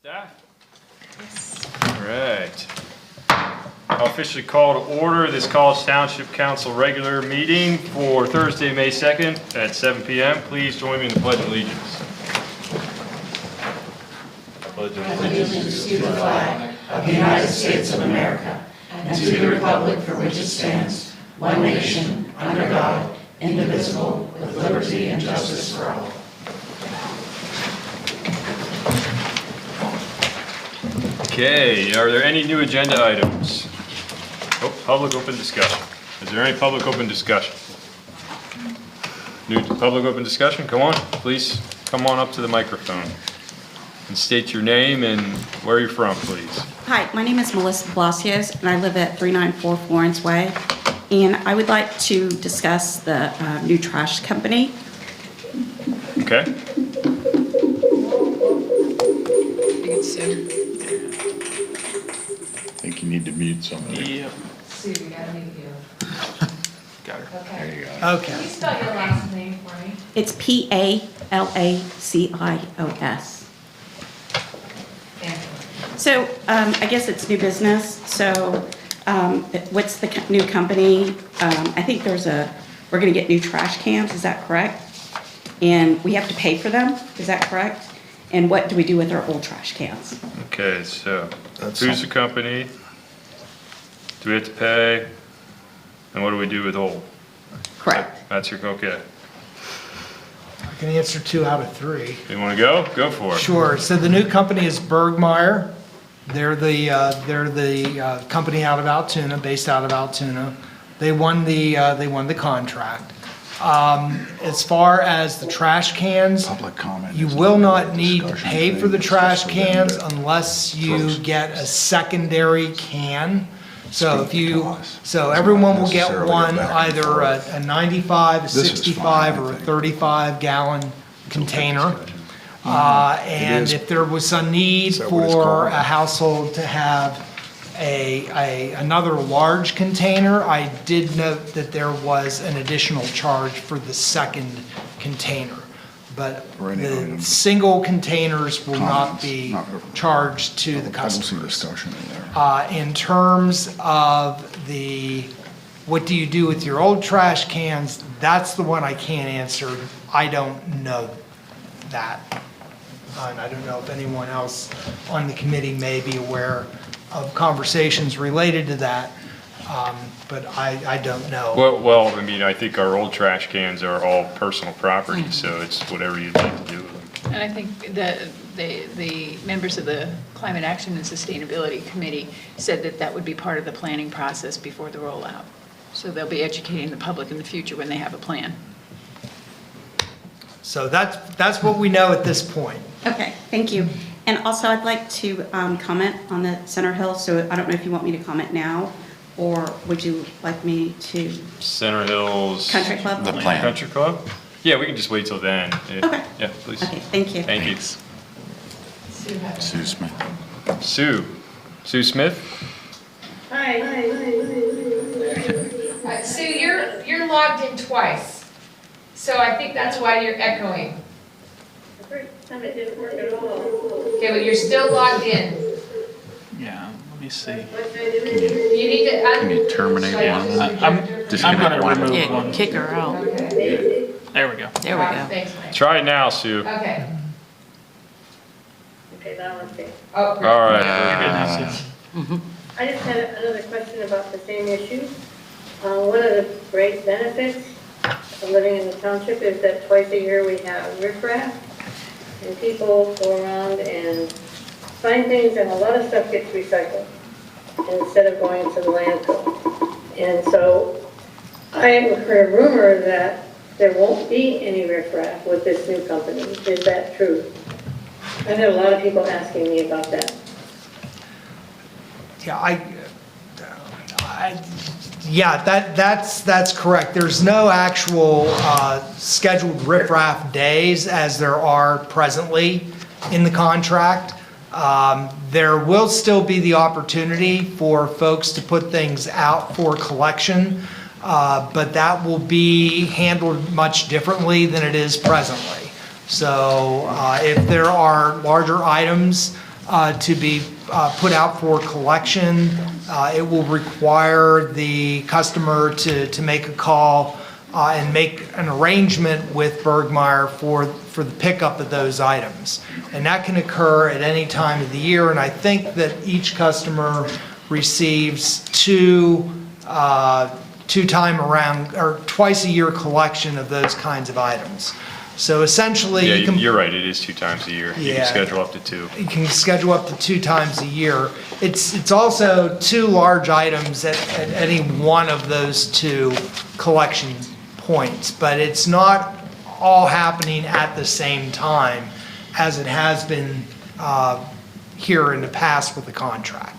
Staff? All right. I'll officially call to order this College Township Council regular meeting for Thursday, May 2nd at 7 p.m. Please join me in the Pledge of Allegiance. Pledge of Allegiance to the flag of the United States of America and to the republic for which it stands, one nation, under God, indivisible, with liberty and justice for all. Okay, are there any new agenda items? Oh, public open discussion. Is there any public open discussion? New public open discussion? Come on, please come on up to the microphone and state your name and where you're from, please. Hi, my name is Melissa Palacios, and I live at 394 Florence Way. And I would like to discuss the new trash company. Okay. I think you need to mute somebody. Yep. Sue, we gotta meet you. Got her. Okay. There you go. Can you spell your last name for me? It's Palacios. Thank you. So I guess it's new business. So what's the new company? I think we're going to get new trash cans. Is that correct? And we have to pay for them. Is that correct? And what do we do with our old trash cans? Okay, so who's the company? Do we have to pay? And what do we do with old? Correct. That's your, okay. I can answer 2 out of 3. You want to go? Go for it. Sure. So the new company is Bergmeyer. They're the company out of Altoona, based out of Altoona. They won the contract. As far as the trash cans, Public comment. you is will not not a need to discussion pay thing, for the it's trash just for them cans to unless you close. get a secondary can. So Speak if you, to us. so It's everyone not will get necessarily one, back and either a 95, a This is 65, fine, I or a think. 35-gallon container. discussion. And is. if there was a need Is that what it's for called? a household to have another large container, I did note that there was an additional charge for the second container. But For any the item. single containers will not Comments, be not- charged to the I don't see customers. discussion in there. In terms of what do you do with your old trash cans, that's the one I can't answer. I don't know that. And I don't know if anyone else on the committee may be aware of conversations related to that, but I don't know. Well, I mean, I think our old trash cans are all personal property, so it's whatever you'd like to do with them. And I think that the members of the Climate Action and Sustainability Committee said that that would be part of the planning process before the rollout. So they'll be educating the public in the future when they have a plan. So that's what we know at this point. Okay, thank you. And also, I'd like to comment on the Center Hill. So I don't know if you want me to comment now, or would you like me to? Center Hills. Country Club? The plan. Country Club? Yeah, we can just wait till then. Okay. Yeah, please. Okay, thank you. Thank you. Sue has. Sue Smith. Sue Smith? Hi. Sue, you're logged in twice, so I think that's why you're echoing. First time it didn't work at all. Okay, but you're still logged in. Yeah, let me see. What did I do? You need to. Can you terminate Should I one? use the I'm projector? gonna remove Yeah, one. kick her out. Okay. There we go. There we go. Thanks, Mike. Try it now, Sue. Okay. Okay, that one's good. Oh, great. All right. You're good now, Sue. I just had another question about the same issue. One of the great benefits of living in the township is that twice a year we have riffraff, and people go around and find things, and a lot of stuff gets recycled instead of going to the landfill. And so I heard a rumor that there won't be any riffraff with this new company. Is that true? I've had a lot of people asking me about that. Yeah, that's correct. There's no actual scheduled riffraff days as there are presently in the contract. There will still be the opportunity for folks to put things out for collection, but that will be handled much differently than it is presently. So if there are larger items to be put out for collection. It will require the customer to make a call and make an arrangement with Bergmeyer for the pickup of those items. And that can occur at any time of the year, and I think that each customer receives twice a year collection of those kinds of items. So essentially, Yeah, you can, you're right, it is 2 times a year. You Yeah. can schedule up to 2. you can schedule up to 2 times a year. It's also 2 large items at any one of those 2 collection points, but it's not all happening at the same time as it has been here in the past with the contract.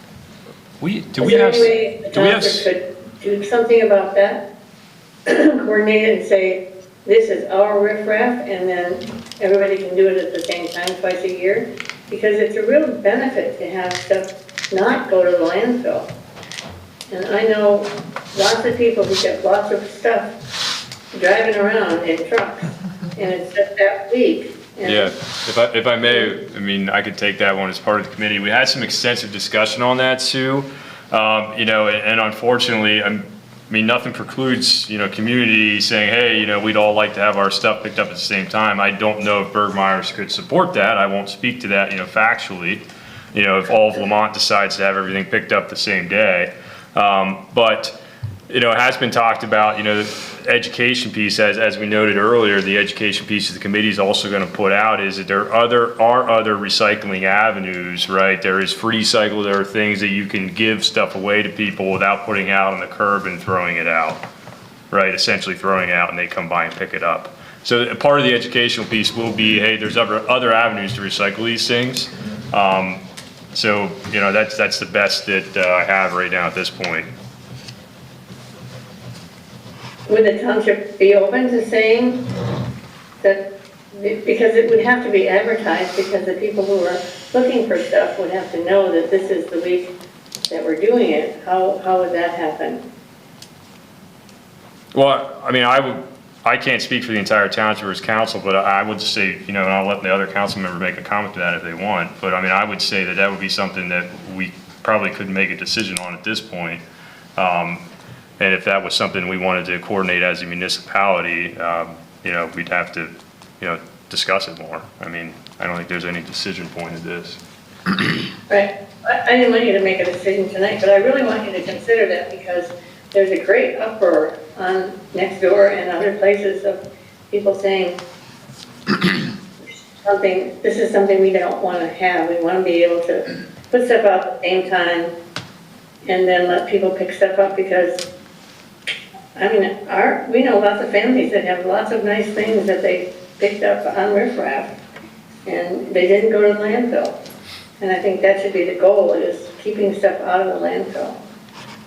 Do we Is there have? any way the Do we have? township could do something about that? Coordinate it and say, this is our riffraff, and then everybody can do it at the same time twice a year? Because it's a real benefit to have stuff not go to the landfill. And I know lots of people who get lots of stuff driving around in trucks, and it's just that week. And Yeah, if I may, I mean, I could take that one as part of the committee. We had some extensive discussion on that, Sue. You know, and unfortunately, I mean, nothing precludes, you know, community saying, hey, you know, we'd all like to have our stuff picked up at the same time. I don't know if Bergmeyer's could support that. I won't speak to that, you know, factually. You know, if all of Lamont decides to have everything picked up the same day. But, you know, it has been talked about, you know, the education piece, as we noted earlier, the education piece the committee is also going to put out is that there are other recycling avenues, right? There is free cycle, there are things that you can give stuff away to people without putting it out on the curb and throwing it out, right? Essentially throwing it out and they come by and pick it up. So part of the educational piece will be, hey, there's other avenues to recycle these things. So, you know, that's the best that I have right now at this point. would the township be open to saying that, because it would have to be advertised, because the people who are looking for stuff would have to know that this is the week that we're doing it? How would that happen? Well, I mean, I can't speak for the entire township or its council, but I would say, you know, and I'll let the other council member make a comment to that if they want, but I mean, I would say that would be something that we probably couldn't make a decision on at this point. And if that was something we wanted to coordinate as a municipality, you know, we'd have to, you know, discuss it more. I mean, I don't think there's any decision point in this. Right. I didn't want you to make a decision tonight, but I really want you to consider that, because there's a great uproar on Nextdoor and other places of people saying this is something we don't want to have. We want to be able to put stuff out at the same time and then let people pick stuff up, because I mean, we know lots of families that have lots of nice things that they picked up on riffraff, and they didn't go to the landfill. And I think that should be the goal, is keeping stuff out of the landfill.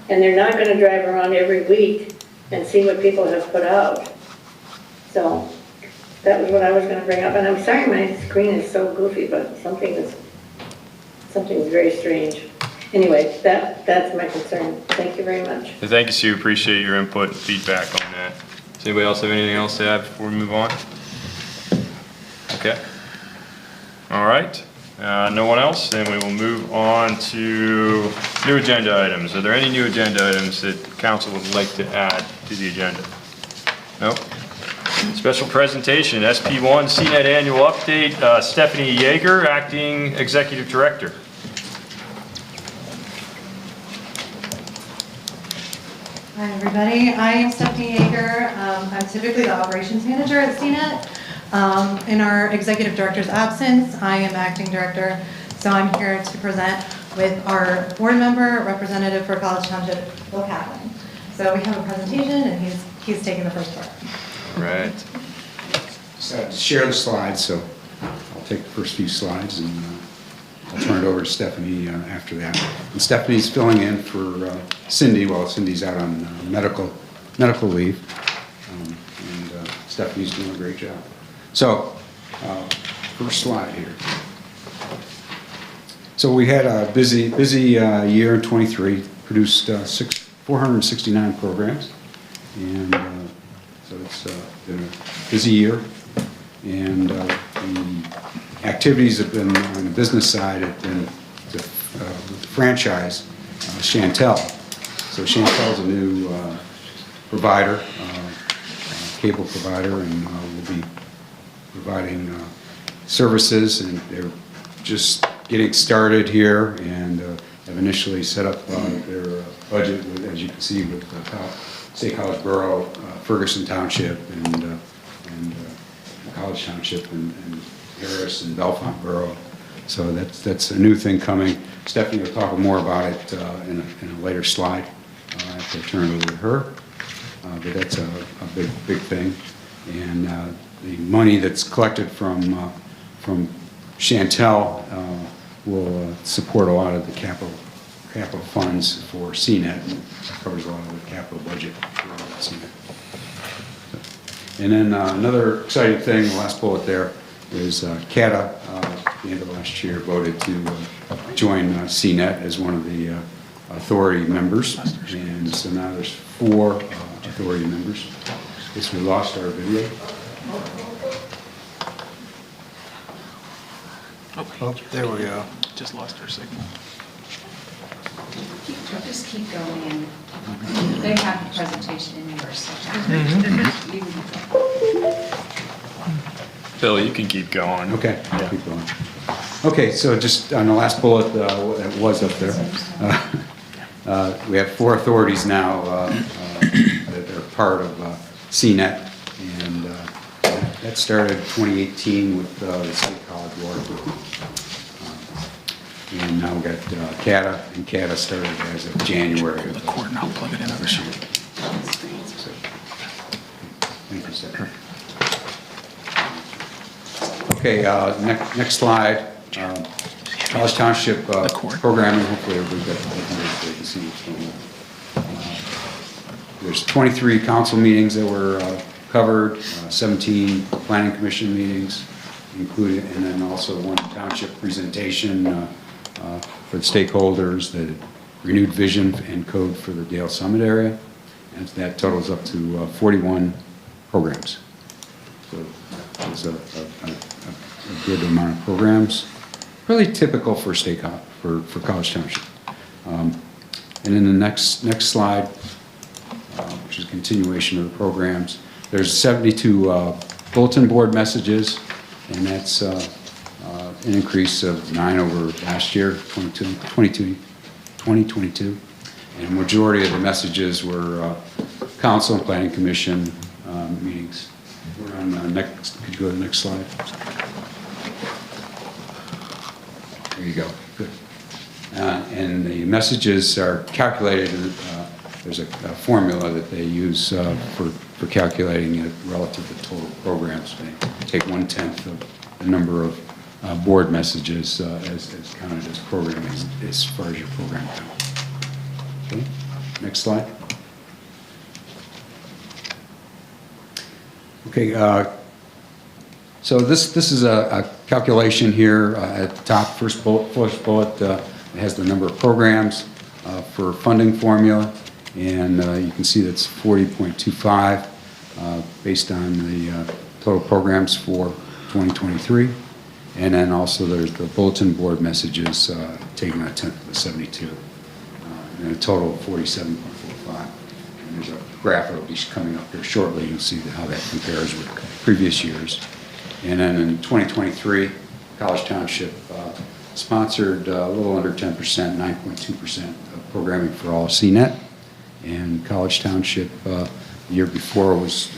And they're not going to drive around every week and see what people have put out. So that was what I was going to bring up. And I'm sorry my screen is so goofy, but something's very strange. Anyway, that's my concern. Thank you very much. Thank you, Sue. Appreciate your input and feedback on that. Does anybody else have anything else to add before we move on? Okay. All right. No one else? Then we will move on to new agenda items. Are there any new agenda items that council would like to add to the agenda? No? Special presentation, SP1 CNET annual update. Stephanie Yeager, acting executive director. Hi, everybody. I am Stephanie Yeager. I'm typically the operations manager at CNET. In our executive director's absence, I am acting director, so I'm here to present with our board member, representative for College Township, Bill Kaplan. So we have a presentation, and he's taking the first part. Right. So share the slides, so I'll take the first few slides and I'll turn it over to Stephanie after that. And Stephanie's filling in for Cindy while Cindy's out on medical leave. And Stephanie's doing a great job. So, first slide here. So we had a busy year in '23, produced 469 programs. And so it's been a busy year. And we activities have been, on the business side, have been the franchise, Chantel. So Chantel's a new provider, cable provider, and will be providing services, and they're just getting started here, and have initially set up their budget, with, as you can see, with State College Borough, Ferguson Township, and College Township, and Harris and Bellefonte Borough. So that's a new thing coming. Stephanie will talk more about it in a later slide after I turn it over to her. But that's a big thing. And the money that's collected from Chantel will support a lot of the capital funds for CNET, and covers a lot of the capital budget for CNET. And then another exciting thing, the last bullet there, is CATA, at the end of last year, voted to join CNET as one of the authority members. And so now there's 4 authority members. I guess we lost our video. Oh, there we go. Just lost our signal. Just keep going, and they have the presentation in yours. Bill, you can keep going. Okay, I'll keep going. Okay, so just on the last bullet that was up there, we have 4 authorities now that are part of CNET, and that started 2018 with the State College Water Group. And now we've got CATA, and CATA started as of January of The cord, and I'll plug it in this over year. here. So, thank you, Steph. Okay, next slide. College Township programming. Hopefully everybody got the can see what's going on. There's 23 council meetings that were covered, 17 planning commission meetings included, and then also 1 township presentation for the stakeholders, the renewed vision and code for the Dale Summit area, and that totals up to 41 programs. So it's a good amount of programs, really typical for for College Township. And in the next slide, which is a continuation of the programs, there's 72 bulletin board messages, and that's an increase of 9 over last year, 2022. And a majority of the messages were council and planning commission meetings. We're on next, could you go to the next slide? There you go, good. And the messages are calculated, there's a formula that they use for calculating it relative to total programs. They take 1/10 of the number of board messages as counted as program as far as your program counts. Okay, next slide. Okay, so this is a calculation here at the top, first bullet. It has the number of programs for funding formula, and you can see that's 40.25 based on the total programs for 2023. And then also there's the bulletin board messages taking 1/10 of the 72, and a total of 47.45. And there's a graph that will be coming up here shortly. You'll see how that compares with previous years. And then in 2023, College Township sponsored a little under 10%, 9.2% of programming for all CNET. And College Township the year before was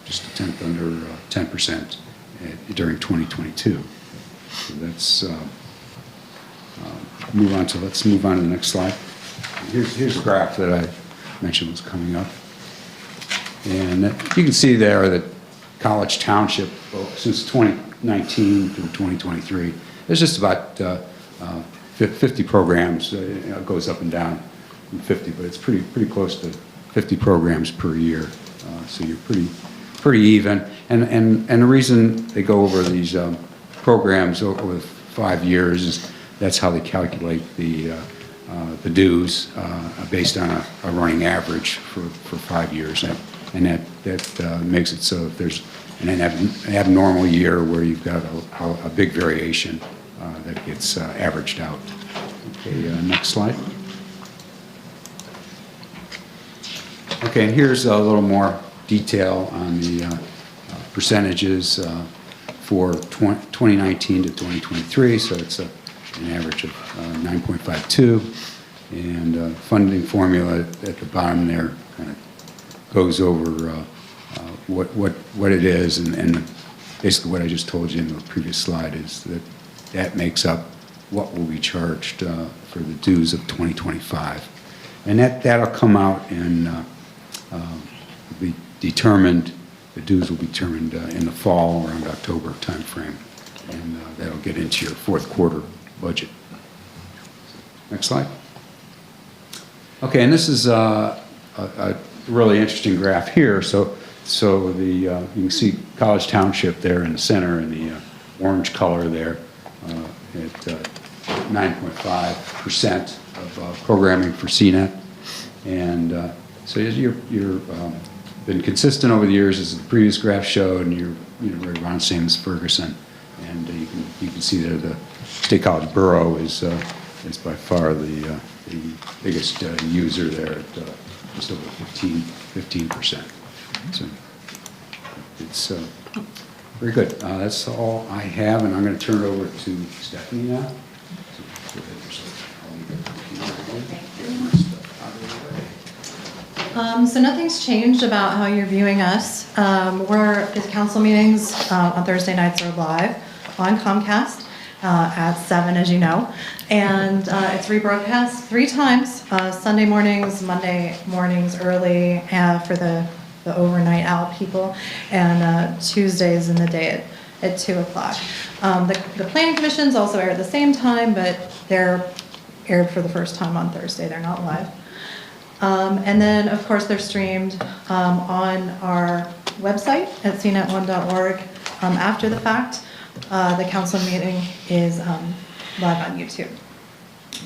just a tenth under 10% during 2022. So that's let's move on to the next slide. Here's the graph that I mentioned was coming up. And you can see there that College Township, since 2019 through 2023, there's just about 50 programs. It goes up and down from 50, but it's pretty close to 50 programs per year. So you're pretty even. And the reason they go over these programs over 5 years is that's how they calculate the dues based on a running average for 5 years. And that makes it so if there's an abnormal year where you've got a big variation that gets averaged out. Okay, next slide. Okay, and here's a little more detail on the percentages for 2019 to 2023. So it's an average of 9.52, and funding formula at the bottom there kind of goes over what it is, and basically what I just told you in the previous slide is that makes up what will be charged for the dues of 2025, and that'll come out and be determined. The dues will be determined in the fall, around October timeframe, and that'll get into your fourth quarter budget. Next slide. Okay, and this is a really interesting graph here. So the you can see College Township there in the center in the orange color there at 9.5% of programming for CNET, and so you're been consistent over the years, as the previous graph showed, and you're right around same as Ferguson, and you can see there the State College Borough is by far the biggest user there at just over 15%. So it's very good. That's all I have, and I'm going to turn it over to Stephanie now. So nothing's changed about how you're viewing us. The council meetings on Thursday nights are live on Comcast at 7, as you know. And it's rebroadcast 3 times, Sunday mornings, Monday mornings early for the overnight out people, and Tuesdays in the day at 2 o'clock. The planning commissions also air at the same time, but they're aired for the first time on Thursday. They're not live. And then, of course, they're streamed on our website at cnet1.org after the fact. The council meeting is live on YouTube.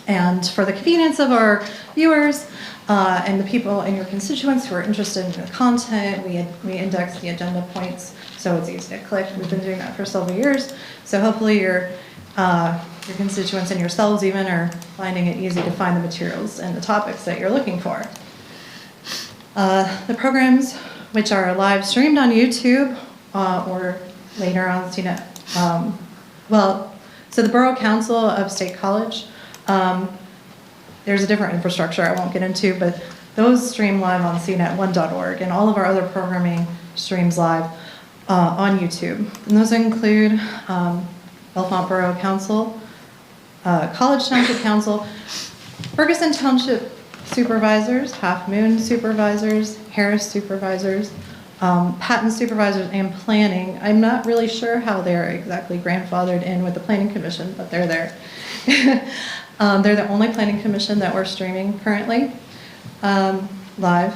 And for the convenience of our viewers and the people in your constituents who are interested in the content, we index the agenda points so it's easy to click. We've been doing that for several years. So hopefully your constituents and yourselves even are finding it easy to find the materials and the topics that you're looking for. The programs which are live streamed on YouTube or later on CNET. So the Borough Council of State College, there's a different infrastructure I won't get into, but those stream live on cnet1.org, and all of our other programming streams live on YouTube. And those include Bellefonte Borough Council, College Township Council, Ferguson Township Supervisors, Half Moon Supervisors, Harris Supervisors, Patent Supervisors, and Planning. I'm not really sure how they're exactly grandfathered in with the Planning Commission, but they're there. They're the only Planning Commission that we're streaming currently live.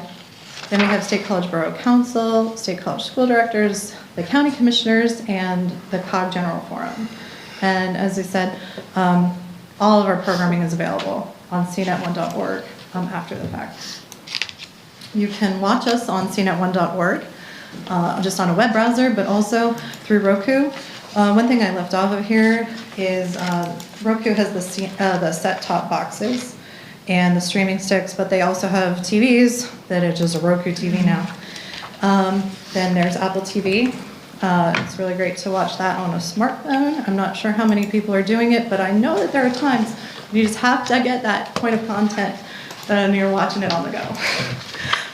Then we have State College Borough Council, State College School Directors, the County Commissioners, and the COG General Forum. And as I said, all of our programming is available on cnet1.org after the fact. You can watch us on cnet1.org, just on a web browser, but also through Roku. One thing I left off of here is Roku has the set-top boxes and the streaming sticks, but they also have TVs that are just a Roku TV now. Then there's Apple TV. It's really great to watch that on a smartphone. I'm not sure how many people are doing it, but I know that there are times you just have to get that point of content and you're watching it on the go.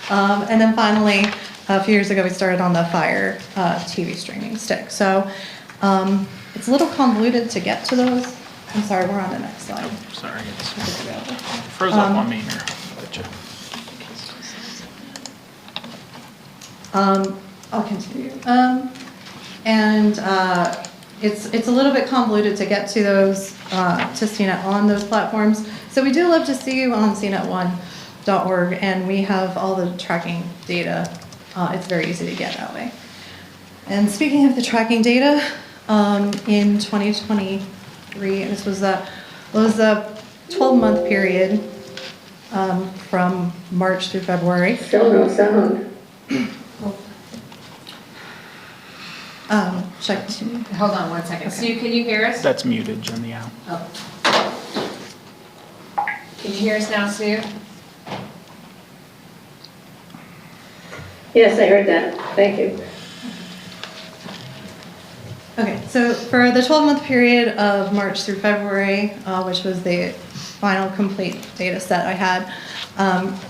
And then finally, a few years ago, we started on the Fire TV streaming stick. So it's a little convoluted to get to those. I'm sorry, we're on the next slide. Sorry, it's froze up on me here. I'll continue. It's a little bit convoluted to get to those, to CNET on those platforms. So we do love to see you on cnet1.org, and we have all the tracking data. It's very easy to get that way. And speaking of the tracking data, in 2023, and this was a 12-month period from March through February. Still no sound. Should I continue? Hold on one second. Sue, can you hear us? That's muted, Jimmy out. Oh. Can you hear us now, Sue? Yes, I heard that. Thank you. Okay, so for the 12-month period of March through February, which was the final complete data set I had,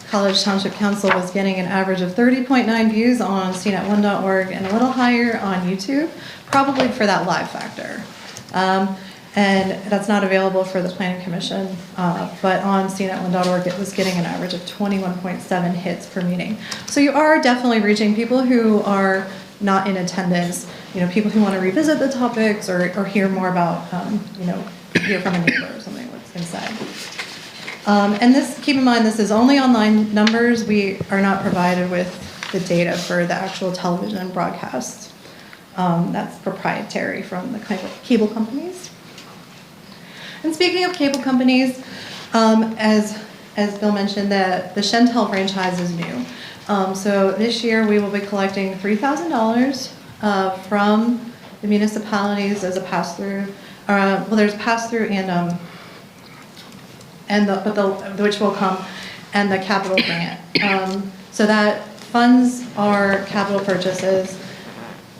College Township Council was getting an average of 30.9 views on cnet1.org and a little higher on YouTube, probably for that live factor. And that's not available for the Planning Commission, but on cnet1.org it was getting an average of 21.7 hits per meeting. So you are definitely reaching people who are not in attendance, people who want to revisit the topics or hear more about, hear from a neighbor or something what's been said. And this, keep in mind, this is only online numbers. We are not provided with the data for the actual television broadcasts. That's proprietary from the cable companies. And speaking of cable companies, as Bill mentioned, the Shentel franchise is new. So this year we will be collecting $3,000 from the municipalities as a pass-through. Well, there's pass-through which will come, and the capital grant. So that funds our capital purchases.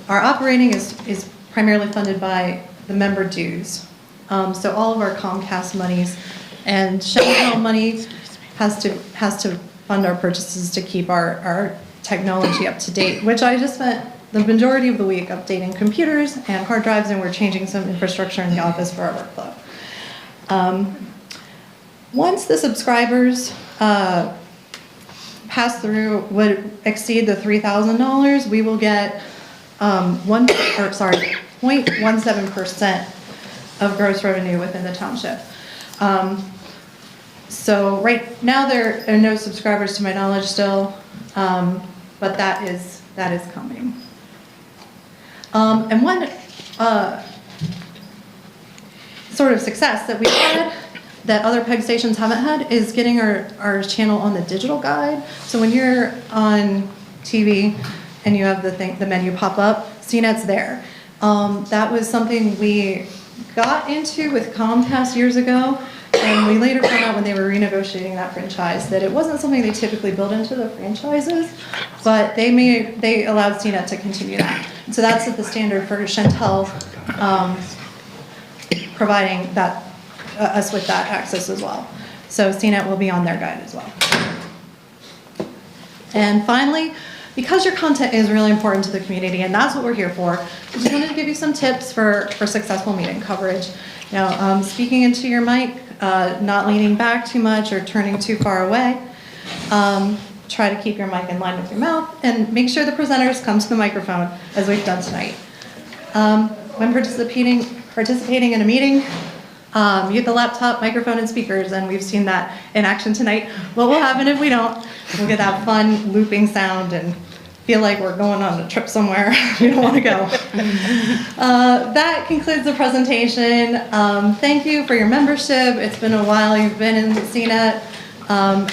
Our operating is primarily funded by the member dues. So all of our Comcast monies and Shentel money has to fund our purchases to keep our technology up to date, which I just spent the majority of the week updating computers and hard drives, and we're changing some infrastructure in the office for our workflow. Once the subscribers pass through would exceed the $3,000, we will get 0.17% of gross revenue within the township. So right now there are no subscribers to my knowledge still, but that is coming. And one sort of success that we've had that other PEG stations haven't had is getting our channel on the digital guide. So when you're on TV and you have the menu pop up, CNET's there. That was something we got into with Comcast years ago, and we later found out when they were renegotiating that franchise that it wasn't something they typically built into the franchises, but they allowed CNET to continue that. So that's the standard for Shentel providing that us with that access as well. So CNET will be on their guide as well. And finally, because your content is really important to the community, and that's what we're here for, I just wanted to give you some tips for successful meeting coverage. Speaking into your mic, not leaning back too much or turning too far away. Try to keep your mic in line with your mouth, and make sure the presenters come to the microphone, as we've done tonight. When participating in a meeting, you get the laptop, microphone, and speakers, and we've seen that in action tonight. What will happen if we don't? We'll get that fun looping sound and feel like we're going on a trip somewhere we don't want to go. That concludes the presentation. Thank you for your membership. It's been a while you've been in CNET, and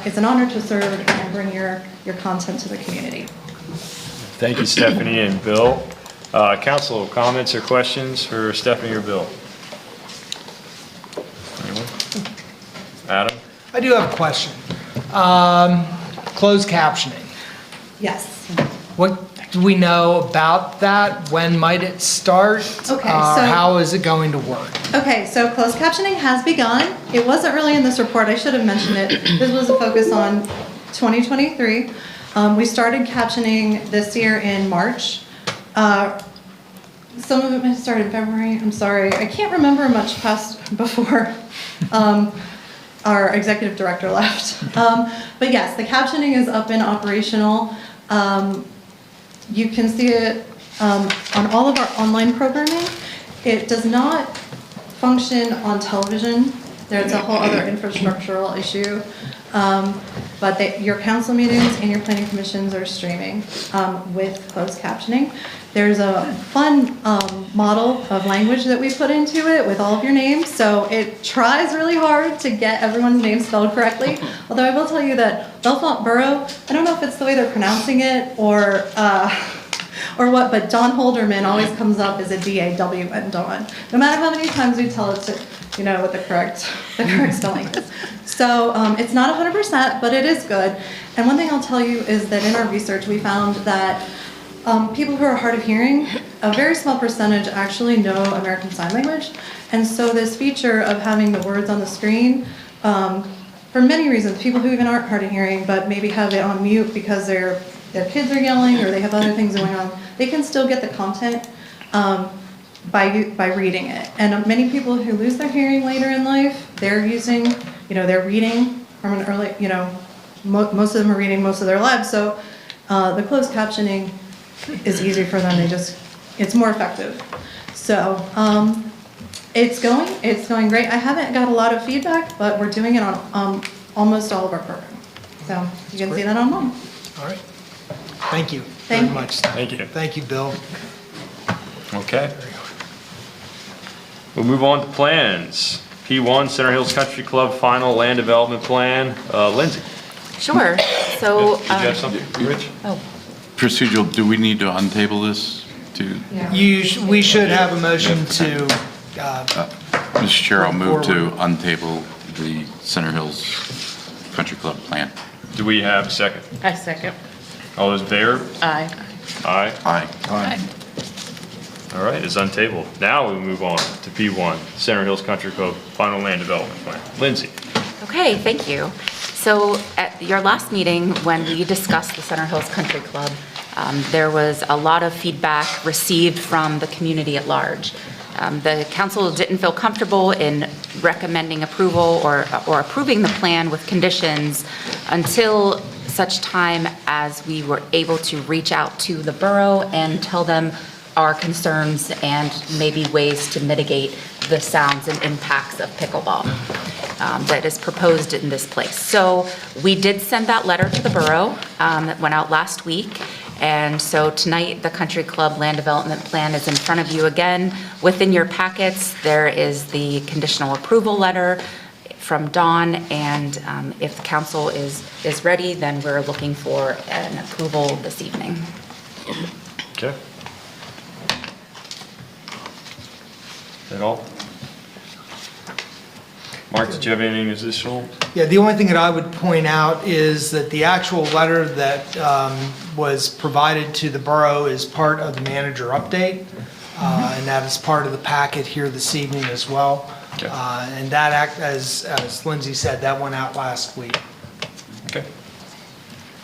it's an honor to serve and bring your content to the community. Thank you, Stephanie and Bill. Council comments or questions for Stephanie or Bill? Anyone? Adam? I do have a question. Closed captioning. Yes. What do we know about that? When might it start? Okay, how is it going to work? Okay, so closed captioning has begun. It wasn't really in this report. I should have mentioned it. This was a focus on 2023. We started captioning this year in March. Some of it might start in February. I'm sorry. I can't remember much past before our executive director left. But yes, the captioning is up and operational. You can see it on all of our online programming. It does not function on television. There's a whole other infrastructural issue. But your council meetings and your planning commissions are streaming with closed captioning. There's a fun model of language that we put into it with all of your names. So it tries really hard to get everyone's name spelled correctly. Although I will tell you that Bellefonte Borough, I don't know if it's the way they're pronouncing it or or what, but Don Holderman always comes up as a D-A-W-N, Dawn. No matter how many times we tell it to, what the correct spelling is. So it's not 100%, but it is good. And one thing I'll tell you is that in our research, we found that people who are hard of hearing, a very small percentage actually know American Sign Language. And so this feature of having the words on the screen, for many reasons, people who even aren't hard of hearing, but maybe have it on mute because their kids are yelling or they have other things going on, they can still get the content by reading it. And many people who lose their hearing later in life, they're using, they're reading from an early, most of them are reading most of their lives. So the closed captioning is easy for them. It's more effective. So it's going great. I haven't got a lot of feedback, but we're doing it on almost all of our programs. So you can see that online. All right. Thank you Thank very you. much. Thank you. Thank you, Bill. Okay. We'll move on to plans. P1, Center Hills Country Club Final Land Development Plan. Lindsay. Sure. So, Did you have something, Rich? Procedural, do we need to untable this to? We should have a motion to, Mr. Chair, I'll move to untable the Center Hills Country Club plan. Do we have a second? I second. All those in favor? Aye. Aye. Aye. All right, it's untabled. Now we move on to P1, Center Hills Country Club Final Land Development Plan. Lindsay. Okay, thank you. So at your last meeting, when we discussed the Center Hills Country Club, there was a lot of feedback received from the community at large. The council didn't feel comfortable in recommending approval or approving the plan with conditions until such time as we were able to reach out to the borough and tell them our concerns and maybe ways to mitigate the sounds and impacts of pickleball that is proposed in this place. So we did send that letter to the borough that went out last week. And so tonight, the Country Club Land Development Plan is in front of you again. Within your packets, there is the conditional approval letter from Dawn, and if the council is ready, then we're looking for an approval this evening. Okay. Is that all? Mark, did you have anything additional? Yeah, the only thing that I would point out is that the actual letter that was provided to the borough is part of the manager update, and that is part of the packet here this evening as well. Okay. And that, as Lindsay said, that went out last week. Okay.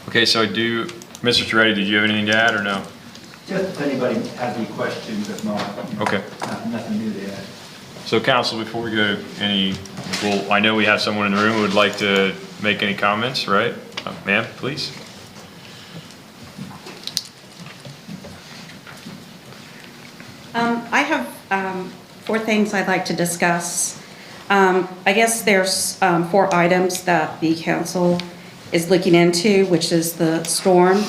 Okay, so Mr. Toretti, did you have anything to add or no? Just if anybody has any questions, if not. Okay. Nothing new to add. So council, before we go to I know we have someone in the room who would like to make any comments, right? Ma'am, please. I have 4 things I'd like to discuss. I guess there's 4 items that the council is looking into, which is the storm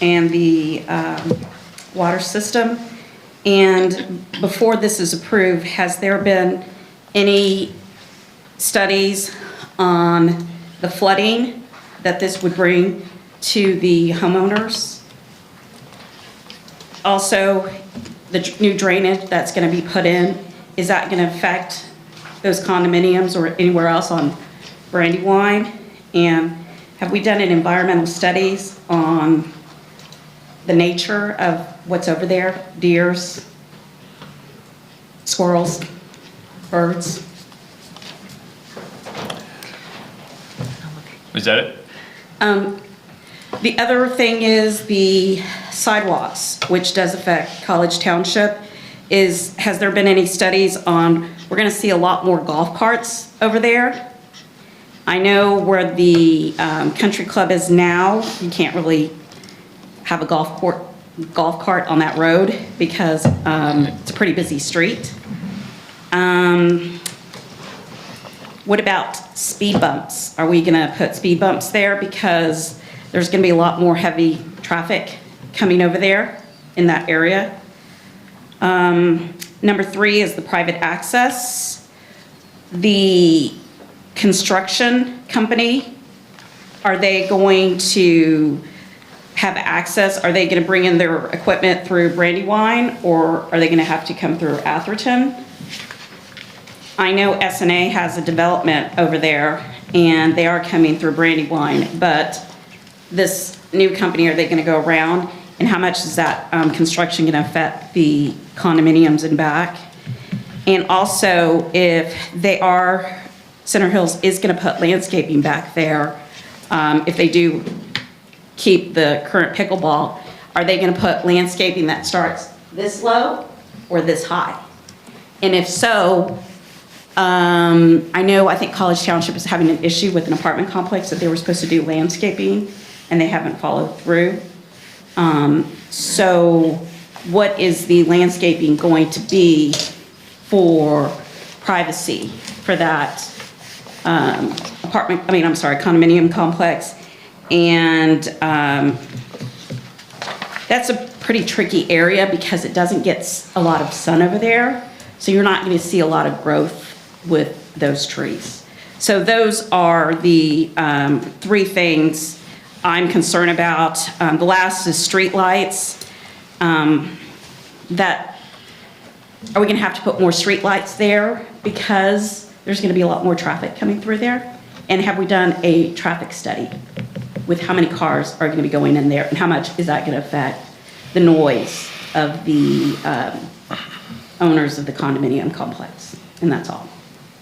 and the water system. And before this is approved, has there been any studies on the flooding that this would bring to the homeowners? Also, the new drainage that's going to be put in, is that going to affect those condominiums or anywhere else on Brandywine? And have we done an environmental studies on the nature of what's over there? Deers, squirrels, birds? Is that it? The other thing is the sidewalks, which does affect College Township. Has there been any studies on, we're gonna see a lot more golf carts over there. I know where the country club is now, you can't really have a golf cart on that road because it's a pretty busy street. What about speed bumps? Are we gonna put speed bumps there? Because there's gonna be a lot more heavy traffic coming over there in that area. Number 3 is the private access. The construction company, are they going to have access? Are they gonna bring in their equipment through Brandywine, or are they gonna have to come through Atherton? I know SNA has a development over there, and they are coming through Brandywine, but this new company, are they gonna go around? And how much is that construction gonna affect the condominiums and back? And also, if they are, Center Hills is gonna put landscaping back there, if they do keep the current pickleball, are they gonna put landscaping that starts this low or this high? And if so, I think College Township is having an issue with an apartment complex that they were supposed to do landscaping, and they haven't followed through. So what is the landscaping going to be for privacy for that condominium complex? And that's a pretty tricky area because it doesn't get a lot of sun over there. So you're not going to see a lot of growth with those trees. So those are the three things I'm concerned about. The last is streetlights. Are we gonna have to put more streetlights there because there's gonna be a lot more traffic coming through there? And have we done a traffic study with how many cars are gonna be going in there and how much is that gonna affect the noise of the owners of the condominium complex? And that's all.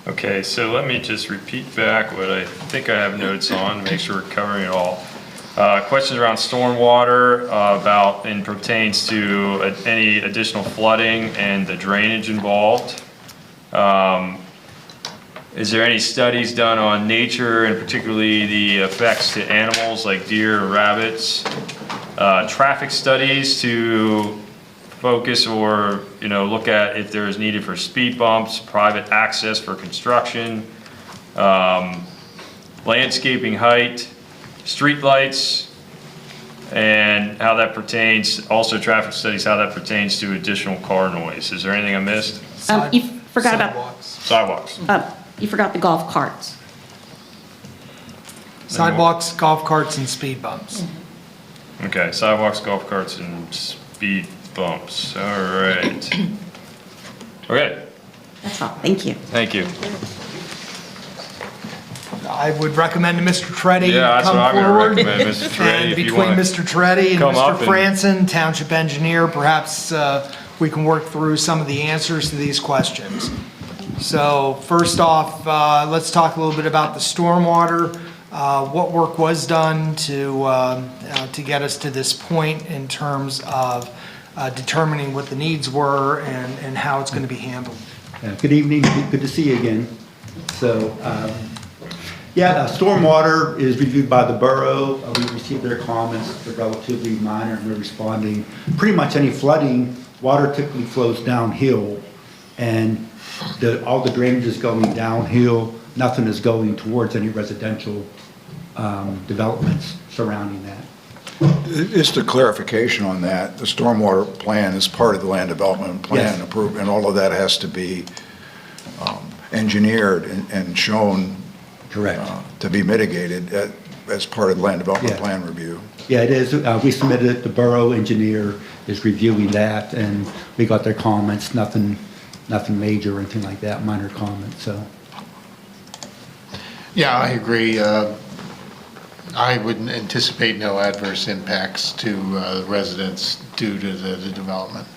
Okay, so let me just repeat back what I think I have notes on, make sure we're covering it all. Questions around stormwater, and pertains to any additional flooding and the drainage involved. Is there any studies done on nature and particularly the effects to animals like deer or rabbits? Traffic studies to focus or, look at if there is needed for speed bumps, private access for construction, landscaping height, streetlights, and how that pertains, also traffic studies, how that pertains to additional car noise. Is there anything I missed? You forgot about, Sidewalks. you forgot the golf carts. Sidewalks, golf carts, and speed bumps. Okay, sidewalks, golf carts, and speed bumps. All right. Okay, That's all, thank you. thank you. I would recommend to Mr. Treddy Yeah, that's what I'm come gonna forward. recommend, Mr. Treddy, And if you between wanna Mr. Treddy and come Mr. up and- Franson, Township Engineer, perhaps we can work through some of the answers to these questions. So first off, let's talk a little bit about the stormwater. What work was done to get us to this point in terms of determining what the needs were and how it's going to be handled? Good evening, good to see you again. So, stormwater is reviewed by the borough. We received their comments, they're relatively minor, and we're responding. Pretty much any flooding, water typically flows downhill, and all the drainage is going downhill. Nothing is going towards any residential developments surrounding that. Just a clarification on that, the stormwater plan is part of the land development plan Yes. approved, and all of that has to be engineered and shown Correct. To be mitigated as part of the land development Yeah. plan review. Yeah, it is. We submitted it, the borough engineer is reviewing that, and we got their comments, nothing major or anything like that, minor comments, so. Yeah, I agree. I would anticipate no adverse impacts to residents due to the development.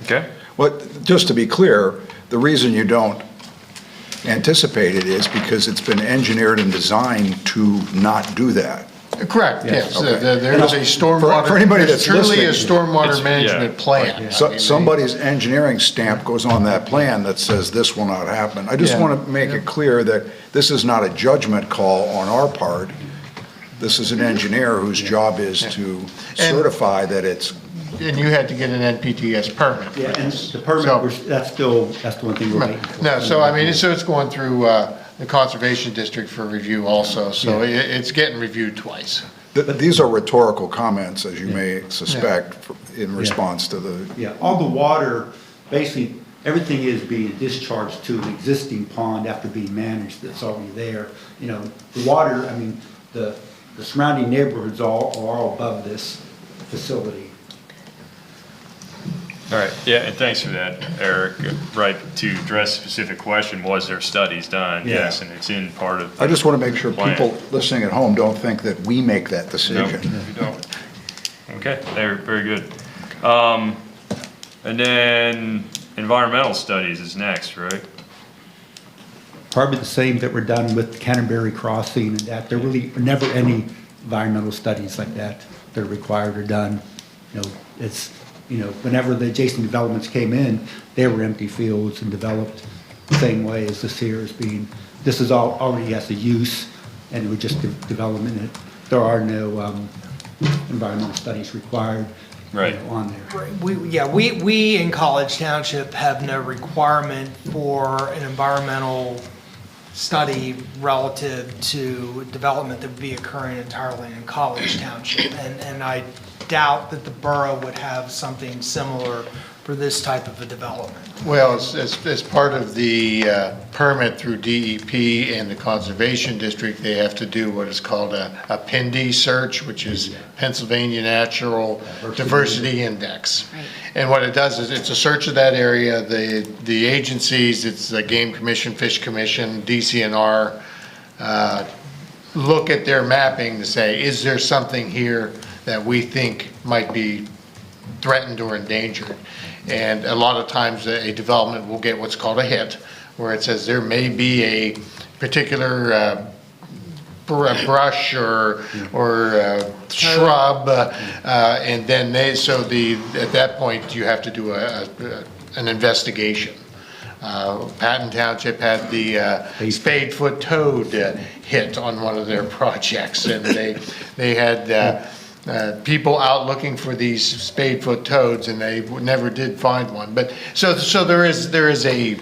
Okay. Well, just to be clear, the reason you don't anticipate it is because it's been engineered and designed to not do that. Correct, yes. Okay. There is a stormwater. For anybody that's There's truly a listening, stormwater management plan. Somebody's engineering stamp goes on that plan that says this will not happen. I just Yeah. want to make it clear that this is not a judgment call on our part. This is an engineer whose job is to certify that it's. And you had to get an NPTS permit. Yeah, and the permit, that's the one thing we're waiting for. No, so I mean, so it's going through the Conservation District for review also, so it's getting reviewed twice. These are rhetorical comments, as you may suspect, in response to the. Yeah, all the water, basically, everything is being discharged to an existing pond after being managed that's already there. The water, I mean, the the surrounding neighborhoods are all above this facility. All right, yeah, and thanks for that, Eric. Right, to address a specific question, was there studies done? Yeah. Yes, and it's in part of. I just want to make sure plan. people listening at home don't think that we make that No, decision. you don't. Okay, very, very good. And then environmental studies is next, right? Probably the same that were done with Canterbury Crossing and that. There really are never any environmental studies like that that are required or done. It's, whenever the adjacent developments came in, they were empty fields and developed the same way as this here is being, this is already has a use and we're just development. There are no environmental studies required on there. We in College Township have no requirement for an environmental study relative to development that would be occurring entirely in College Township. And I doubt that the borough would have something similar for this type of a development. Well, as part of the permit through DEP and the Conservation District, they have to do what is called a PIND search, which is Pennsylvania Natural Diversity Index. Right. And what it does is it's a search of that area. The agencies, it's the Game Commission, Fish Commission, DCNR, look at their mapping to say, is there something here that we think might be threatened or endangered? And a lot of times a development will get what's called a hit, where it says there may be a particular brush or shrub, and then at that point you have to do an investigation. Patton Township had the spadefoot toad hit on one of their projects, and they had people out looking for these spadefoot toads, and they never did find one. But so there is a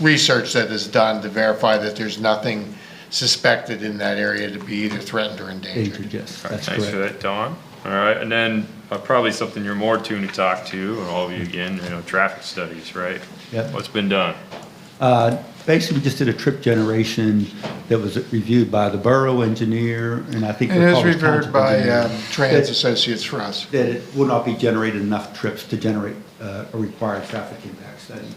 research that is done to verify that there's nothing suspected in that area to be either threatened or endangered. Yes, All right, that's thanks for correct. that, Don. All right, and then probably something you're more tuned to talk to, and all of you again, traffic studies, right? Yep. What's been done? Basically, we just did a trip generation that was reviewed by the borough engineer, and I think. It the is College reviewed Township by engineer, Trans Associates for us. that it will not be generated enough trips to generate a required traffic impact study.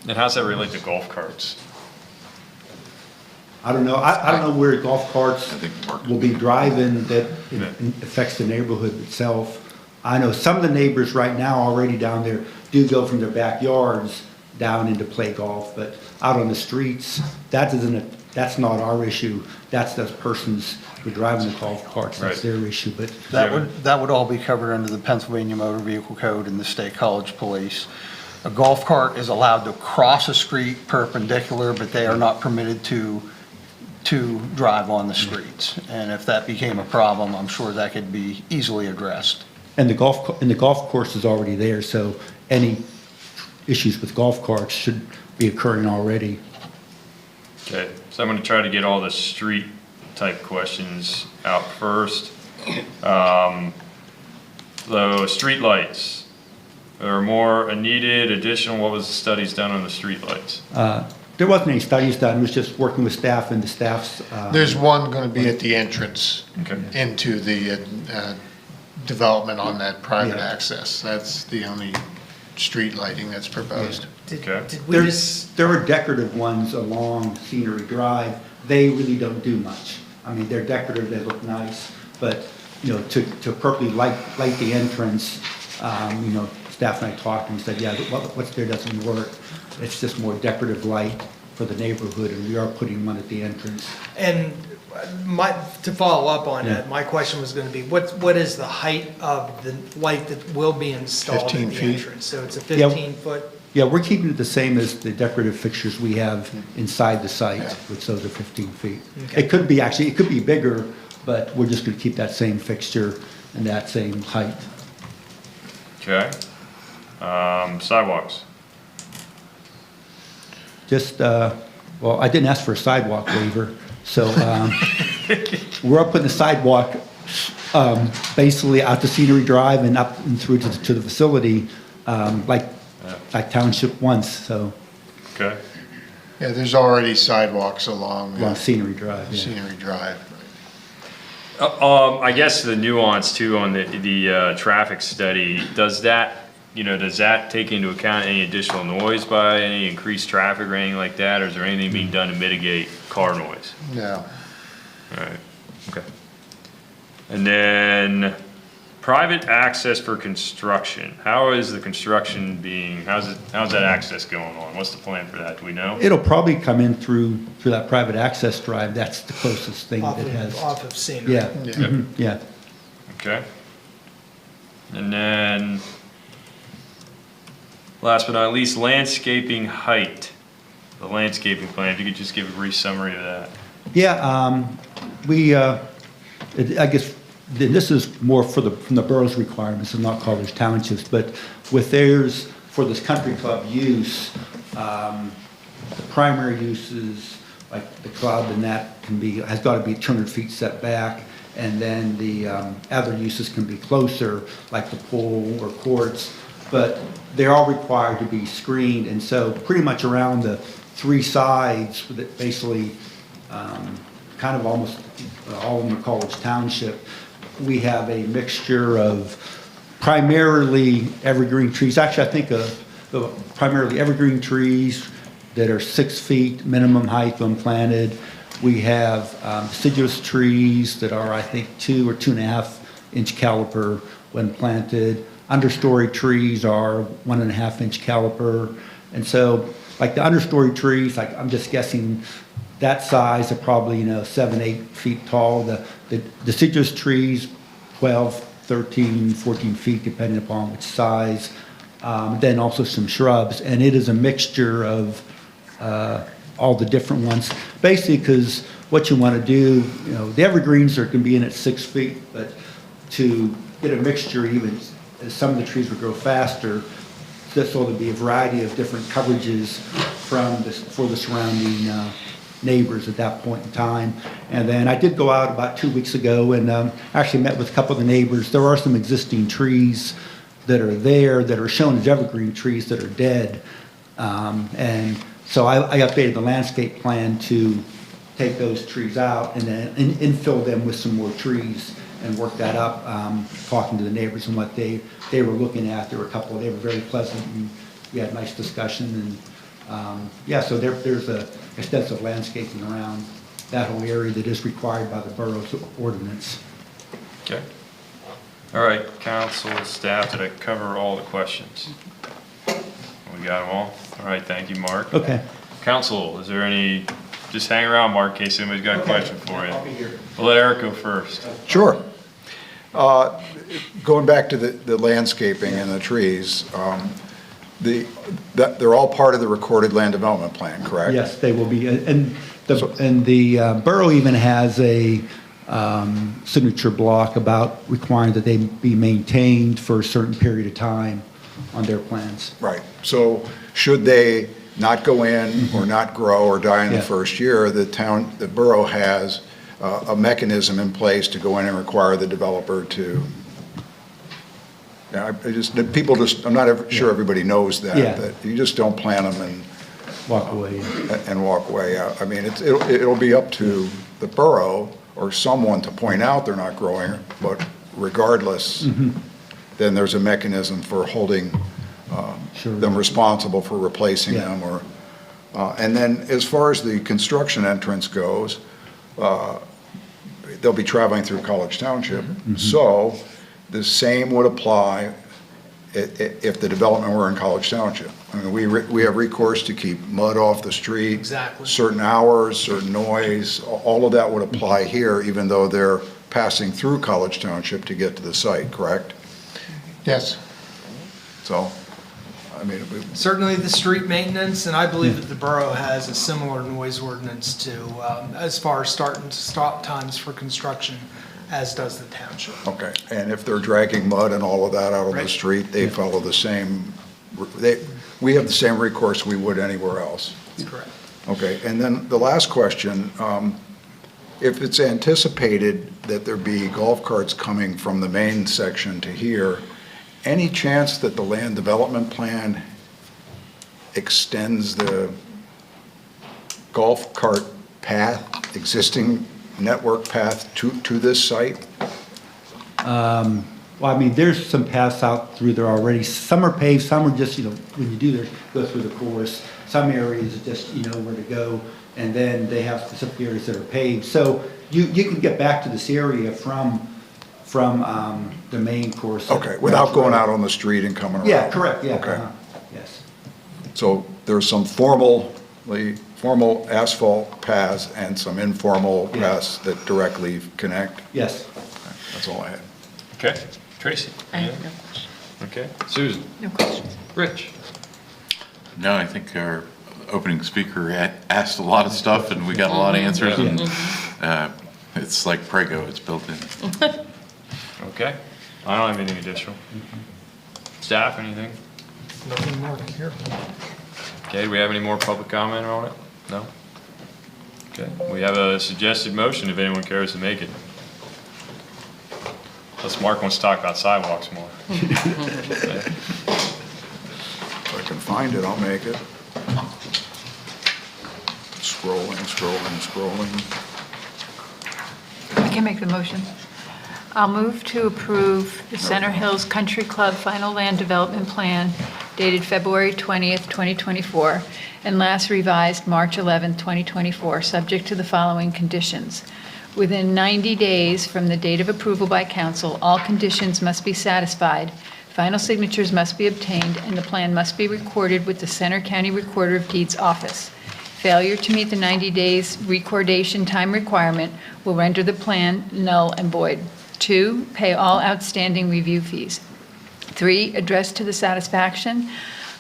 And how's that relate to golf carts? I don't know, I don't know where golf carts will be driving that affects the neighborhood itself. I know some of the neighbors right now already down there do go from their backyards down into play golf, but out on the streets, that's not our issue. That's those persons who are driving the golf carts, that's their issue, but. That would all be covered under the Pennsylvania Motor Vehicle Code and the State College Police. A golf cart is allowed to cross a street perpendicular, but they are not permitted to drive on the streets. And if that became a problem, I'm sure that could be easily addressed. And the golf course is already there, so any issues with golf carts should be occurring already. Okay, so I'm going to try to get all the street type questions out first. The street lights, there are more needed, additional, what was the studies done on the street lights? There wasn't any studies done, it was just working with staff and the staff's. There's one going to be at the entrance into the development on that private access. That's the only street lighting that's proposed. There are decorative ones along Scenery Drive. They really don't do much. I mean, they're decorative, they look nice, but, to appropriately light the entrance, staff and I talked and said, yeah, what's there doesn't work. It's just more decorative light for the neighborhood, and we are putting one at the entrance. And to follow up on that, my question was going to be, what is the height of the light that will be installed at 15 the feet. entrance? So it's a 15-foot? Yeah, we're keeping it the same as the decorative fixtures we have inside the site, which those are 15 feet. Okay. It could be bigger, but we're just going to keep that same fixture and that same height. Okay. Sidewalks. Just, well, I didn't ask for a sidewalk waiver, so we're up putting the sidewalk basically out to Scenery Drive and up and through to the facility, like Township wants, so. Okay. Yeah, there's already sidewalks along Scenery Drive, yeah. Scenery Drive. I guess the nuance too on the traffic study, does that take into account any additional noise by any increased traffic or anything like that? Or is there anything being done to mitigate car noise? No. All right, okay. And then private access for construction. How is the construction how's that access going on? What's the plan for that? Do we know? It'll probably come in through that private access drive. That's the closest thing Off that has. of scenery. Yeah, Yeah. yeah. Okay. And then, last but not least, landscaping height. The landscaping plan, if you could just give a brief summary of that. Yeah, I guess this is more from the borough's requirements and not College Townships, but with theirs, for this country club use, the primary uses, like the club and that has got to be 200 feet set back, and then the other uses can be closer, like the pool or courts, but they're all required to be screened, and so pretty much around the three sides, that basically kind of almost all in the College Township, we have a mixture of primarily evergreen trees. Actually, I think of primarily evergreen trees that are 6 feet minimum height when planted. We have deciduous trees that are, I think, 2 or 2.5 inch caliper when planted. Understory trees are 1.5 inch caliper. And so, like the understory trees, like I'm just guessing that size are probably 7, 8 feet tall. The deciduous trees, 12, 13, 14 feet, depending upon which size. Then also some shrubs, and it is a mixture of all the different ones. Basically, because what you want to do, the evergreens can be in at 6 feet, but to get a mixture, even some of the trees would grow faster. So there'll be a variety of different coverages for the surrounding neighbors at that point in time. And then I did go out about 2 weeks ago and actually met with a couple of the neighbors. There are some existing trees that are there that are shown as evergreen trees that are dead. And so I updated the landscape plan to take those trees out and then infill them with some more trees and work that up, talking to the neighbors and what they were looking at. There were they were very pleasant, and we had a nice discussion. And so there's a extensive landscaping around that whole area that is required by the borough's ordinance. Okay. All right, council, staff, did I cover all the questions? We got them all? All right, thank you, Mark. Okay. Council, is there any, just hang around, Mark, in case somebody's got a question for you. I'll be here. We'll let Eric go first. Sure. Going back to the landscaping and the trees, they're all part of the recorded land development plan, correct? Yes, they will be. And the borough even has a signature block about requiring that they be maintained for a certain period of time on their plans. Right. So should they not go in or not grow or die in the first year, the borough has a mechanism in place to go in and require the developer to. I'm not sure everybody knows that you just don't plant them and walk away. And walk away. I mean, it'll be up to the borough or someone to point out they're not growing, but regardless, then there's a mechanism for holding them responsible for replacing them. And then as far as the construction entrance goes, they'll be traveling through College Township. So the same would apply if the development were in College Township. I mean, we have recourse to keep mud off the street. Exactly. Certain hours, certain noise, all of that would apply here, even though they're passing through College Township to get to the site, correct? Yes. So, I mean. Certainly the street maintenance, and I believe that the borough has a similar noise ordinance to, as far as start and stop times for construction, as does the township. Okay, and if they're dragging mud and all of that out on the street, they follow the same, we have the same recourse we would anywhere else. That's correct. Okay, and then the last question, if it's anticipated that there be golf carts coming from the main section to here, any chance that the land development plan extends the golf cart path, existing network path to this site? Well, I mean, there's some paths out through there already. Some are paved, some are just, when you do go through the course. Some areas just, you know where to go, and then they have specific areas that are paved. So you can get back to this area from the main course. Okay, without going out on the street and coming around? Yeah, correct, yeah. Okay. Yes. So there's some formal asphalt paths and some informal paths that directly connect? Yes. Okay, that's all I had. Okay, Tracy? I have no questions. Okay, Susan? No questions. Rich? No, I think our opening speaker asked a lot of stuff, and we got a lot of answers, and it's like Prego, it's built in. Okay, I don't have anything additional. Staff, anything? Nothing more here. Okay, do we have any more public comment on it? No? Okay, we have a suggested motion if anyone cares to make it. Unless Mark wants to talk about sidewalks more. If I can find it, I'll make it. Scrolling. I can make the motion. I'll move to approve the Center Hills Country Club Final Land Development Plan dated February 20th, 2024, and last revised March 11th, 2024, subject to the following conditions. Within 90 days from the date of approval by council, all conditions must be satisfied, final signatures must be obtained, and the plan must be recorded with the Center County Recorder of Deeds office. Failure to meet the 90 days recordation time requirement will render the plan null and void. 2, pay all outstanding review fees. 3, address to the satisfaction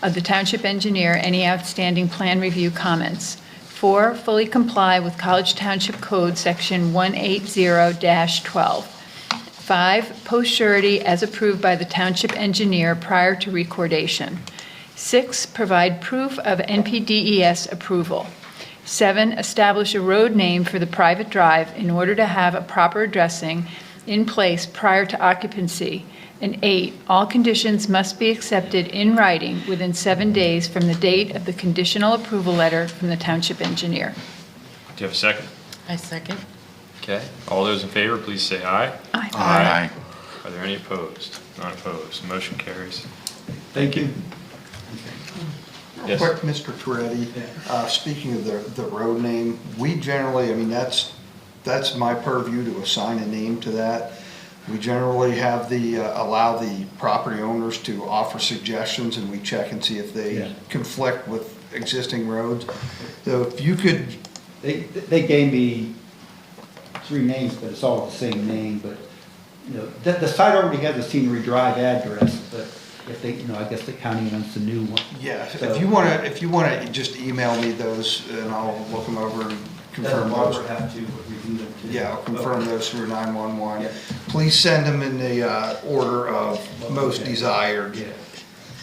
of the township engineer any outstanding plan review comments. 4, fully comply with College Township Code Section 180-12. 5, post surety as approved by the township engineer prior to recordation. 6, provide proof of NPDES approval. 7, establish a road name for the private drive in order to have a proper addressing in place prior to occupancy. And 8, all conditions must be accepted in writing within 7 days from the date of the conditional approval letter from the township engineer. Do you have a second? I second. Okay, all those in favor, please say aye. Aye. Aye. Are there any opposed? Not opposed, motion carries. Thank you. Yes. Quick, Mr. Toretti, speaking of the road name, we generally, I mean, that's my purview to assign a name to that. We generally have allow the property owners to offer suggestions, and we check and see if they conflict with existing roads. So if you could. They gave me 3 names, but it's all the same name, but, the site already has a Scenery Drive address, but if they, I guess the county wants a new one. Yeah, So- if you want to just email me those, and I'll look them over and confirm those. Doesn't have to review them too. Yeah, I'll confirm those through 911. Yeah. Please send them in the order of most desired. Yeah.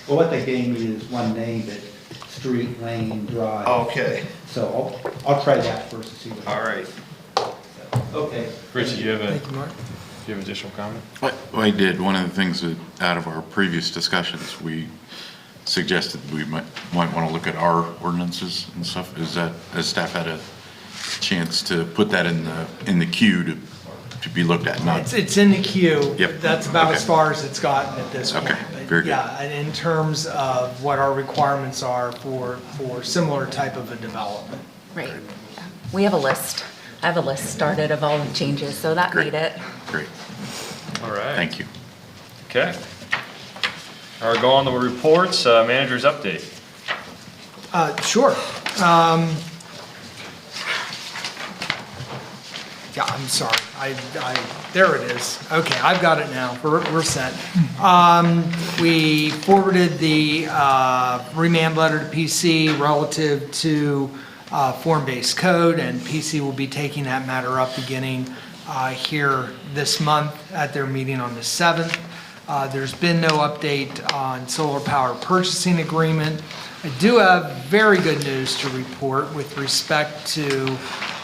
Well, what they gave me is one name, but street, lane, drive. Okay. So I'll try that first to see what. All right. Okay. Rich, do you have Thank you, Mark. additional comment? I did. One of the things that, out of our previous discussions, we suggested we might want to look at our ordinances and stuff. Has staff had a chance to put that in the queue to be looked at? It's in the queue. Yep. That's about as Okay. far as it's gotten at this point. Okay, But very good. yeah, and in terms of what our requirements are for similar type of a development. Right. Yeah. We have a list. I have a list started of all the changes, so that Great. made it. Great. All right. Thank you. Okay. All right, go on the reports, manager's update. Sure. Yeah, I'm sorry. There it is. Okay, I've got it now. We're set. We forwarded the remand letter to PC relative to form-based code, and PC will be taking that matter up beginning here this month at their meeting on the 7th. There's been no update on solar power purchasing agreement. I do have very good news to report with respect to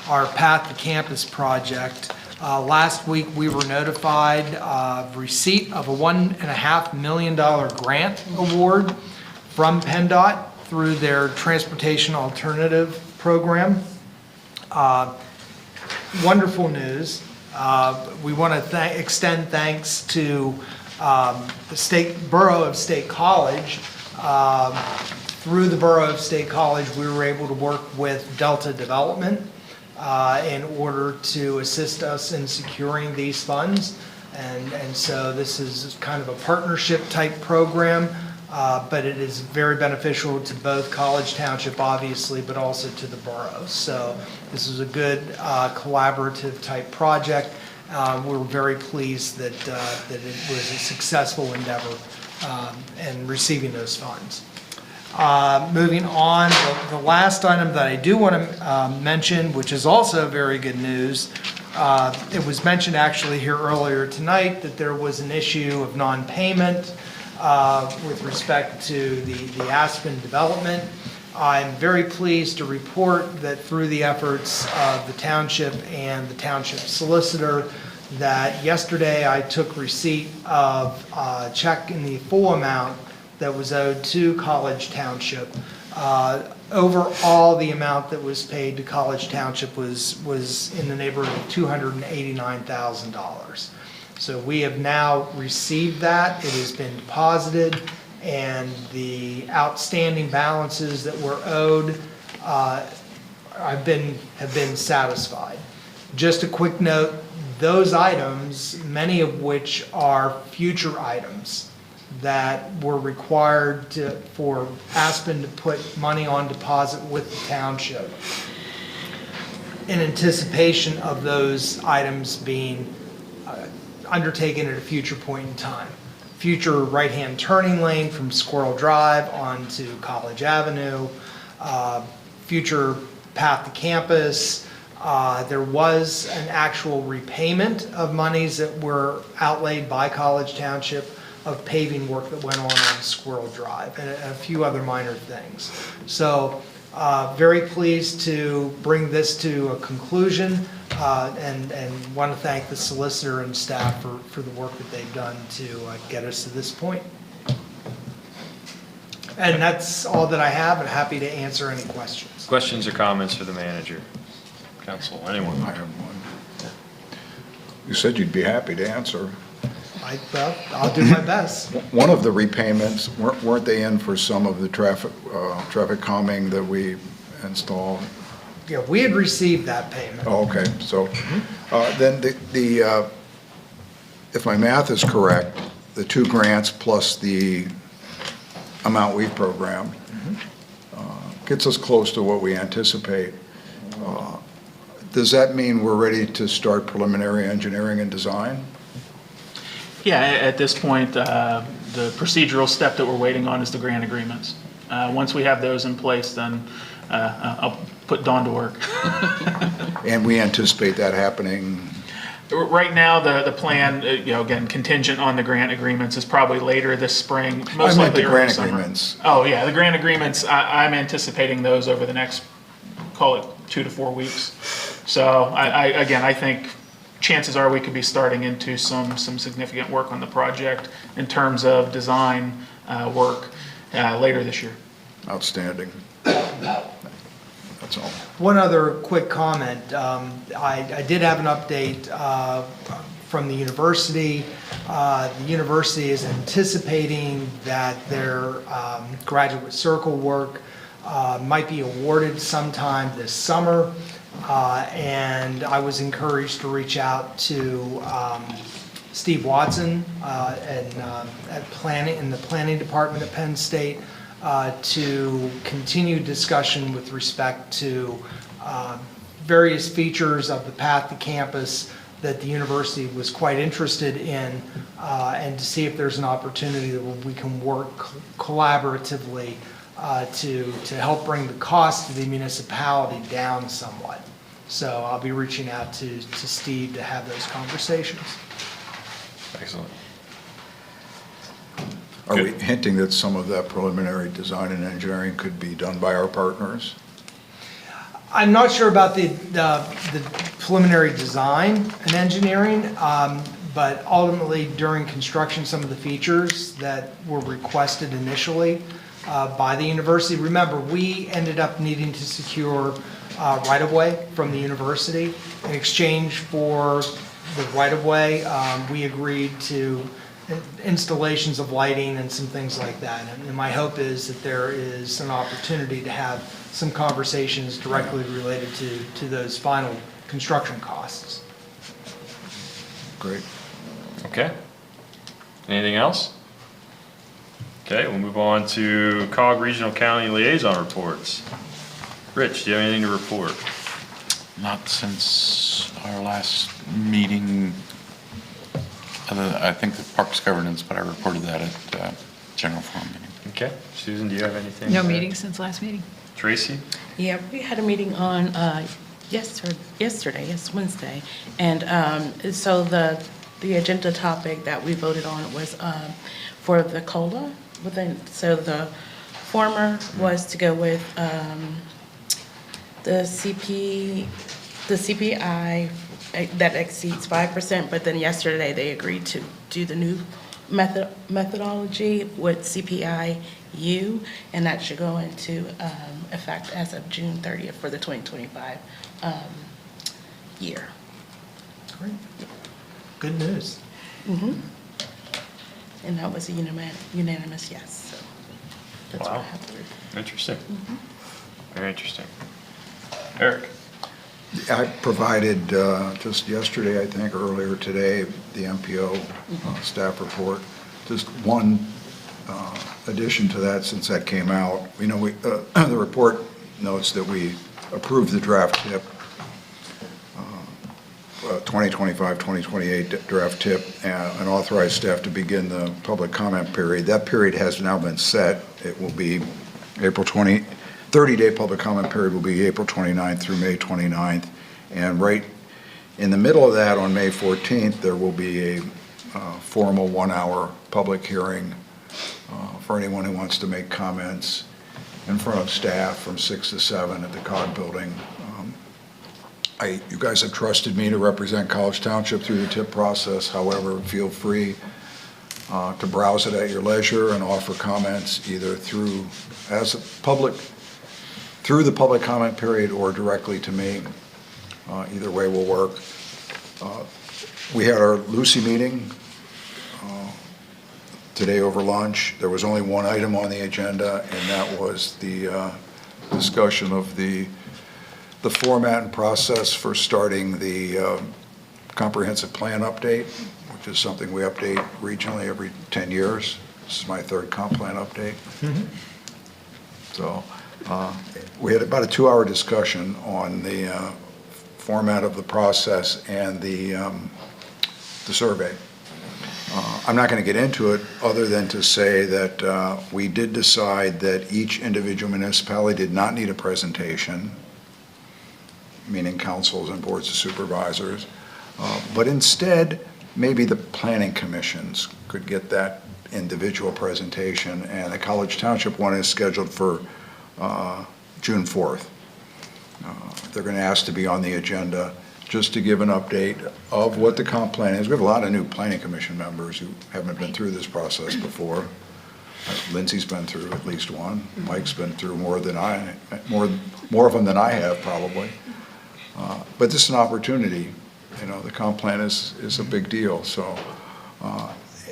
our Path to Campus project. Last week, we were notified of receipt of a $1.5 million grant award from PennDOT through their Transportation Alternative Program. wonderful news. We want to extend thanks to the Borough of State College. Through the Borough of State College, we were able to work with Delta Development in order to assist us in securing these funds. And so this is kind of a partnership type program, but it is very beneficial to both College Township, obviously, but also to the borough. So this is a good collaborative type project. We're very pleased that it was a successful endeavor in receiving those funds. Moving on, the last item that I do want to mention, which is also very good news, it was mentioned actually here earlier tonight that there was an issue of non-payment with respect to the Aspen development. I'm very pleased to report that through the efforts of the township and the township solicitor, that yesterday I took receipt of a check in the full amount that was owed to College Township. Overall, the amount that was paid to College Township was in the neighborhood of $289,000. So we have now received that. It has been deposited, and the outstanding balances that were owed have been satisfied. Just a quick note, those items, many of which are future items that were required for Aspen to put money on deposit with the township in anticipation of those items being undertaken at a future point in time. Future right-hand turning lane from Squirrel Drive onto College Avenue, future path to campus. There was an actual repayment of monies that were outlaid by College Township of paving work that went on Squirrel Drive and a few other minor things. So very pleased to bring this to a conclusion and want to thank the solicitor and staff for the work that they've done to get us to this point. And that's all that I have, and happy to answer any questions. Questions or comments for the manager? Council, anyone? I have one. You said you'd be happy to answer. Well, I'll do my best. One of the repayments, weren't they in for some of the traffic calming that we installed? Yeah, we had received that payment. Oh, okay. So then if my math is correct, the 2 grants plus the amount we've programmed gets us close to what we anticipate. Does that mean we're ready to start preliminary engineering and design? Yeah, at this point, the procedural step that we're waiting on is the grant agreements. Once we have those in place, then I'll put Dawn to work. And we anticipate that happening? Right now, the plan, again, contingent on the grant agreements, is probably later this spring, most I meant likely the early grant summer. agreements. Oh, yeah, the grant agreements, I'm anticipating those over the next, call it 2 to 4 weeks. So I think chances are we could be starting into some significant work on the project in terms of design work later this year. Outstanding. That's all. One other quick comment. I did have an update from the university. The university is anticipating that their graduate circle work might be awarded sometime this summer. And I was encouraged to reach out to Steve Watson in the planning department at Penn State to continue discussion with respect to various features of the path to campus that the university was quite interested in, and to see if there's an opportunity that we can work collaboratively to help bring the cost to the municipality down somewhat. So I'll be reaching out to Steve to have those conversations. Excellent. Are we hinting that some of that preliminary design and engineering could be done by our partners? I'm not sure about the preliminary design and engineering, but ultimately during construction, some of the features that were requested initially by the university. Remember, we ended up needing to secure right-of-way from the university. In exchange for the right-of-way, we agreed to installations of lighting and some things like that. And my hope is that there is an opportunity to have some conversations directly related to those final construction costs. Great. Okay. Anything else? Okay, we'll move on to COG Regional County Liaison Reports. Rich, do you have anything to report? Not since our last meeting. I think the Parks Governance, but I reported that at General Forum meeting. Okay. Susan, do you have anything? No to add? meeting since last meeting? Tracy? Yeah, we had a meeting on yesterday, yes, Wednesday. And so the agenda topic that we voted on was for the COLA. So the former was to go with the CPI that exceeds 5%, but then yesterday they agreed to do the new methodology with CPI-U, and that should go into effect as of June 30th for the 2025 year. Great. Good news. And that was a unanimous yes. So that's what I Wow. have to report. Interesting. Very interesting. Eric? I provided just yesterday, I think, earlier today, the MPO staff report. Just one addition to that since that came out. You know, the report notes that we approved the draft tip, 2025-2028 draft tip, and authorized staff to begin the public comment period. That period has now been set. It will be April 20. 30-day public comment period will be April 29th through May 29th. And right in the middle of that, on May 14th, there will be a formal 1-hour public hearing for anyone who wants to make comments in front of staff from 6 to 7 at the COG building. You guys have trusted me to represent College Township through the tip process. However, feel free to browse it at your leisure and offer comments either through the public comment period or directly to me. Either way will work. We had our Lucy meeting today over lunch. There was only one item on the agenda, and that was the discussion of the format and process for starting the comprehensive plan update, which is something we update regionally every 10 years. This is my third comp plan update. So we had about a 2-hour discussion on the format of the process and the survey. I'm not going to get into it other than to say that we did decide that each individual municipality did not need a presentation, meaning councils and boards of supervisors, but instead maybe the planning commissions could get that individual presentation, and the College Township one is scheduled for June 4th. They're going to ask to be on the agenda just to give an update of what the comp plan is. We have a lot of new planning commission members who haven't been through this process before. Lindsay's been through at least one. Mike's been through more of them than I have probably. But this is an opportunity. You know, the comp plan is a big deal. So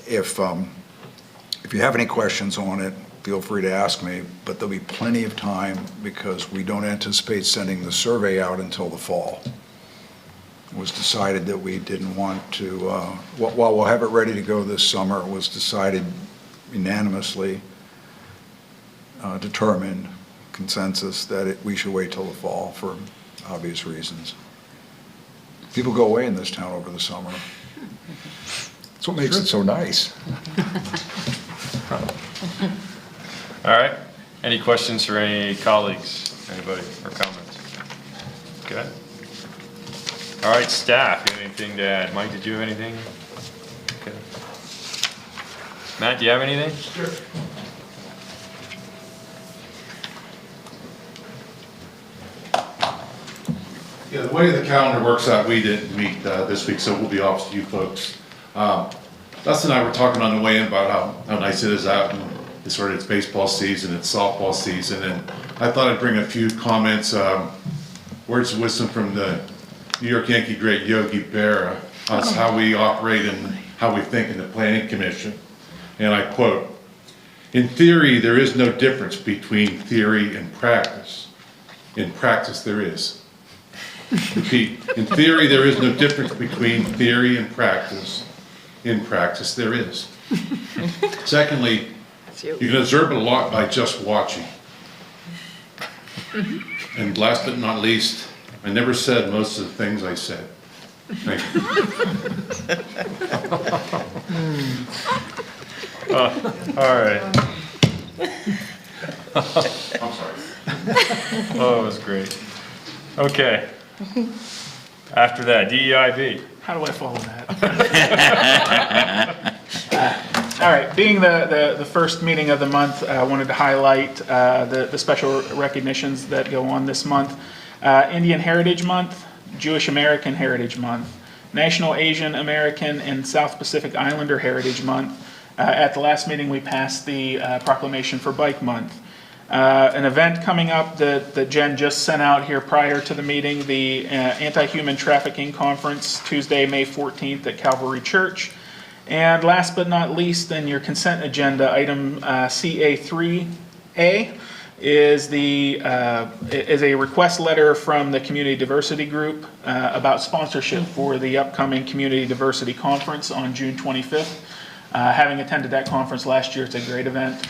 if you have any questions on it, feel free to ask me, but there'll be plenty of time because we don't anticipate sending the survey out until the fall. It was decided that we didn't want to, while we'll have it ready to go this summer, it was decided unanimously, determined consensus that we should wait till the fall for obvious reasons. People go away in this town over the summer. That's what makes it so nice. All right. Any questions for any colleagues, anybody, or comments? Okay. All right, staff, you have anything to add? Mike, did you have anything? Okay. Matt, do you have anything? Sure. Yeah, the way the calendar works out, we didn't meet this week, so we'll be off to you folks. Dustin and I were talking on the way in about how nice it is out, and it's baseball season, it's softball season, and I thought I'd bring a few comments words of wisdom from the New York Yankee great Yogi Berra on how we operate and how we think in the Planning Commission. And I quote, "In theory, there is no difference between theory and practice. In practice, there is." Repeat, in theory, there is no difference between theory and practice. In practice, there is. Secondly, you can observe a lot by just watching. And last but not least, I never said most of the things I said. Thank you. All right. I'm sorry. Oh, it was great. Okay. After that, DEIB. How do I follow that? All right, being the first meeting of the month, I wanted to highlight the special recognitions that go on this month. Indian Heritage Month, Jewish American Heritage Month, National Asian American and South Pacific Islander Heritage Month. At the last meeting, we passed the proclamation for Bike Month. An event coming up that Jen just sent out here prior to the meeting, the Anti-Human Trafficking Conference, Tuesday, May 14th at Calvary Church. And last but not least, in your consent agenda, item CA3A is a request letter from the Community Diversity Group about sponsorship for the upcoming Community Diversity Conference on June 25th. Having attended that conference last year, it's a great event.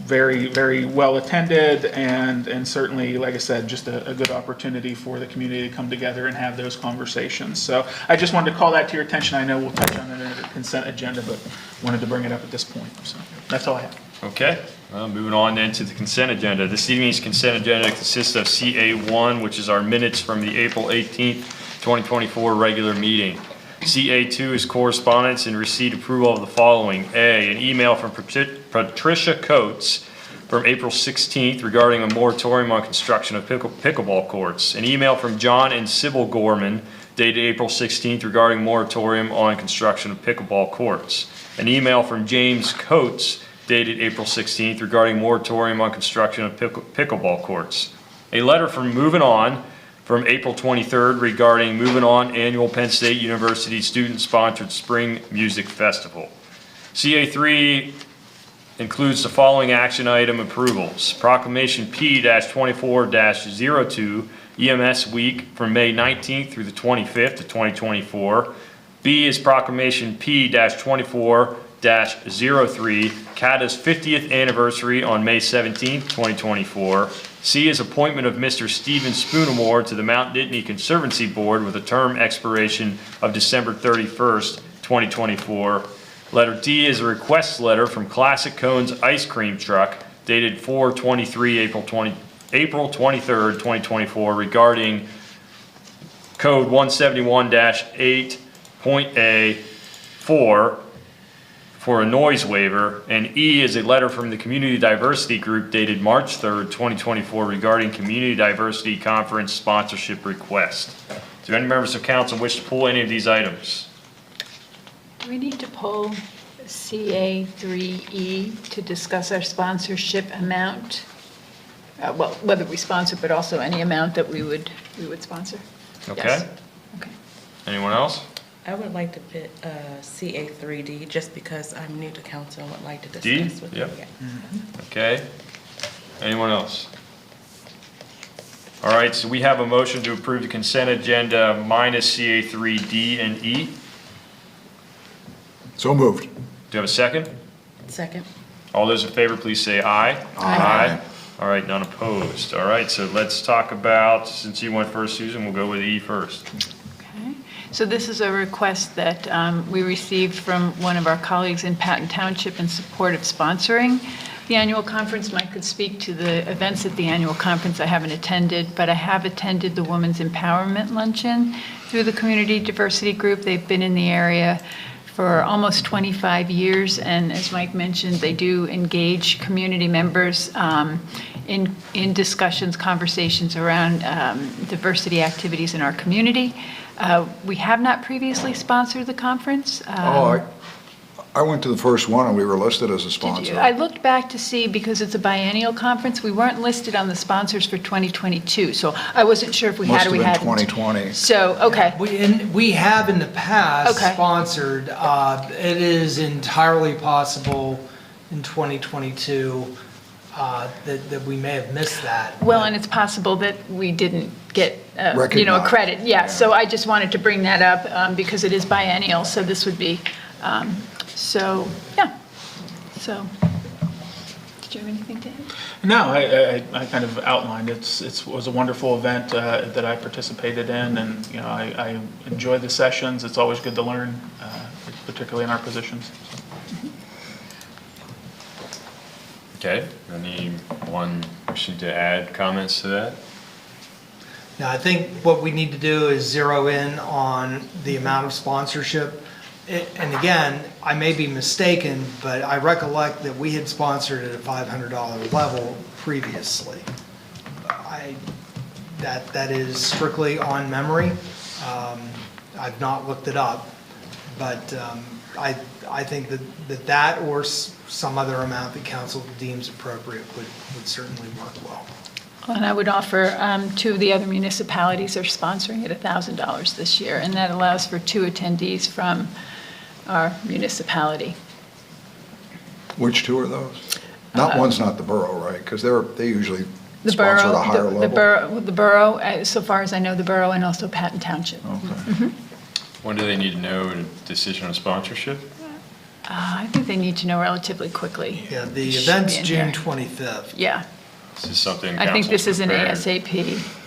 Very, very well attended, and certainly, like I said, just a good opportunity for the community to come together and have those conversations. So I just wanted to call that to your attention. I know we'll touch on it in the consent agenda, but wanted to bring it up at this point. So that's all I have. Okay, moving on then to the consent agenda. This evening's consent agenda consists of CA1, which is our minutes from the April 18th, 2024 regular meeting. CA2 is correspondence and receipt approval of the following. A, an email from Patricia Coates from April 16th regarding a moratorium on construction of pickleball courts. An email from John and Sybil Gorman dated April 16th regarding moratorium on construction of pickleball courts. An email from James Coates dated April 16th regarding moratorium on construction of pickleball courts. A letter from Moving On from April 23rd regarding Moving On annual Penn State University student-sponsored spring music festival. CA3 includes the following action item approvals. Proclamation P-24-02 EMS Week from May 19th through the 25th of 2024. B is Proclamation P-24-03 CATA's 50th anniversary on May 17th, 2024. C is appointment of Mr. Stephen Spoonamore to the Mount Nittany Conservancy Board with a term expiration of December 31st, 2024. Letter D is a request letter from Classic Cones Ice Cream Truck dated 4/23 April 23rd, 2024 regarding code 171-8.A4 for a noise waiver, and E is a letter from the Community Diversity Group dated March 3rd, 2024 regarding Community Diversity Conference sponsorship request. Do any members of council wish to pull any of these items? Do we need to pull CA3E to discuss our sponsorship amount? Well, whether we sponsor, but also any amount that we would sponsor? Okay. Yes. Okay. Anyone else? I would like to put CA3D, just because I'm new to council and would like to D? discuss with you. Yep. Yeah. Okay. Anyone else? All right, so we have a motion to approve the consent agenda minus CA3D and E. So moved. Do you have a second? Second. All those in favor, please say aye. Aye. All right, none opposed. All right, so let's talk about, since you went first, Susan, we'll go with E first. Okay. So this is a request that we received from one of our colleagues in Patton Township in support of sponsoring the annual conference. Mike could speak to the events at the annual conference. I haven't attended, but I have attended the Women's Empowerment Luncheon through the Community Diversity Group. They've been in the area for almost 25 years, and as Mike mentioned, they do engage community members in discussions, conversations around diversity activities in our community. We have not previously sponsored the conference. I went to the first one and we were listed as a Did sponsor. you? I looked back to see, because it's a biennial conference, we weren't listed on the sponsors for 2022, so I wasn't sure if we had or we Must have been hadn't. 2020. So, okay, We have in the past Okay. sponsored. It is entirely possible in 2022 that we may have missed that. well, and it's possible that we didn't get, a Recognized. credit. Yeah, so I just wanted to bring that up because it is biennial, so this would be, so, yeah. So, did you have anything to add? No, I kind of outlined, it was a wonderful event that I participated in, and, you know, I enjoy the sessions. It's always good to learn, particularly in our positions. Okay, anyone wishing to add comments to that? Now, I think what we need to do is zero in on the amount of sponsorship. And again, I may be mistaken, but I recollect that we had sponsored at a $500 level previously. That is strictly on memory. I've not looked it up, but I think that or some other amount that council deems appropriate would certainly work well. And I would offer, two of the other municipalities are sponsoring at $1,000 this year, and that allows for 2 attendees from our municipality. Which two are those? One's not the borough, right? Because they usually The sponsor at a higher borough, level. the borough, so far as I know, the borough and also Patton Township. Okay. When do they need to know a decision on sponsorship? I think they need to know relatively quickly. Yeah, the Should event's be in June here. 25th. Yeah, Is this something I think this council's is an prepared?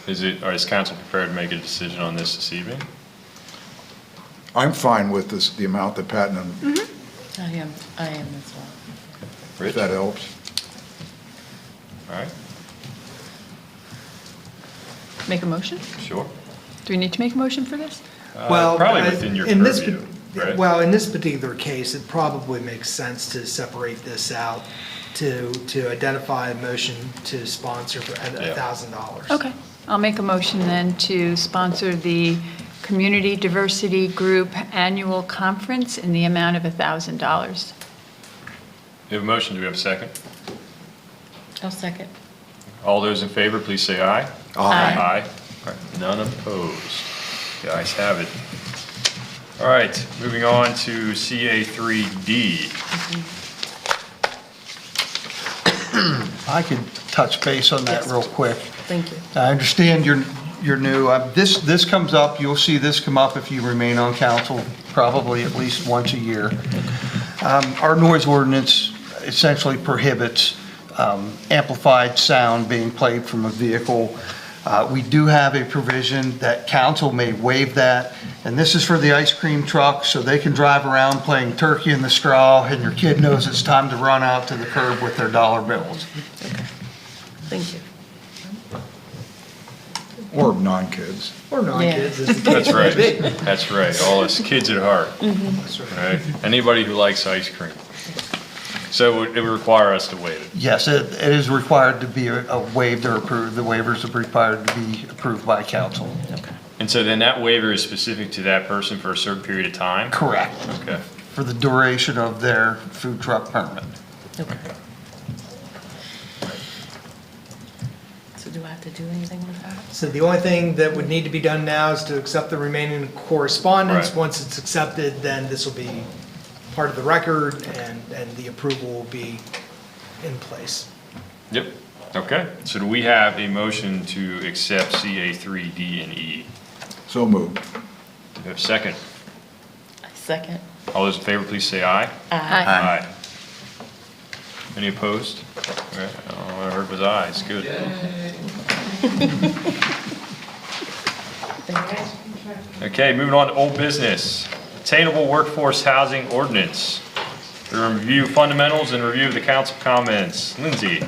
ASAP. Is council prepared to make a decision on this evening? I'm fine with this, the amount that Patton, I am as well. if Rich? that helps. All right, Make a motion? sure. Do we need to make a motion for this? Probably within your in this purview, right? Well, in this particular case, it probably makes sense to separate this out, to identify a motion to sponsor at Yeah. $1,000. Okay, I'll make a motion then to sponsor the Community Diversity Group Annual Conference in the amount of $1,000. We have a motion, do we have a second? I'll second. All those in favor, please say aye. Aye. Aye. All right, none opposed. The ayes have it. All right, moving on to CA3D. I could touch base on that Yes. real quick. Thank you. I understand you're new. This comes up, you'll see this come up if you remain on council, probably at least once a year. Our noise ordinance essentially prohibits amplified sound being played from a vehicle. We do have a provision that council may waive that, and this is for the ice cream truck, so they can drive around playing turkey in the straw, and your kid knows it's time to run out to the curb with their dollar bills. Thank you. Or non-kids. Or non-kids. as the That's case may right, be. that's right, all us kids at heart, That's right. right? Anybody who likes ice cream. So it would require us to waive it. Yes, it is required to be waived or approved. The waivers are required to be approved by council. And so then that waiver is specific to that person for a certain period of time? Correct. Okay. For the duration of their food truck permit. Okay. So do I have to do anything with that? So the only thing that would need to be done now is to accept the remaining correspondence. Right. Once it's accepted, then this will be part of the record and the approval will be in place. Yep, okay. So do we have a motion to accept CA3, D, and E? So moved. Do we have a second? Second. All those in favor, please say aye. Aye. Aye. Any opposed? All right, all I heard was ayes, good. Okay, moving on to old business. Attainable workforce housing ordinance. To review fundamentals and review the council comments. Lindsay?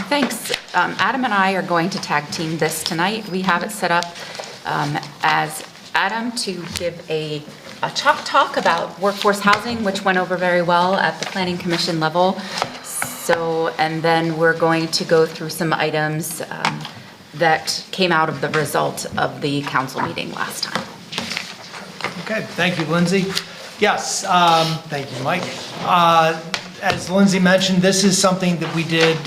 Thanks. Adam and I are going to tag team this tonight. We have it set up as Adam to give a chalk talk about workforce housing, which went over very well at the Planning Commission level. So, and then we're going to go through some items that came out of the result of the council meeting last time. Okay, thank you, Lindsay. Yes, thank you, Mike. As Lindsay mentioned, this is something that we did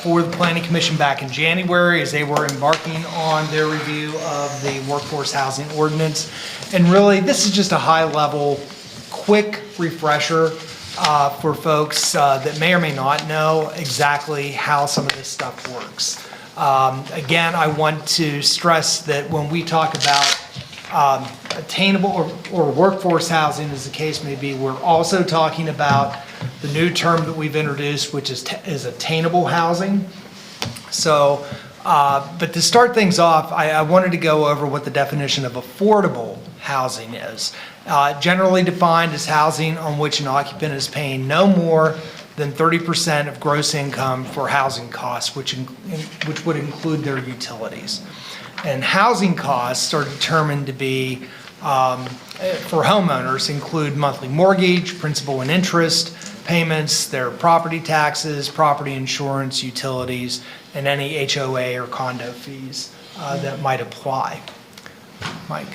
for the Planning Commission back in January as they were embarking on their review of the workforce housing ordinance. And really, this is just a high-level, quick refresher for folks that may or may not know exactly how some of this stuff works. Again, I want to stress that when we talk about attainable or workforce housing, as the case may be, we're also talking about the new term that we've introduced, which is attainable housing. So, but to start things off, I wanted to go over what the definition of affordable housing is. Generally defined as housing on which an occupant is paying no more than 30% of gross income for housing costs, which would include their utilities. And housing costs are determined to be, for homeowners, include monthly mortgage, principal and interest payments, their property taxes, property insurance, utilities, and any HOA or condo fees that might apply. Mike.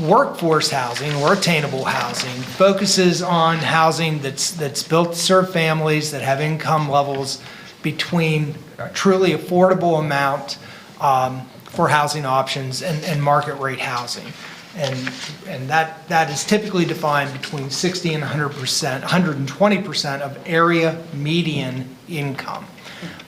Workforce housing or attainable housing focuses on housing that's built to serve families that have income levels between a truly affordable amount for housing options and market rate housing. And that is typically defined between 60 and 120% of area median income.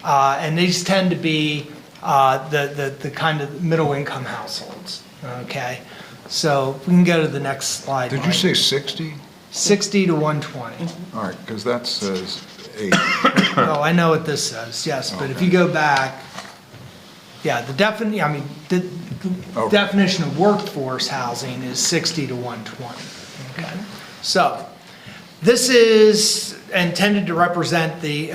And these tend to be the kind of middle income households, okay? So we can go to the next slide. Did you say 60? 60 to 120. All right, because that says 8. Oh, I know what this says, yes, but if you go back, yeah, the definition of workforce housing is 60 to 120, okay? So this is intended to represent the,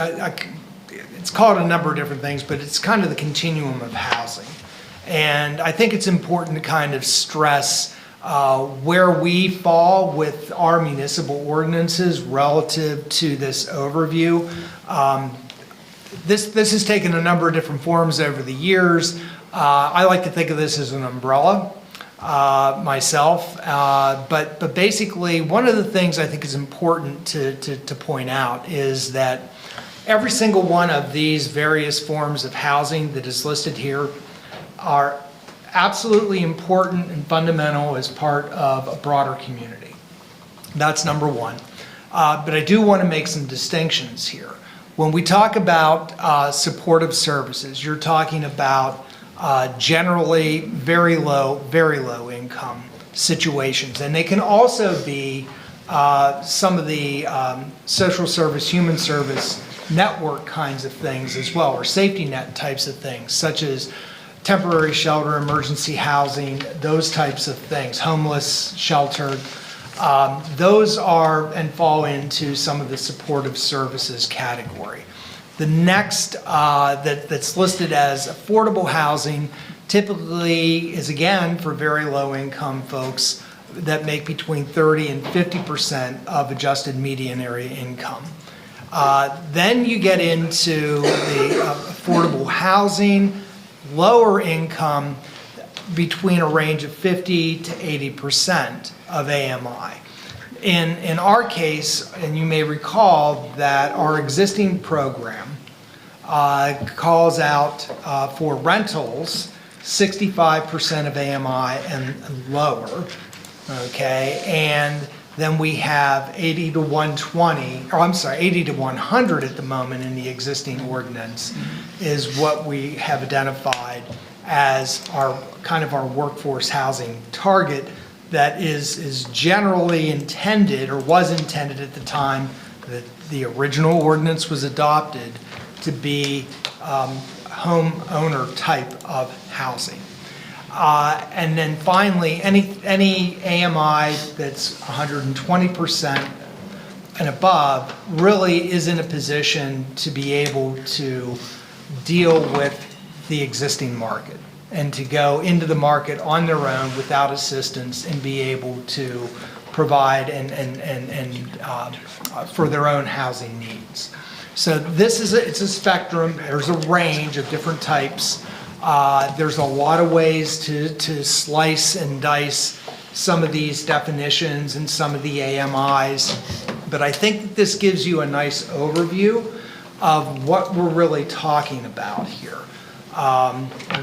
it's called a number of different things, but it's kind of the continuum of housing. And I think it's important to kind of stress where we fall with our municipal ordinances relative to this overview. This has taken a number of different forms over the years. I like to think of this as an umbrella myself, but basically one of the things I think is important to point out is that every single one of these various forms of housing that is listed here are absolutely important and fundamental as part of a broader community. That's number one. But I do want to make some distinctions here. When we talk about supportive services, you're talking about generally very low income situations. And they can also be some of the social service, human service network kinds of things as well, or safety net types of things, such as temporary shelter, emergency housing, those types of things, homeless, sheltered. Those are and fall into some of the supportive services category. The next that's listed as affordable housing typically is, again, for very low income folks that make between 30 and 50% of adjusted median area income. Then you get into the affordable housing, lower income between a range of 50 to 80% of AMI. In our case, and you may recall that our existing program calls out for rentals 65% of AMI and lower, okay? And then we have 80 to 100 at the moment in the existing ordinance is what we have identified as our kind of our workforce housing target that is generally intended, or was intended at the time that the original ordinance was adopted, to be homeowner type of housing. And then finally, any AMI that's 120% and above really is in a position to be able to deal with the existing market and to go into the market on their own without assistance and be able to provide and for their own housing needs. So this is it's a spectrum. There's a range of different types. There's a lot of ways to slice and dice some of these definitions and some of the AMIs, but I think that this gives you a nice overview of what we're really talking about here.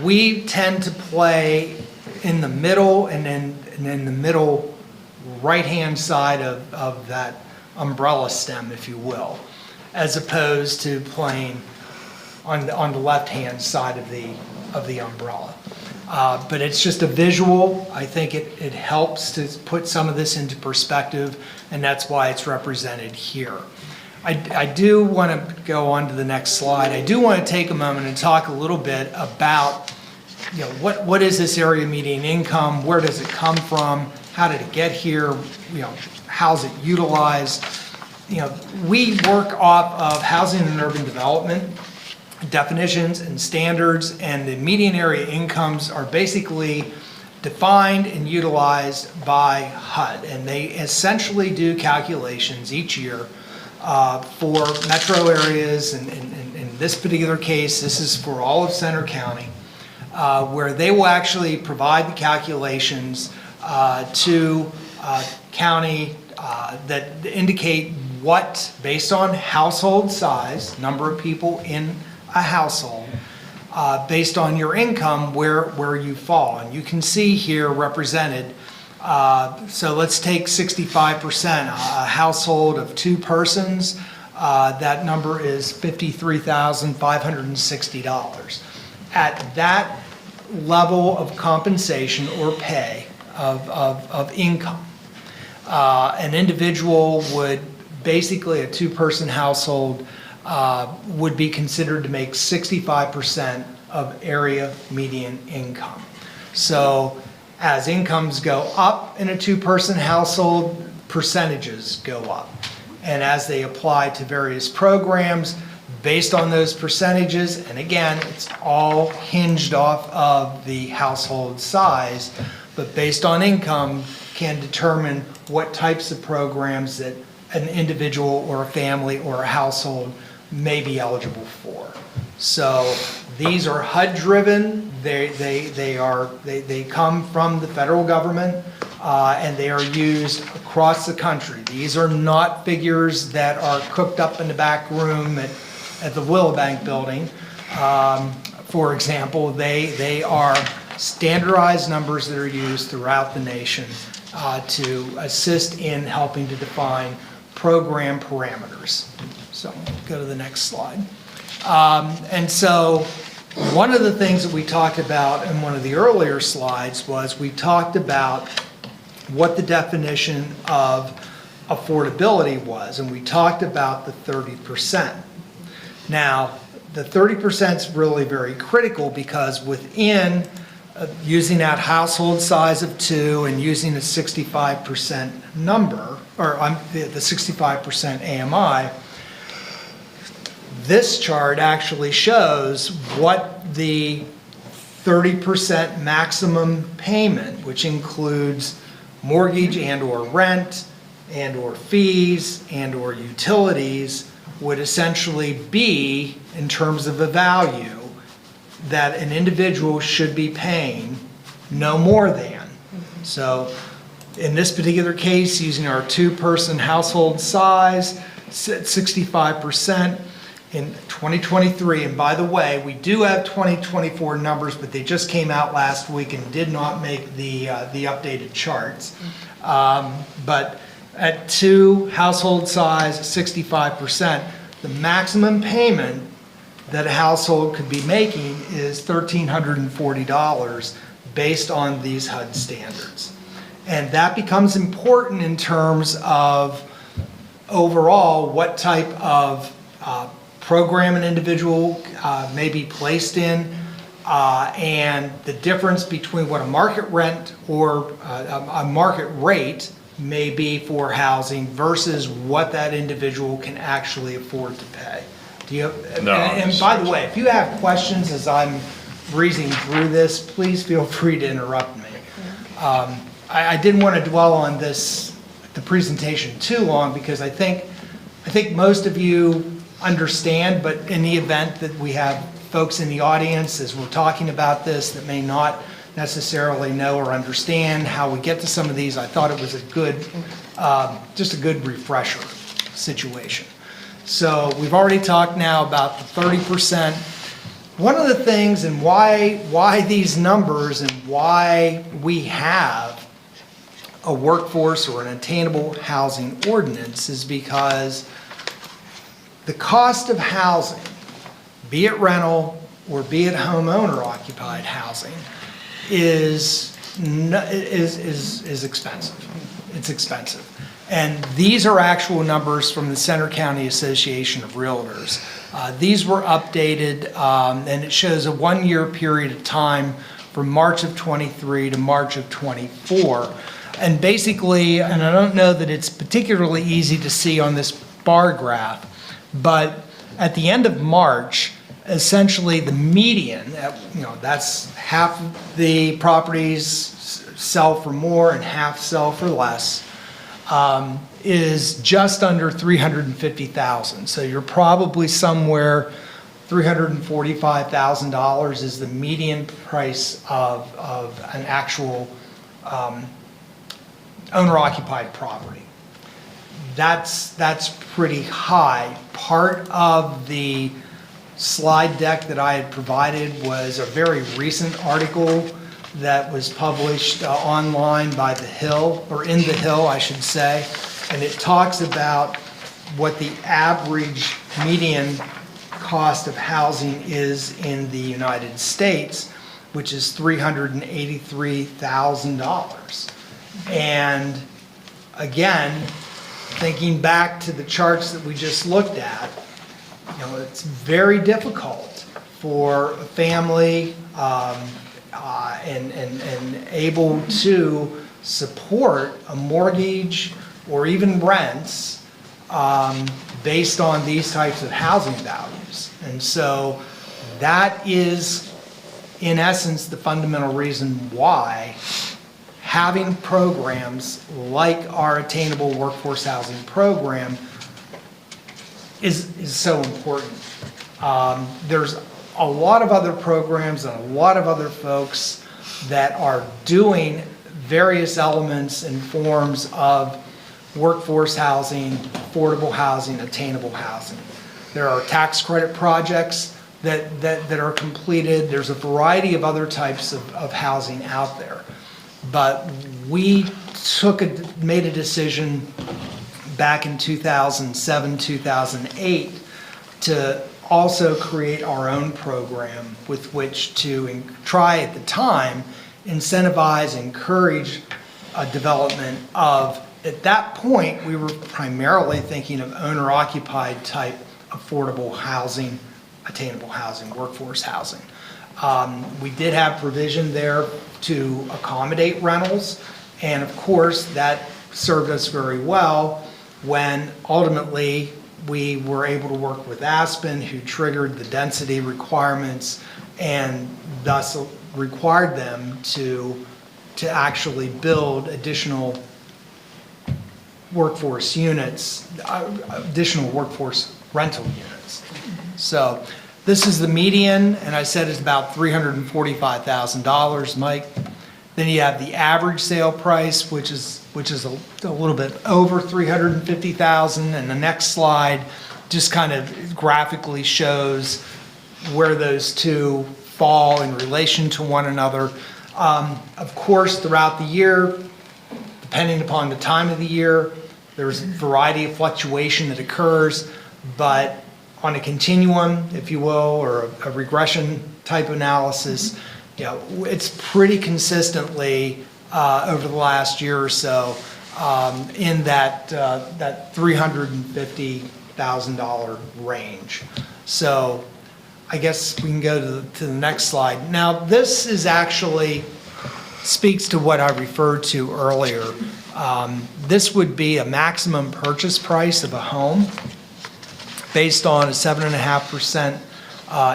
We tend to play in the middle and in the middle right-hand side of that umbrella stem, if you will, as opposed to playing on the left-hand side of the umbrella. But it's just a visual. I think it helps to put some of this into perspective, and that's why it's represented here. I do want to go on to the next slide. I do want to take a moment and talk a little bit about, what is this area median income? Where does it come from? How did it get here? How's it utilized? We work off of housing and urban development definitions and standards, and the median area incomes are basically defined and utilized by HUD, and they essentially do calculations each year for metro areas, and in this particular case, this is for all of Center County, where they will actually provide the calculations to county that indicate what, based on household size, number of people in a household, based on your income, where you fall. And you can see here represented, so let's take 65%, a household of 2 persons, that number is $53,560. At that level of compensation or pay of income, an individual would, basically a 2-person household, would be considered to make 65% of area median income. So as incomes go up in a 2-person household, percentages go up. And as they apply to various programs, based on those percentages, and again, it's all hinged off of the household size, but based on income, can determine what types of programs that an individual or a family or a household may be eligible for. So these are HUD-driven. They come from the federal government, and they are used across the country. These are not figures that are cooked up in the back room at the Willowbank building. For example, they are standardized numbers that are used throughout the nation to assist in helping to define program parameters. So go to the next slide. And so one of the things that we talked about in one of the earlier slides was we talked about what the definition of affordability was, and we talked about the 30%. Now, the 30% is really very critical because within using that household size of 2 and using the 65% number, or the 65% AMI, this chart actually shows what the 30% maximum payment, which includes mortgage and or rent and or fees and or utilities, would essentially be in terms of a value that an individual should be paying no more than. So in this particular case, using our 2-person household size, 65% in 2023. And by the way, we do have 2024 numbers, but they just came out last week and did not make the updated charts. But at 2 household size, 65%, the maximum payment that a household could be making is $1,340 based on these HUD standards. And that becomes important in terms of overall what type of program an individual may be placed in, and the difference between what a market rent or a market rate may be for housing versus what that individual can actually afford to pay. Do you? No, and by the way, if you have questions as I'm breezing through this, please feel free to interrupt me. I didn't want to dwell on the presentation too long because I think most of you understand, but in the event that we have folks in the audience as we're talking about this that may not necessarily know or understand how we get to some of these, I thought it was a good, just a good refresher situation. So we've already talked now about the 30%. One of the things and why these numbers and why we have a workforce or an attainable housing ordinance is because the cost of housing, be it rental or be it homeowner occupied housing, is expensive. It's expensive. And these are actual numbers from the Center County Association of Realtors. These were updated, and it shows a 1-year period of time from March of '23 to March of '24. And basically, and I don't know that it's particularly easy to see on this bar graph, but at the end of March, essentially the median, that's half the properties sell for more and half sell for less, is just under $350,000. So you're probably somewhere $345,000 is the median price of an actual owner-occupied property. That's pretty high. Part of the slide deck that I had provided was a very recent article that was published online by The Hill, or in The Hill, I should say, and it talks about what the average median cost of housing is in the United States, which is $383,000. And again, thinking back to the charts that we just looked at, it's very difficult for a family and able to support a mortgage or even rents based on these types of housing values. And so that is, in essence, the fundamental reason why having programs like our Attainable Workforce Housing Program is so important. There's a lot of other programs and a lot of other folks that are doing various elements and forms of workforce housing, affordable housing, attainable housing. There are tax credit projects that are completed. There's a variety of other types of housing out there. But we made a decision back in 2007, 2008 to also create our own program with which to try at the time incentivize, encourage a development of, at that point, we were primarily thinking of owner-occupied type affordable housing, attainable housing, workforce housing. We did have provision there to accommodate rentals, and of course that served us very well when ultimately we were able to work with Aspen, who triggered the density requirements and thus required them to actually build additional workforce units, additional workforce rental units. So this is the median, and I said it's about $345,000, Mike. Then you have the average sale price, which is a little bit over $350,000, and the next slide just kind of graphically shows where those two fall in relation to one another. Of course, throughout the year, depending upon the time of the year, there's a variety of fluctuation that occurs, but on a continuum, if you will, or a regression type analysis, it's pretty consistently over the last year or so in that $350,000 range. So I guess we can go to the next slide. Now, this is actually speaks to what I referred to earlier. This would be a maximum purchase price of a home based on a 7.5%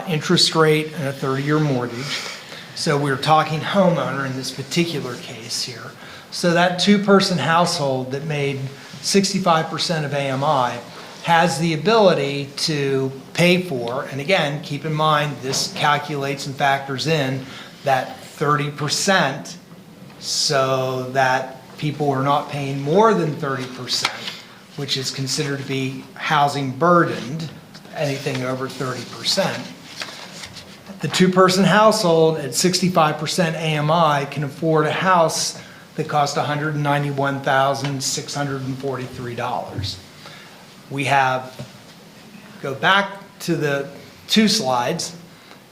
interest rate and a 30-year mortgage. So we're talking homeowner in this particular case here. So that two-person household that made 65% of AMI has the ability to pay for, and again, keep in mind, this calculates and factors in that 30% so that people are not paying more than 30%, which is considered to be housing burdened, anything over 30%. The two-person household at 65% AMI can afford a house that costs $191,643. We have, go back to the 2 slides,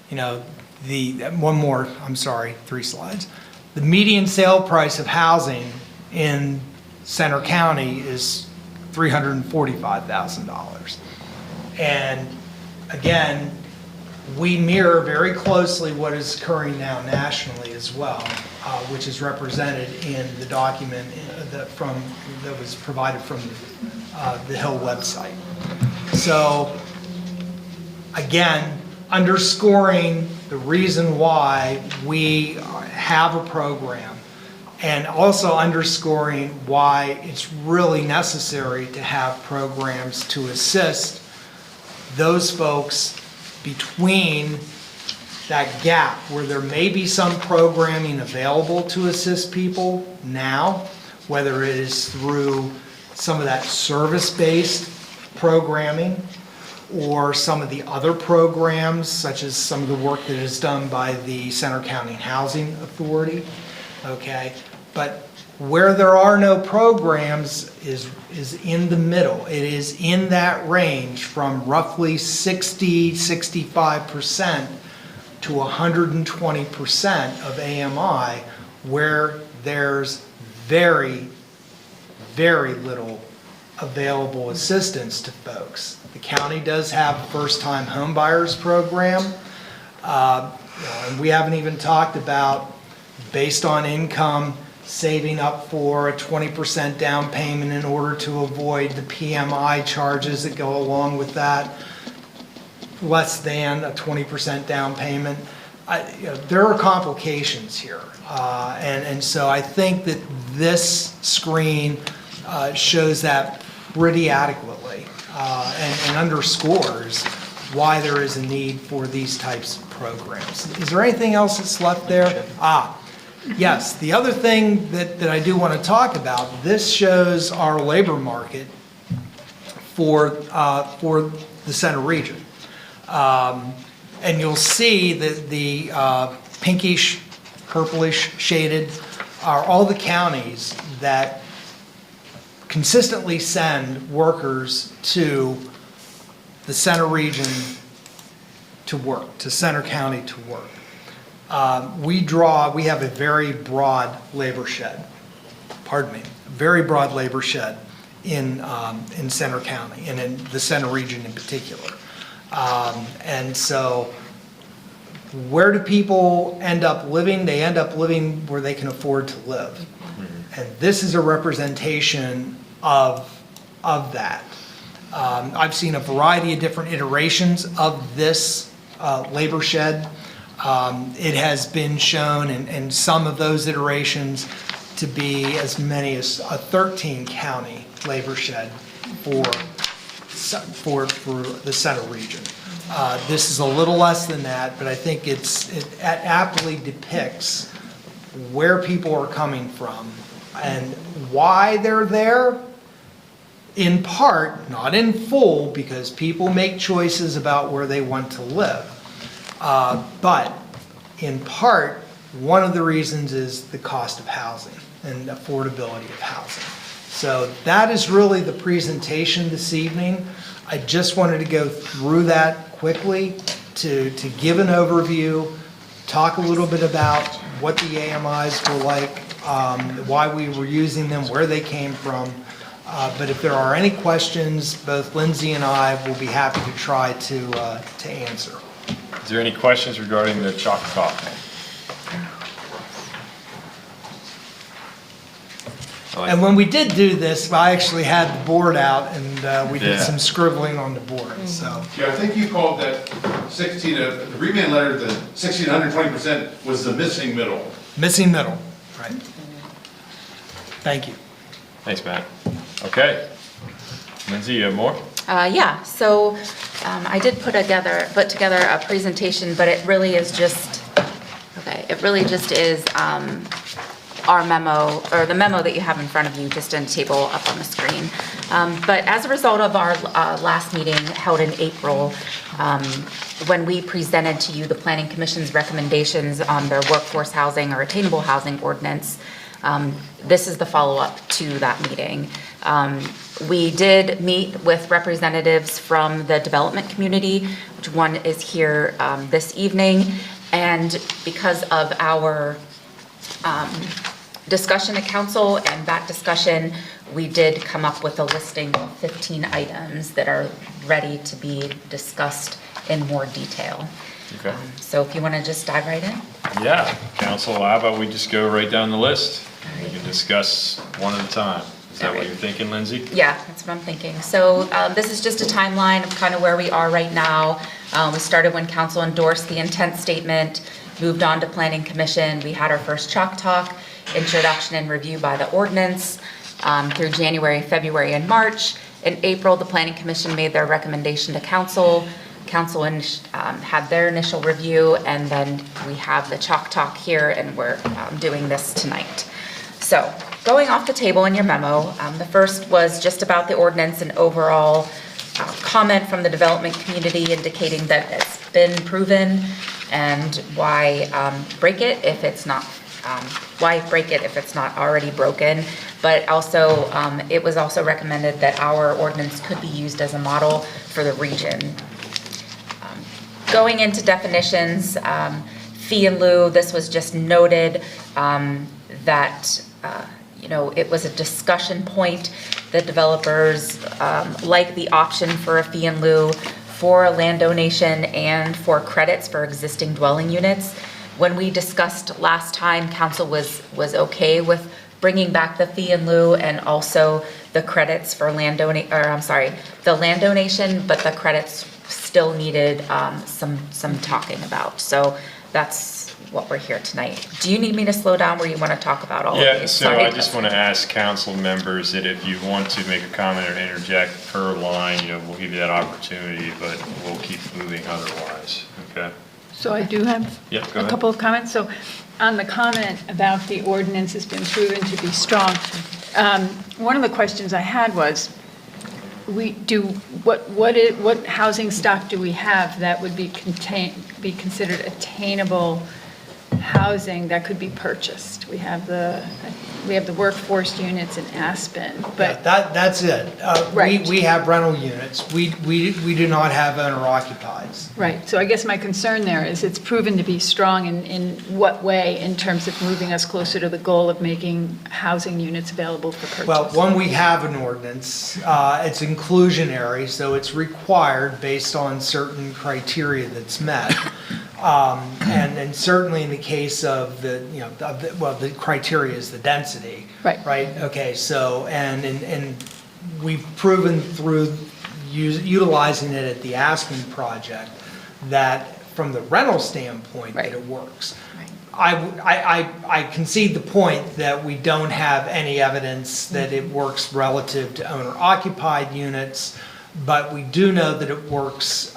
one more, I'm sorry, 3 slides. The median sale price of housing in Center County is $345,000. And again, we mirror very closely what is occurring now nationally as well, which is represented in the document that was provided from the Hill website. So again, underscoring the reason why we have a program, and also underscoring why it's really necessary to have programs to assist those folks between that gap where there may be some programming available to assist people now, whether it is through some of that service-based programming or some of the other programs, such as some of the work that is done by the Center County Housing Authority, okay? But where there are no programs is in the middle. It is in that range from roughly 65% to 120% of AMI, where there's very, very little available assistance to folks. The county does have a first-time home buyers program, and we haven't even talked about, based on income, saving up for a 20% down payment in order to avoid the PMI charges that go along with that, less than a 20% down payment. There are complications here, and so I think that this screen shows that pretty adequately and underscores why there is a need for these types of programs. Is there anything else that's left there? Yes, the other thing that I do want to talk about, this shows our labor market for the center region. And you'll see that the pinkish, purplish shaded are all the counties that consistently send workers to the center region to work, to Center County to work. We have a very broad labor shed, very broad labor shed in Center County and in the center region in particular. And so where do people end up living? They end up living where they can afford to live. And this is a representation of that. I've seen a variety of different iterations of this labor shed. It has been shown in some of those iterations to be as many as a 13-county labor shed for the center region. This is a little less than that, but I think it aptly depicts where people are coming from and why they're there, in part, not in full, because people make choices about where they want to live. But in part, one of the reasons is the cost of housing and affordability of housing. So that is really the presentation this evening. I just wanted to go through that quickly to give an overview, talk a little bit about what the AMIs were like, why we were using them, where they came from. But if there are any questions, both Lindsay and I will be happy to try to answer. Is there any questions regarding the chocolate coffee? And when we did do this, I actually had the board out and we did some scribbling on the board, so. Yeah, I think you called that 60 to, the remand letter, the 60 to 120% was the missing middle. Missing middle, right. Thank you. Thanks, Matt. Okay. Lindsay, you have more? Yeah, so I did put together a presentation, but it really is just, okay, it it really just is our memo, or the memo that you have in front of you, just in table up on the screen. But as a result of our last meeting held in April, when we presented to you the Planning Commission's recommendations on their workforce housing or attainable housing ordinance, this is the follow-up to that meeting. We did meet with representatives from the development community, which one is here this evening, and because of our discussion at council and that discussion, we did come up with a listing of 15 items that are ready to be discussed in more detail. Okay. So if you want to just dive right in. Yeah, council, how about we just go right down the list? We can discuss one at a time. Is that what you're thinking, Lindsay? Yeah, that's what I'm thinking. So this is just a timeline of kind of where we are right now. We started when council endorsed the intent statement, moved on to planning commission. We had our first chalk talk, introduction and review by the ordinance through January, February, and March. In April, the planning commission made their recommendation to council. Council had their initial review, and then we have the chalk talk here, and we're doing this tonight. So going off the table in your memo, the first was just about the ordinance and overall comment from the development community indicating that it's been proven and why break it if it's not already broken. But also, it was also recommended that our ordinance could be used as a model for the region. Going into definitions, fee in lieu, this was just noted that it was a discussion point. The developers like the option for a fee in lieu for a land donation and for credits for existing dwelling units. When we discussed last time, council was okay with bringing back the fee in lieu and also the credits for the land donation, but the credits still needed some talking about. So that's what we're here tonight. Do you need me to slow down where you want to talk about all of Yeah, these? so Sorry. I just want to ask council members that if you want to make a comment or interject per line, we'll give you that opportunity, but we'll keep moving otherwise, okay? So I do have Yep, go a ahead. couple of comments. So on the comment about the ordinance has been proven to be strong, one of the questions I had was, what housing stock do we have that would be considered attainable housing that could be purchased? We have the workforce units in Aspen, but That's it. Right. We have rental units. We do not have owner occupieds. right. So I guess my concern there is it's proven to be strong in what way in terms of moving us closer to the goal of making housing units available for purchase? Well, one, we have an ordinance. It's inclusionary, so it's required based on certain criteria that's met. And certainly in the case of the criteria is the density. Right. Right, okay, so, and we've proven through utilizing it at the Aspen project that from the rental standpoint, that it works. I concede the point that we don't have any evidence that it works relative to owner-occupied units, but we do know that it works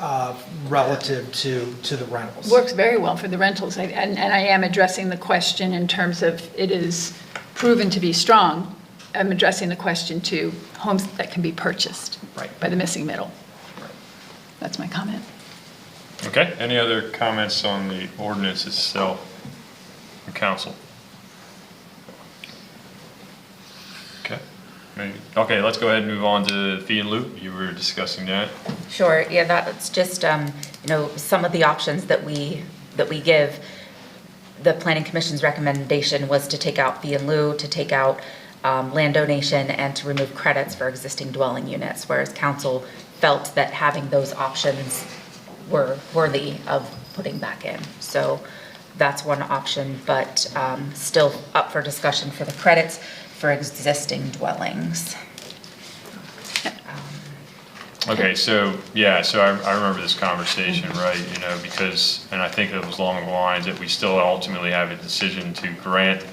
relative to the rentals. Works very well for the rentals, and I am addressing the question in terms of it is proven to be strong. I'm addressing the question to homes that can be purchased by the missing middle. That's my comment. Okay, any other comments on the ordinance itself from council? Okay, let's go ahead and move on to fee and lieu. You were discussing that. Sure, yeah, that's just, some of the options that we give. The Planning Commission's recommendation was to take out fee and lieu, to take out land donation, and to remove credits for existing dwelling units, whereas council felt that having those options were worthy of putting back in. So that's one option, but still up for discussion for the credits for existing dwellings. Okay, so I remember this conversation, right? Because, and I think it was along the lines that we still ultimately have a decision to grant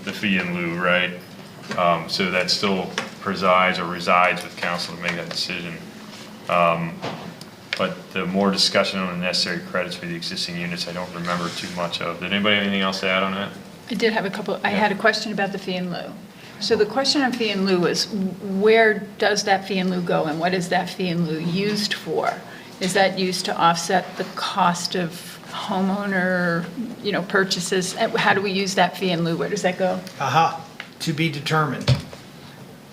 the fee in lieu, right? So that still resides with council to make that decision. But the more discussion on the necessary credits for the existing units, I don't remember too much of. Did anybody have anything else to add on that? I did have I had a question about the fee in lieu. So the question on fee in lieu is, where does that fee in lieu go, and what is that fee in lieu used for? Is that used to offset the cost of homeowner, purchases? How do we use that fee in lieu? Where does that go? To be determined.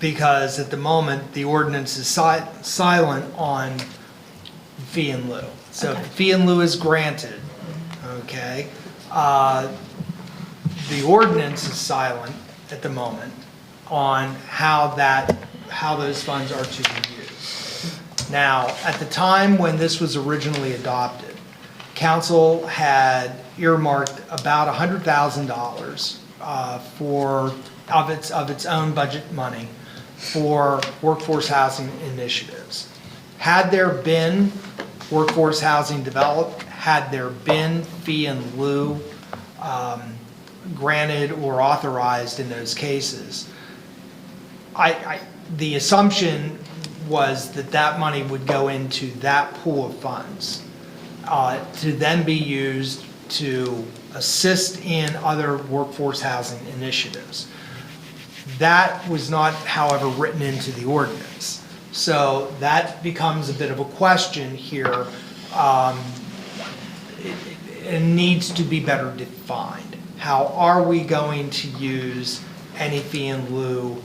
Because at the moment, the ordinance is silent on fee in lieu. So if fee in lieu is granted, okay, the ordinance is silent at the moment on how those funds are to be used. Now, at the time when this was originally adopted, council had earmarked about $100,000 of its own budget money for workforce housing initiatives. Had there been workforce housing developed, had there been fee in lieu granted or authorized in those cases, the assumption was that money would go into that pool of funds to then be used to assist in other workforce housing initiatives. That was not, however, written into the ordinance. So that becomes a bit of a question here. It needs to be better defined. How are we going to use any fee in lieu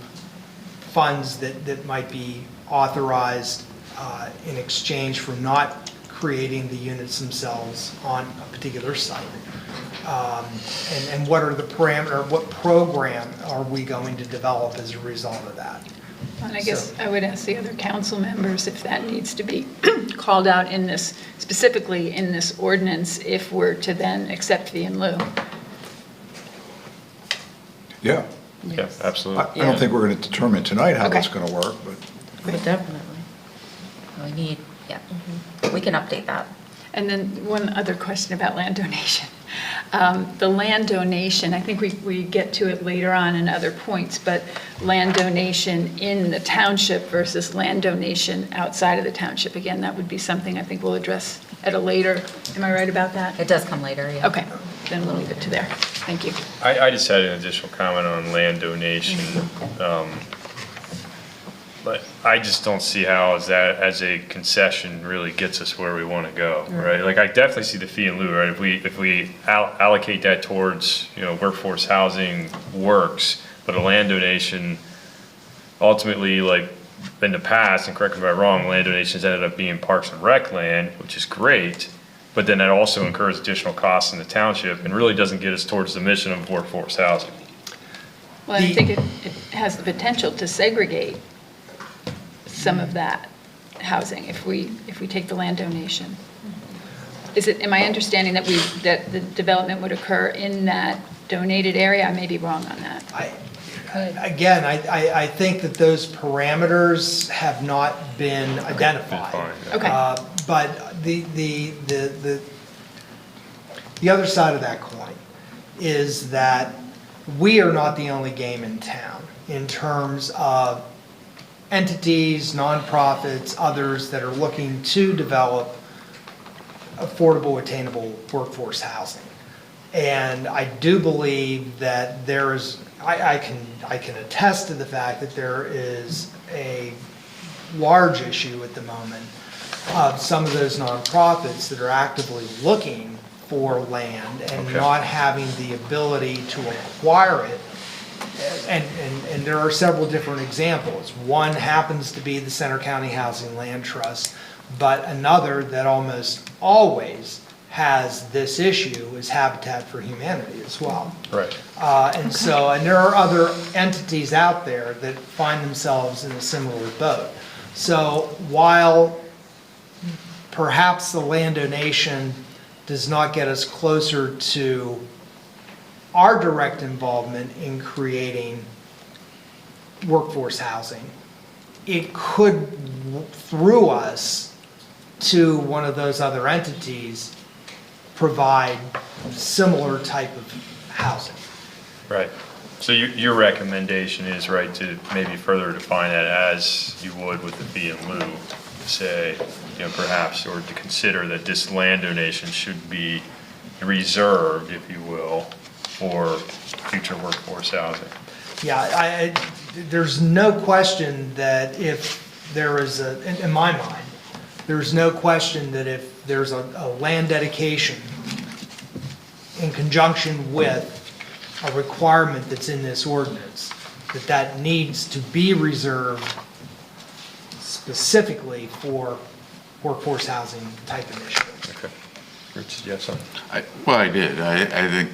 funds that might be authorized in exchange for not creating the units themselves on a particular site? And what are the parameters, what program are we going to develop as a result of that? And I guess I would ask the other council members if that needs to be called out in this, specifically in this ordinance, if we're to then accept fee in lieu. Yeah. Yeah, absolutely. I don't think we're going to determine tonight how that's going to work, but. Definitely. We need, we can update that. And then one other question about land donation. The land donation, I think we get to it later on in other points, but land donation in the township versus land donation outside of the township, again, that would be something I think we'll address at a later, am I right about that? It does come later, yeah. Okay, then we'll leave it to there. Thank you. I just had an additional comment on land donation. But I just don't see how that as a concession really gets us where we want to go, right? Like I definitely see the fee in lieu, right? If we allocate that towards, workforce housing works, but a land donation, ultimately, like in the past, and correct me if I'm wrong, land donations ended up being Parks and Rec land, which is great, but then that also incurs additional costs in the township and really doesn't get us towards the mission of workforce housing. Well, I think it has the potential to segregate some of that housing if we take the land donation. Am I understanding that the development would occur in that donated area? I may be wrong on that. I think that those parameters have not been identified. Okay. But the other side of that coin is that we are not the only game in town in terms of entities, nonprofits, others that are looking to develop affordable, attainable workforce housing. And I do believe that there is, I can attest to the fact that there is a large issue at the moment of some of those nonprofits that are actively looking for land and not having the ability to acquire it. And there are several different examples. One happens to be the Center County Housing Land Trust, but another that almost always has this issue is Habitat for Humanity as well. Right. And there are other entities out there that find themselves in a similar boat. So while perhaps the land donation does not get us closer to our direct involvement in creating workforce housing, it could, through us to one of those other entities, provide similar type of housing. Right. So your recommendation is, right, to maybe further define that as you would with the fee in lieu. to say, perhaps, or to consider that this land donation should be reserved, if you will, for future workforce housing. Yeah, there's no question that if there is in my mind, there's no question that if there's a land dedication in conjunction with a requirement that's in this ordinance, that needs to be reserved specifically for workforce housing type initiatives. Okay. Rich, did you have something? I did. I think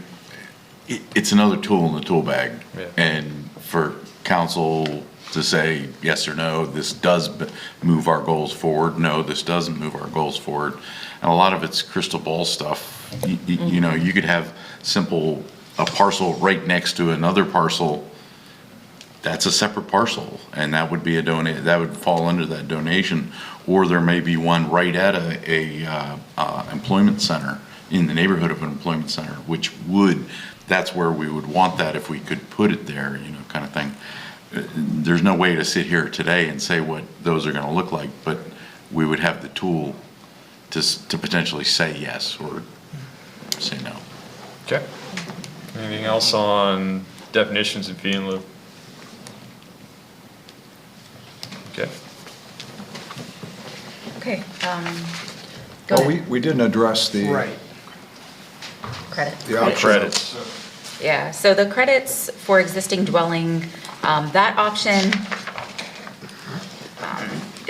it's another tool in the tool bag. Yeah. And for council to say yes or no, this does move our goals forward. No, this doesn't move our goals forward. And a lot of it's crystal ball stuff. You could have a parcel right next to another parcel. That's a separate parcel, and that would be that would fall under that donation. Or there may be one right at a employment center, in the neighborhood of an employment center, that's where we would want that if we could put it there, kind of thing. There's no way to sit here today and say what those are gonna look like, but we would have the tool to potentially say yes or say no. Okay. Anything else on definitions and fee in lieu? Okay. Okay, go Well, ahead. we didn't address the. Right. Credit. The option of- Credits. Yeah, so the credits for existing dwelling, that option,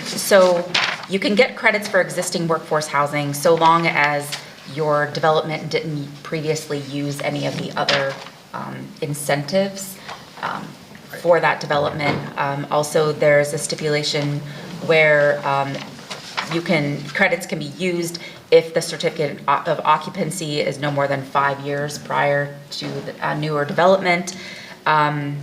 so you can get credits for existing workforce housing so long as your development didn't previously use any of the other incentives for that development. Also, there's a stipulation where credits can be used if the certificate of occupancy is no more than 5 years prior to a newer development. And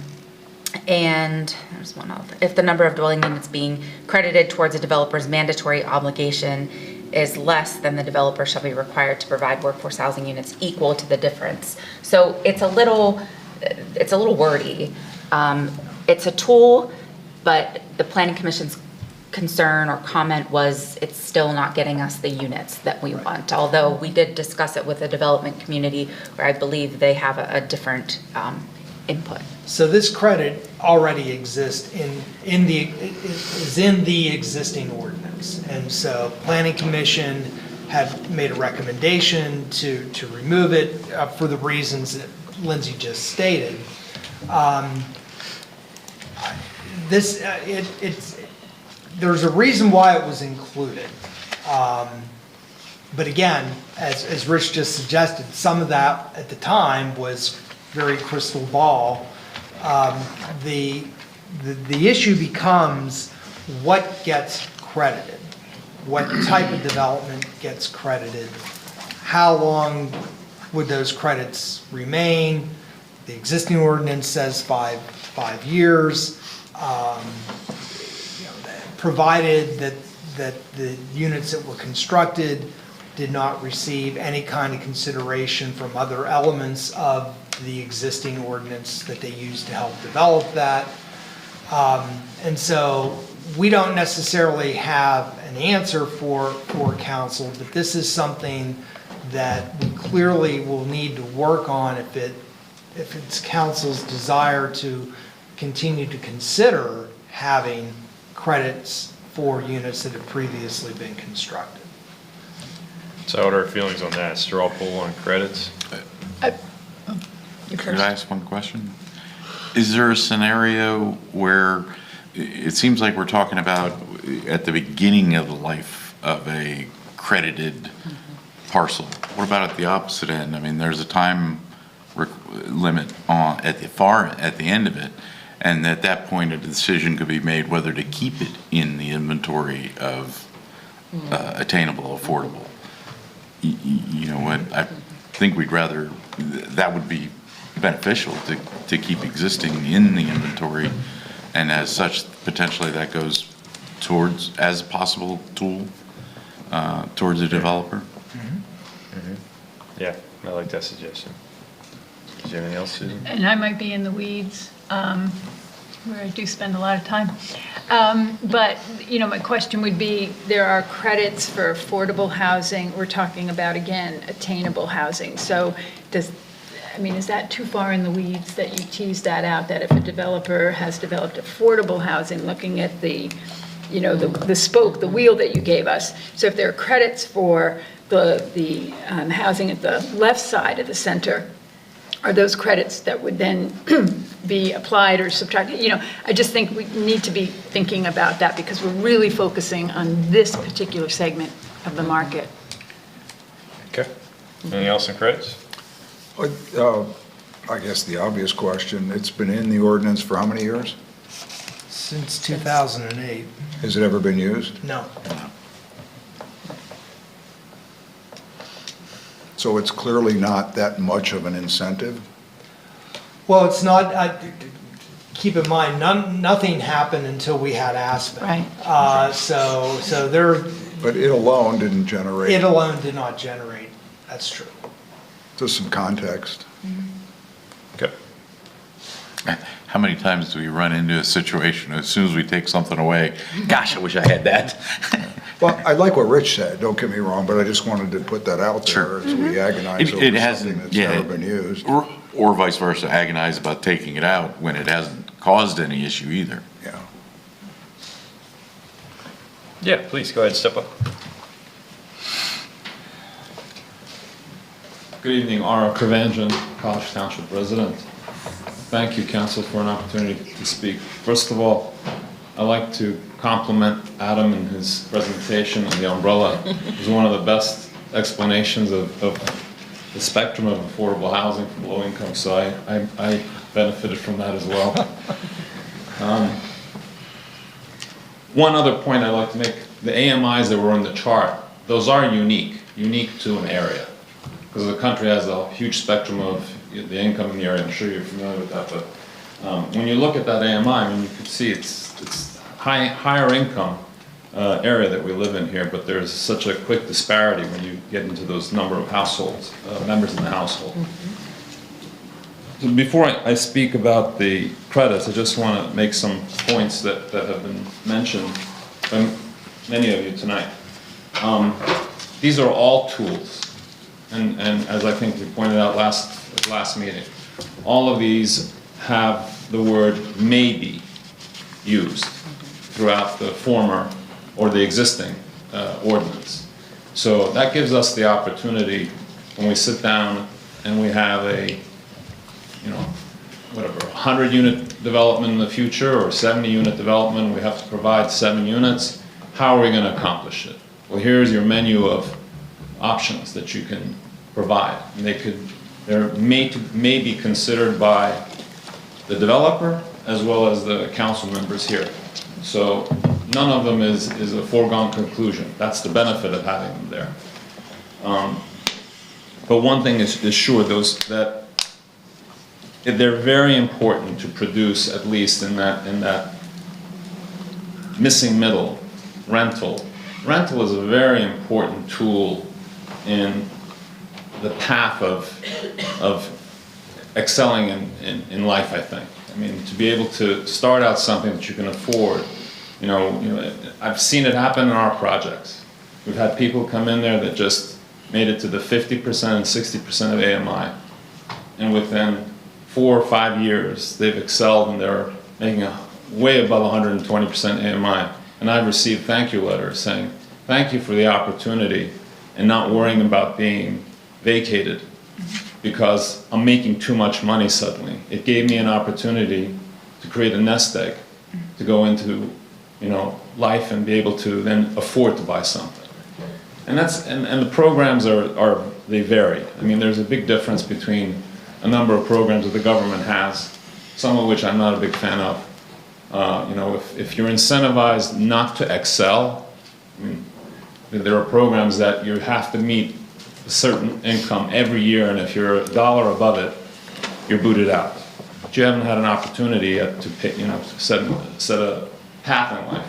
there's one other. If the number of dwelling units being credited towards a developer's mandatory obligation is less than the developer shall be required to provide workforce housing units equal to the difference. So it's a little wordy. It's a tool, but the Planning Commission's concern or comment was it's still not getting us the units that we want. Although we did discuss it with the development community where I believe they have a different input. So this credit already exists is in the existing ordinance. And so Planning Commission had made a recommendation to remove it for the reasons that Lindsay just stated. There's a reason why it was included. But again, as Rich just suggested, some of that at the time was very crystal ball. The issue becomes what gets credited, what type of development gets credited, how long would those credits remain? The existing ordinance says five years. Provided that the units that were constructed did not receive any kind of consideration from other elements of the existing ordinance that they used to help develop that. And so we don't necessarily have an answer for council, but this is something that we clearly will need to work on if it's council's desire to continue to consider having credits for units that have previously been constructed. So what are our feelings on that? Straw poll on credits? Could I ask one question? Is there a scenario where it seems like we're talking about at the beginning of the life of a credited parcel? What about at the opposite end? I mean, there's a time limit at the end of it, and at that point a decision could be made whether to keep it in the inventory of attainable, affordable. You know what? I think we'd rather that would be beneficial to keep existing in the inventory, and as such potentially that goes towards as a possible tool towards a developer. Yeah, I like that suggestion. Is there anything else, Susan? And I might be in the weeds. where I do spend a lot of time. But, my question would be, there are credits for affordable housing. We're talking about, again, attainable housing. So is that too far in the weeds that you tease that out, that if a developer has developed affordable housing, looking at the spoke, the wheel that you gave us. So if there are credits for the housing at the left side of the center, are those credits that would then be applied or subtracted? I just think we need to be thinking about that because we're really focusing on this particular segment of the market. Okay. Anything else on credits? I guess the obvious question, it's been in the ordinance for how many years? Since 2008. Has it ever been used? No. So it's clearly not that much of an incentive? Well, it's not, keep in mind, nothing happened until we had Aspen. Right. So there. But it alone didn't generate? It alone did not generate, that's true. Just some context. Okay. How many times do we run into a situation, as soon as we take something away, gosh, I wish I had that? Well, I like what Rich said, don't get me wrong, but I just wanted to put that out there as we agonize over something that's never been used. Or vice versa, agonize about taking it out when it hasn't caused any issue either. Yeah. Yeah, please, go ahead, step up. Good evening, Ara Kravanjan, College Township resident. Thank you, Council, for an opportunity to speak. First of all, I'd like to compliment Adam and his presentation on the umbrella. It was one of the best explanations of the spectrum of affordable housing for low income, so I benefited from that as well. One other point I'd like to make, the AMIs that were on the chart, those are unique to an area. Because the country has a huge spectrum of the income in the area. I'm sure you're familiar with that, but when you look at that AMI, you can see it's higher income area that we live in here, but there's such a quick disparity when you get into those number of households, members in the household. So before I speak about the credits, I just want to make some points that have been mentioned by many of you tonight. These are all tools. And as I think we pointed out last meeting, all of these have the word "maybe" used throughout the former or the existing ordinance. So that gives us the opportunity when we sit down and we have a, 100-unit development in the future or 70-unit development, we have to provide 7 units. How are we going to accomplish it? Well, here's your menu of options that you can provide. And they're may be considered by the developer as well as the council members here. So none of them is a foregone conclusion. That's the benefit of having them there. But one thing is sure, that they're very important to produce, at least in that missing middle, rental. Rental is a very important tool in the path of excelling in life, I think. I mean, to be able to start out something that you can afford. I've seen it happen in our projects. We've had people come in there that just made it to the 50% and 60% of AMI. And within 4 or 5 years, they've excelled and they're making way above 120% AMI. And I've received thank you letters saying, thank you for the opportunity and not worrying about being vacated because I'm making too much money suddenly. It gave me an opportunity to create a nest egg, to go into life and be able to then afford to buy something. And the programs they vary. I mean, there's a big difference between a number of programs that the government has, some of which I'm not a big fan of. If you're incentivized not to excel, there are programs that you have to meet a certain income every year, and if you're $1 above it, you're booted out. But you haven't had an opportunity yet to pick, set a path in life.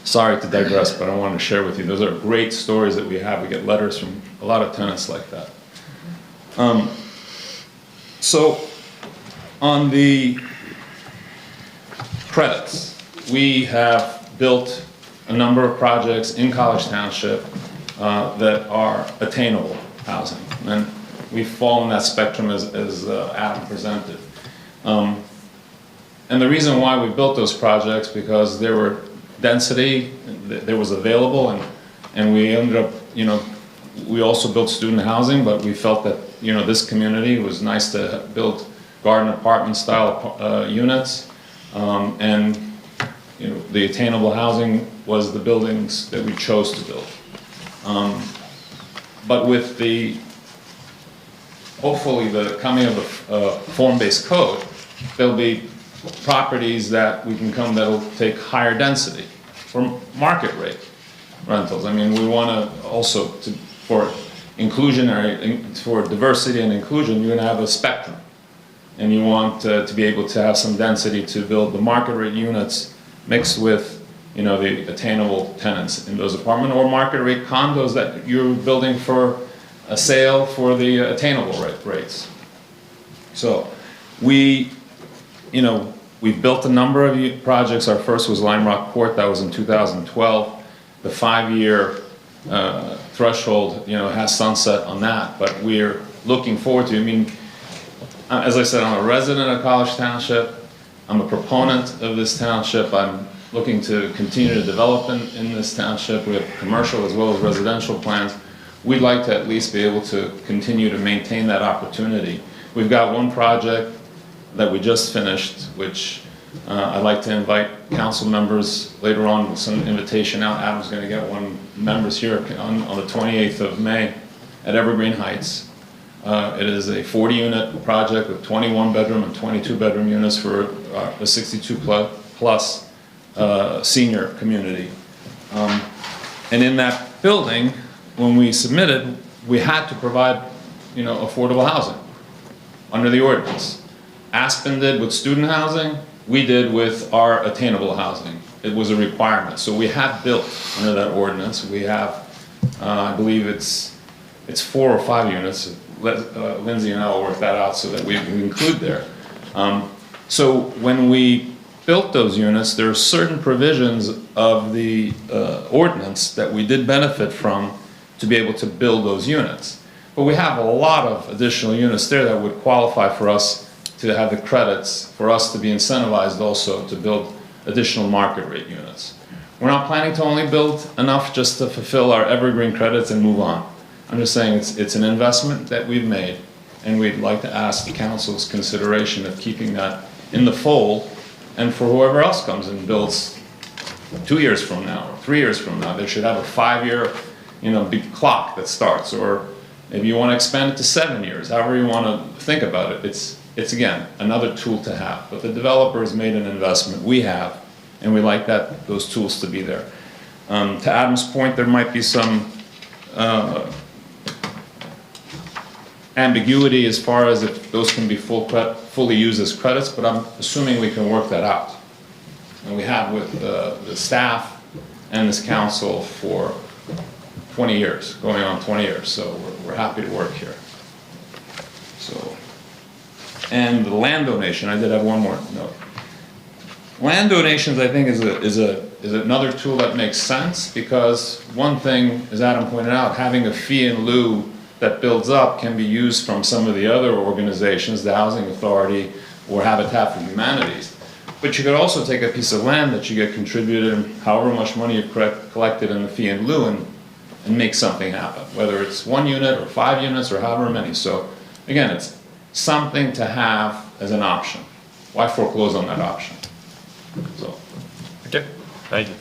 Sorry to digress, but I wanted to share with you. Those are great stories that we have. We get letters from a lot of tenants like that. So on the credits. We have built a number of projects in College Township that are attainable housing. And we fall in that spectrum as Adam presented. And the reason why we built those projects, because there were density, there was available, and we ended up, we also built student housing, but we felt that, this community was nice to build garden apartment style units. And, the attainable housing was the buildings that we chose to build. But with hopefully the coming of a form-based code, there'll be properties that we can come that'll take higher density for market rate rentals. I mean, we want to also, for inclusionary, for diversity and inclusion, you're going to have a spectrum. And you want to be able to have some density to build the market rate units mixed with, the attainable tenants in those apartment or market rate condos that you're building for a sale for the attainable rates. So we've built a number of projects. Our first was Lime Rock Court, that was in 2012. The 5-year threshold, has sunset on that, but we're looking forward to, as I said, I'm a resident of College Township. I'm a proponent of this township. I'm looking to continue to develop in this township. We have commercial as well as residential plans. We'd like to at least be able to continue to maintain that opportunity. We've got one project that we just finished, which I'd like to invite council members later on with some invitation out. Adam's going to get one members here on the 28th of May at Evergreen Heights. It is a 40-unit project with 21 bedroom and 22 bedroom units for a 62 plus senior community. And in that building, when we submitted, we had to provide, affordable housing under the ordinance. Aspen did with student housing, we did with our attainable housing. It was a requirement. So we have built under that ordinance. We have, I believe it's 4 or 5 units. Lindsay and I will work that out so that we can include there. So when we built those units, there are certain provisions of the ordinance that we did benefit from to be able to build those units. But we have a lot of additional units there that would qualify for us to have the credits, for us to be incentivized also to build additional market rate units. We're not planning to only build enough just to fulfill our evergreen credits and move on. I'm just saying it's an investment that we've made, and we'd like to ask the council's consideration of keeping that in the fold, and for whoever else comes and builds 2 years from now or 3 years from now, they should have a 5-year, big clock that starts, or maybe you want to expand it to 7 years, however you want to think about it. It's again, another tool to have, but the developer has made an investment, we have, and we like those tools to be there. To Adam's point, there might be some ambiguity as far as if those can be fully used as credits, but I'm assuming we can work that out. And we have with the staff and this council for 20 years, going on 20 years, so we're happy to work here. So, and the land donation, I did have one more note. Land donations, I think, is another tool that makes sense, because one thing, as Adam pointed out, having a fee in lieu that builds up can be used from some of the other organizations, the Housing Authority or Habitat for Humanities. But you could also take a piece of land that you get contributed and however much money you've collected in the fee in lieu and make something happen, whether it's 1 unit or 5 units or however many. So again, it's something to have as an option. Why foreclose on that option? So. Okay, thank you.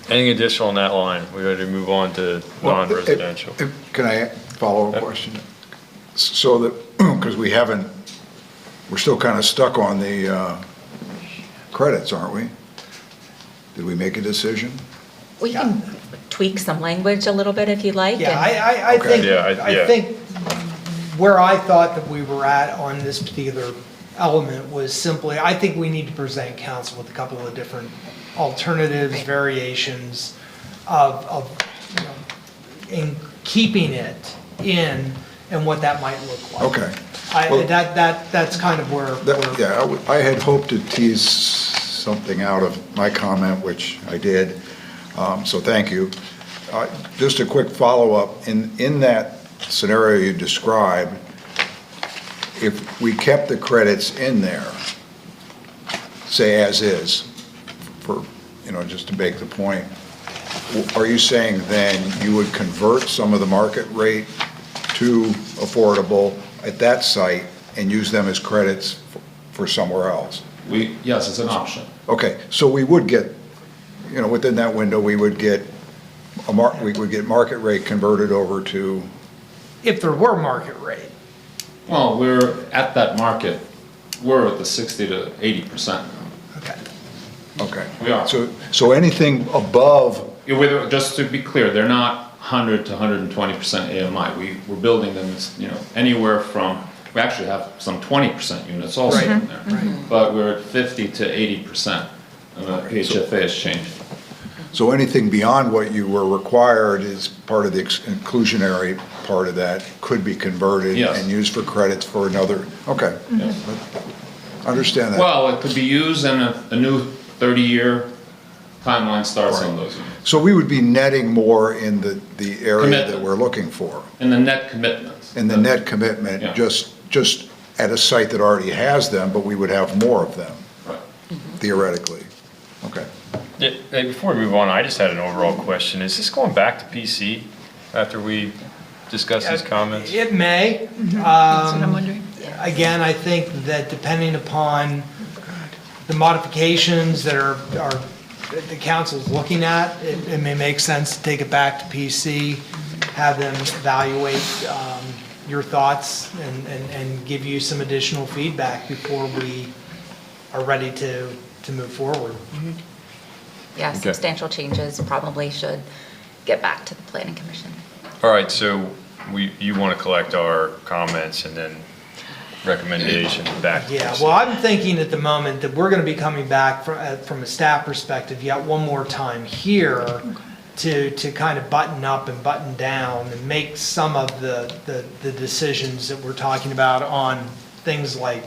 Anything additional on that line? We're ready to move on to non-residential. Can I follow a question? So that, because we're still kind of stuck on the credits, aren't we? Did we make a decision? We can tweak some language a little bit if you'd like. Yeah, and- I think where I thought that we were at on this particular element was simply, I think we need to present council with a couple of different alternatives, variations of in keeping it in and what that might look like. Okay. That's kind of where. Yeah, I had hoped to tease something out of my comment, which I did, so thank you. Just a quick follow-up. In that scenario you described, if we kept the credits in there, say as is, for, just to make the point, are you saying then you would convert some of the market rate to affordable at that site and use them as credits for somewhere else? Yes, it's an option. Okay, so we would get, within that window, we would get market rate converted over to. If there were market rate. Well, we're at that market, we're at the 60 to 80%. Okay. We are. So anything above. Just to be clear, they're not 100 to 120% AMI. We're building them, anywhere from, we actually have some 20% units also in there. But we're at 50 to 80%, and the PHFA has changed. So anything beyond what you were required is part of the inclusionary part of that, could be converted and used for credits for another, okay. Understand that. Well, it could be used and a new 30-year timeline starts on those units. So we would be netting more in the area that we're looking for. In the net commitment. In the net commitment, just at a site that already has them, but we would have more of them, theoretically. Okay. Yeah, hey, before we move on, I just had an overall question. Is this going back to PC after we discuss these comments? It may. That's what I'm wondering. Again, I think that depending upon the modifications that are the council's looking at, it may make sense to take it back to PC, have them evaluate your thoughts and give you some additional feedback before we are ready to move forward. Yeah, substantial changes probably should get back to the planning commission. All right, so you want to collect our comments and then recommendations back to Yeah, us. well, I'm thinking at the moment that we're going to be coming back from a staff perspective yet one more time here to kind of button up and button down and make some of the decisions that we're talking about on things like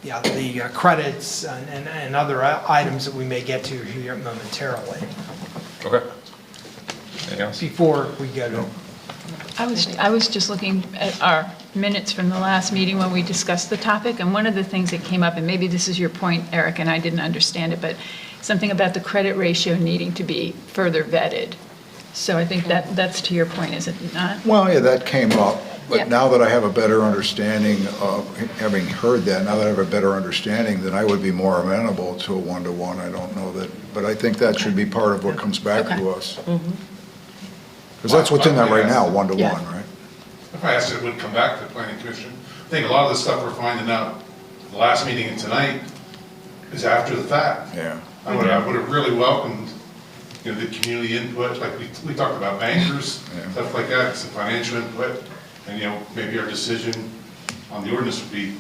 the credits and other items that we may get to here momentarily. Okay. Anything else? Before we go to. I was just looking at our minutes from the last meeting when we discussed the topic, and one of the things that came up, and maybe this is your point, Eric, and I didn't understand it, but something about the credit ratio needing to be further vetted. So I think that's to your point, is it not? Well, yeah, that came up, but now that I have a better understanding of, having heard that, now that I have a better understanding, then I would be more amenable to a one-to-one. I don't know that, but I think that should be part of what comes back to us. Because that's what's in that right now, one-to-one, right? If I asked it would come back to the planning commission, I think a lot of the stuff we're finding out, the last meeting and tonight, is after the fact. Yeah. I would have really welcomed, the community input, like we talked about bankers, stuff like that, some financial input, and, maybe our decision on the ordinance would be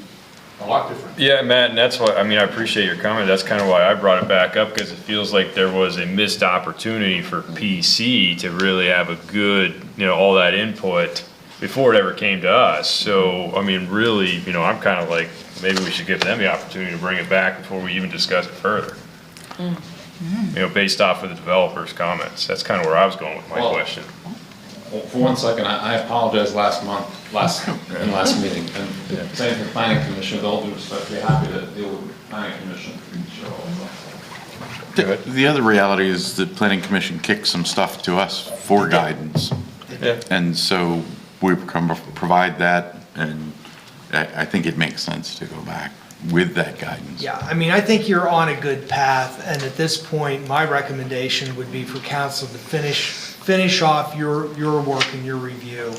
a lot different. Yeah, Matt, and that's why, I appreciate your comment. That's kind of why I brought it back up, because it feels like there was a missed opportunity for PC to really have a good, all that input before it ever came to us. So, really, I'm kind of like, maybe we should give them the opportunity to bring it back before we even discuss it further. Based off of the developer's comments. That's kind of where I was going with my question. Well, for 1 second, I apologized last meeting, and same for planning commission, with all due respect, be happy to deal with the planning commission. The other reality is that planning commission kicked some stuff to us for guidance. Yeah. And so we provide that, and I think it makes sense to go back with that guidance. Yeah, I think you're on a good path, and at this point, my recommendation would be for council to finish off your work and your review,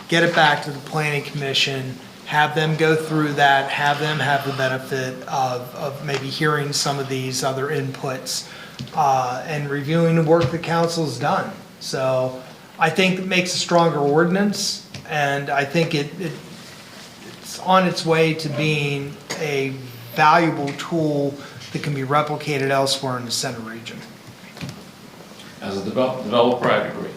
get it back to the planning commission, have them go through that, have them have the benefit of maybe hearing some of these other inputs, and reviewing the work the council's done. So I think it makes a stronger ordinance, and I think it's on its way to being a valuable tool that can be replicated elsewhere in the center region. As a developer, I agree.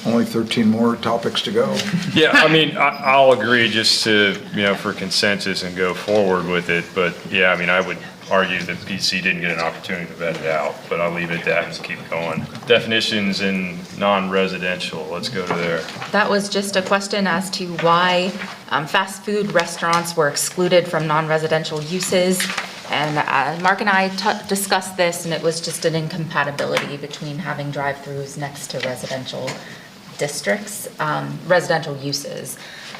Only 13 more topics to go. Yeah, I mean, I'll agree just to, for consensus and go forward with it, but yeah, I mean, I would argue that PC didn't get an opportunity to vet it out, but I'll leave it at that and keep going. Definitions in non-residential, let's go to there. That was just a question as to why fast food restaurants were excluded from non-residential uses. And Mark and I discussed this, and it was just an incompatibility between having drive-throughs next to residential districts, residential uses.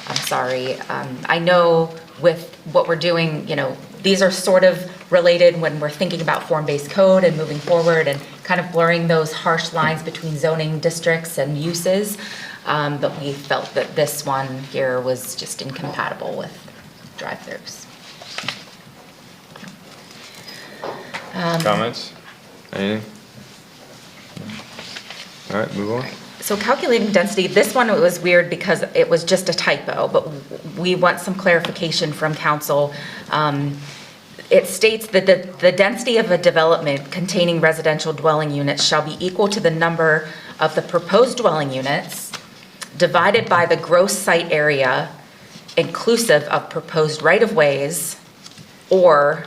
I'm sorry. I know with what we're doing, these are sort of related when we're thinking about form-based code and moving forward and kind of blurring those harsh lines between zoning districts and uses. But we felt that this one here was just incompatible with drive-throughs. Comments? Anything? All right, move on. So calculating density, this one was weird because it was just a typo, but we want some clarification from council. It states that the density of a development containing residential dwelling units shall be equal to the number of the proposed dwelling units divided by the gross site area inclusive of proposed right-of-ways or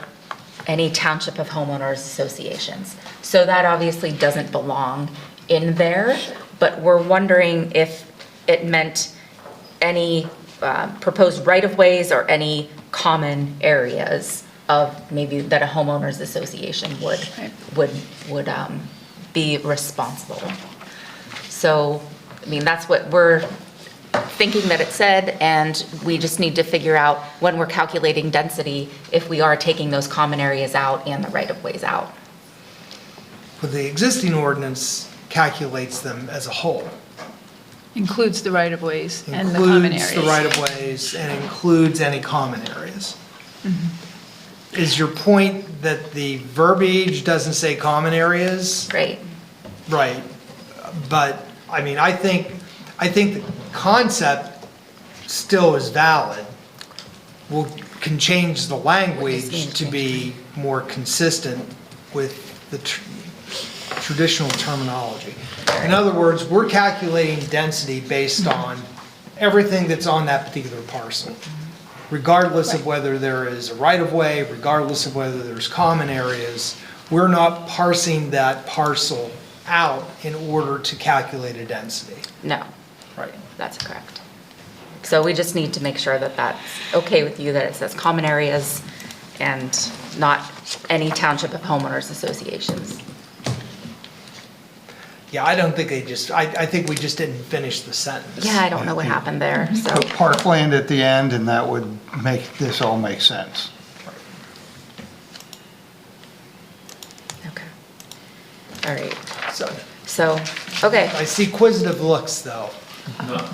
any township of homeowners associations. So that obviously doesn't belong in there, but we're wondering if it meant any proposed right-of-ways or any common areas of maybe that a homeowners association would be responsible. So, I mean, that's what we're thinking that it said, and we just need to figure out when we're calculating density, if we are taking those common areas out and the right-of-ways out. But the existing ordinance calculates them as a whole. Includes the right-of-ways and the common areas. Includes the right-of-ways and includes any common areas. Is your point that the verbiage doesn't say common areas? Right. Right. But, I mean, I think the concept still is valid. We can change the language to be more consistent with the traditional terminology. In other words, we're calculating density based on everything that's on that particular parcel, regardless of whether there is a right-of-way, regardless of whether there's common areas. We're not parsing that parcel out in order to calculate a density. No. Right. That's correct. So we just need to make sure that that's okay with you, that it says common areas and not any township of homeowners associations. Yeah, I don't think I think we just didn't finish the sentence. Yeah, I don't know what happened there, so. Put parkland at the end, and that would make this all make sense. Okay. All right. So, okay. I see quizzitive looks, though. No.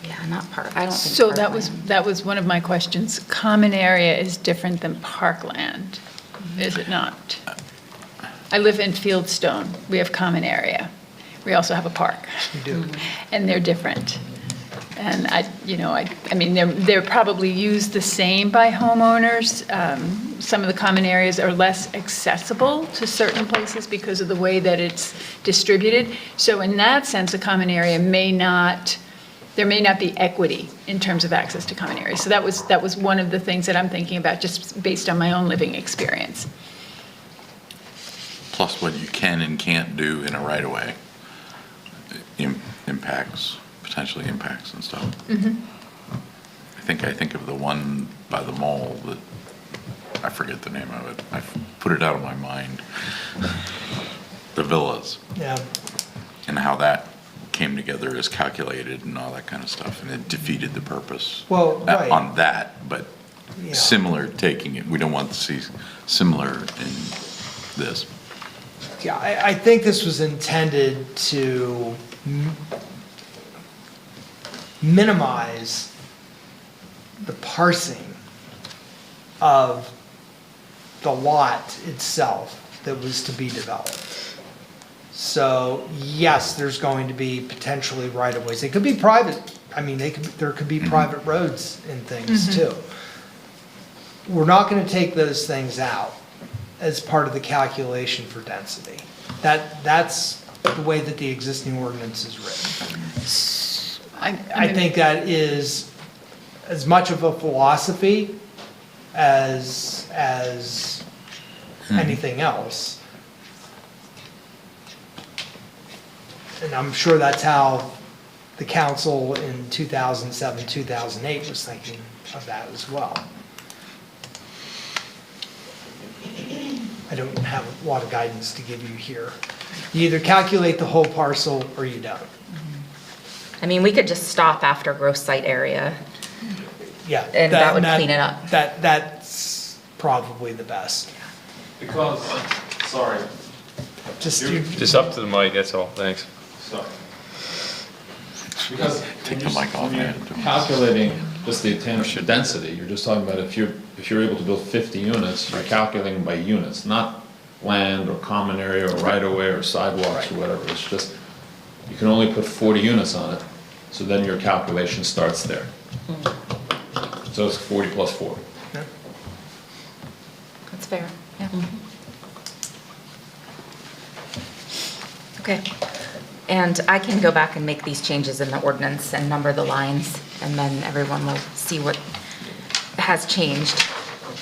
Yeah, not park, I don't think. So parkland. that was one of my questions. Common area is different than parkland, is it not? I live in Fieldstone. We have common area. We also have a park. We do. And they're different. And I mean, they're probably used the same by homeowners. Some of the common areas are less accessible to certain places because of the way that it's distributed. So in that sense, a common area there may not be equity in terms of access to common areas. So that was one of the things that I'm thinking about just based on my own living experience. Plus what you can and can't do in a right-of-way potentially impacts and stuff. I think of the one by the mall that, I forget the name of it. I put it out of my mind. The villas. Yeah. And how that came together as calculated and all that kind of stuff, and it defeated the purpose. Well, right. On that, but Yeah. similar taking it, we don't want to see similar in this. Yeah, I think this was intended to minimize the parsing of the lot itself that was to be developed. So yes, there's going to be potentially right-of-ways. They could be private, I mean, there could be private roads and things too. We're not going to take those things out as part of the calculation for density. That's the way that the existing ordinance is written. I think that is as much of a philosophy as anything else. And I'm sure that's how the council in 2007, 2008 was thinking of that as well. I don't have a lot of guidance to give you here. You either calculate the whole parcel or you don't. I mean, we could just stop after gross site area. Yeah. And that would clean it up. That's probably the best. Because, sorry. Just up to the mic, that's all, thanks. Sorry. Because Take the mic off, when you're man. calculating just the attendance density, you're just talking about if you're able to build 50 units, you're calculating by units, not land or common area or right-of-way or sidewalks or whatever. It's just, you can only put 40 units on it, so then your calculation starts there. So it's 40 plus 4. That's fair, yeah. Okay, and I can go back and make these changes in the ordinance and number the lines, and then everyone will see what has changed.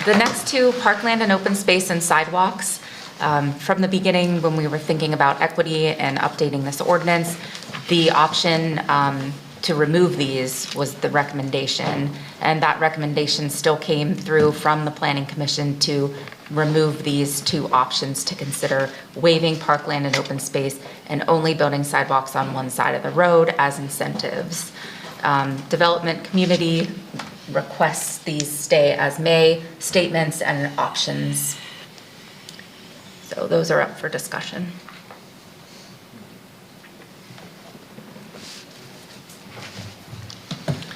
The next two, parkland and open space and sidewalks. From the beginning, when we were thinking about equity and updating this ordinance, the option to remove these was the recommendation, and that recommendation still came through from the Planning Commission to remove these two options to consider: waiving parkland and open space and only building sidewalks on one side of the road as incentives. Development community requests these stay as may statements and options. So those are up for discussion.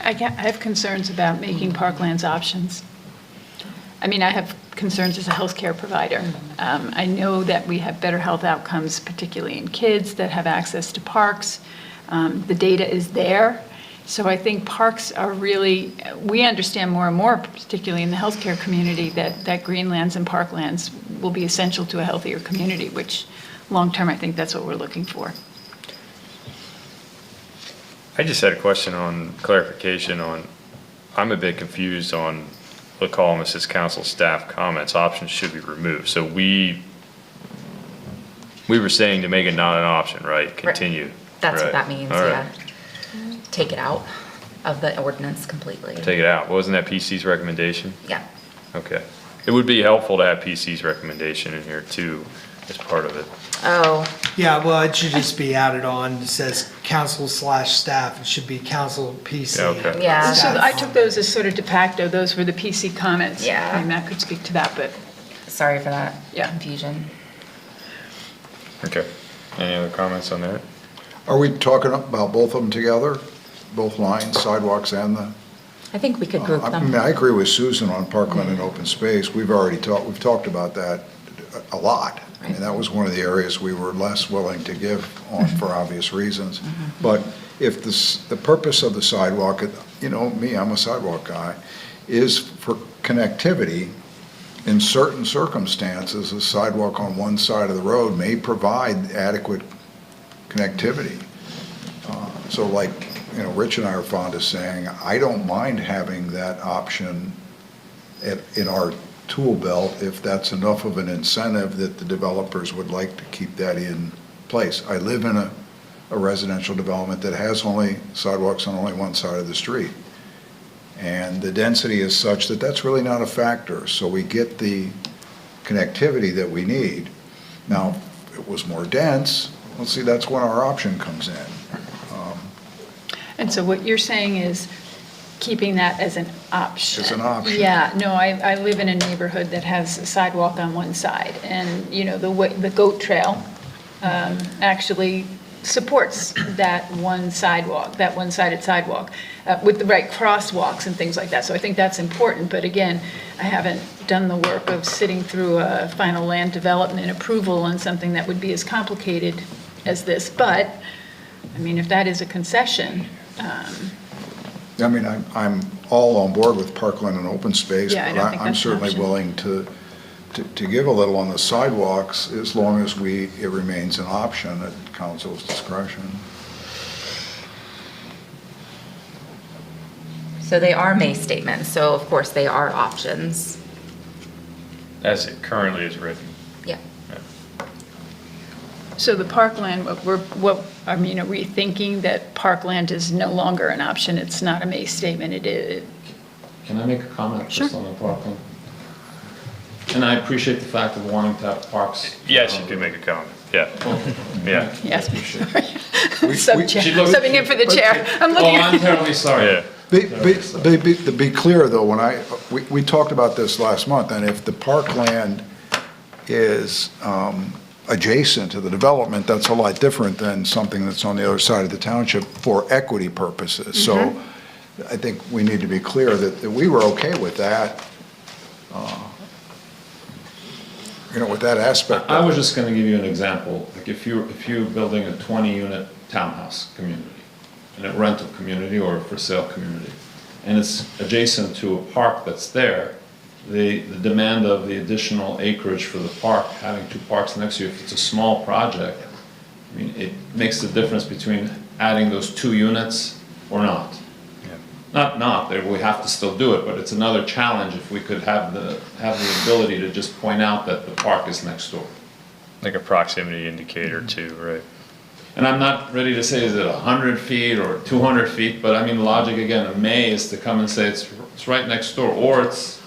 I have concerns about making parklands options. I mean, I have concerns as a healthcare provider. I know that we have better health outcomes, particularly in kids that have access to parks. The data is there. So I think parks are really, we understand more and more, particularly in the healthcare community, that greenlands and parklands will be essential to a healthier community, which long-term, I think that's what we're looking for. I just had a question on clarification on, I'm a bit confused on the column that says council staff comments, options should be removed. So we were saying to make it not an option, right? Continue. That's Right. what that means, All right. yeah. Take it out of the ordinance completely. Take it out. Wasn't that PC's recommendation? Yeah. Okay. It would be helpful to have PC's recommendation in here too, as part of it. Oh, Yeah, well, it should just be added on. It says council/staff. It should be council PC. Yeah, okay. Yeah. So I took those as sort of de facto. Those were the PC comments. Yeah. I mean, Matt could speak to that, but sorry for that Yeah. confusion. Okay. Any other comments on that? Are we talking about both of them together? Both lines, sidewalks and the? I think we could group I them. mean, I agree with Susan on parkland and open space. We've talked about that a lot. And that was one of the areas we were less willing to give on for obvious reasons. But if the purpose of the sidewalk, you know me, I'm a sidewalk guy, is for connectivity, in certain circumstances, a sidewalk on one side of the road may provide adequate connectivity. So like, you know, Rich and I are fond of saying, I don't mind having that option in our tool belt if that's enough of an incentive that the developers would like to keep that in place. I live in a residential development that has only sidewalks on only one side of the street. And the density is such that that's really not a factor. So we get the connectivity that we need. Now, if it was more dense, well, see, that's when our option comes in. And so what you're saying is keeping that as an option. As an option. Yeah, no, I live in a neighborhood that has a sidewalk on one side, and, you know, the goat trail actually supports that one sidewalk, that one-sided sidewalk, with the right crosswalks and things like that. So I think that's important, but again, I haven't done the work of sitting through a final land development approval on something that would be as complicated as this. But, I mean, if that is a concession, I mean, I'm all on board with parkland and open space, Yeah, I but don't think I'm that's an certainly option. willing to give a little on the sidewalks as long as it remains an option. council's discretion. So they are may statements, so of course they are options. As it currently is written. Yeah. So the parkland, are we thinking that parkland is no longer an option? It's not a may statement, it is. Can I make a comment just on the parking? And I appreciate the fact of wanting to have parks. Yes, you can make a comment, yeah. Yeah. Yes. She Subbing in for the chair. I'm looking Oh, at. I'm terribly sorry. Yeah. To be clear, though, we talked about this last month, and if the parkland is adjacent to the development, that's a lot different than something that's on the other side of the township for equity purposes. So I think we need to be clear that we were okay with that, with that aspect. I was just gonna give you an example. Like if you're building a 20-unit townhouse community, in a rental community or a for sale community, and it's adjacent to a park that's there, the demand of the additional acreage for the park, having two parks next to you, if it's a small project, I mean, it makes the difference between adding those 2 units or not. We have to still do it, but it's another challenge if we could have the ability to just point out that the park is next door. Like a proximity indicator too, right? And I'm not ready to say is it 100 feet or 200 feet, but I mean, the logic again of may is to come and say it's right next door, or it's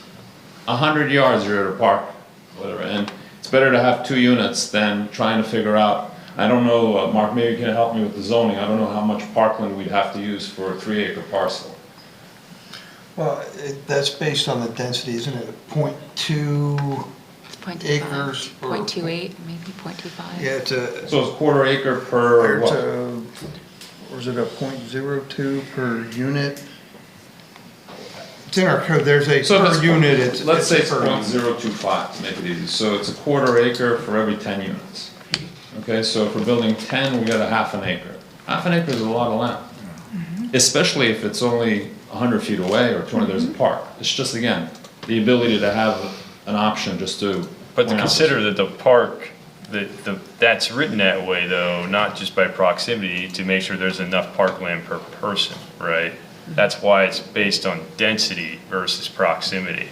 100 yards you're at a park, whatever. And it's better to have 2 units than trying to figure out, I don't know, Mark, maybe you can help me with the zoning. I don't know how much parkland we'd have to use for a 3-acre parcel. Well, that's based on the density, isn't it? 0.2 acres? 0.28, maybe 0.25. Yeah, it's a. So it's quarter acre per what? Or is it a 0.02 per unit? It's in our code, there's a per unit. Let's say it's per unit. 0.025 to make it easy. So it's a quarter acre for every 10 units. Okay, so if we're building 10, we got a half an acre. Half an acre is a lot of land, especially if it's only 100 feet away or 200, there's a park. It's just, again, the ability to have an option just to. But to consider that the park, that's written that way though, not just by proximity, to make sure there's enough parkland per person, right? That's why it's based on density versus proximity.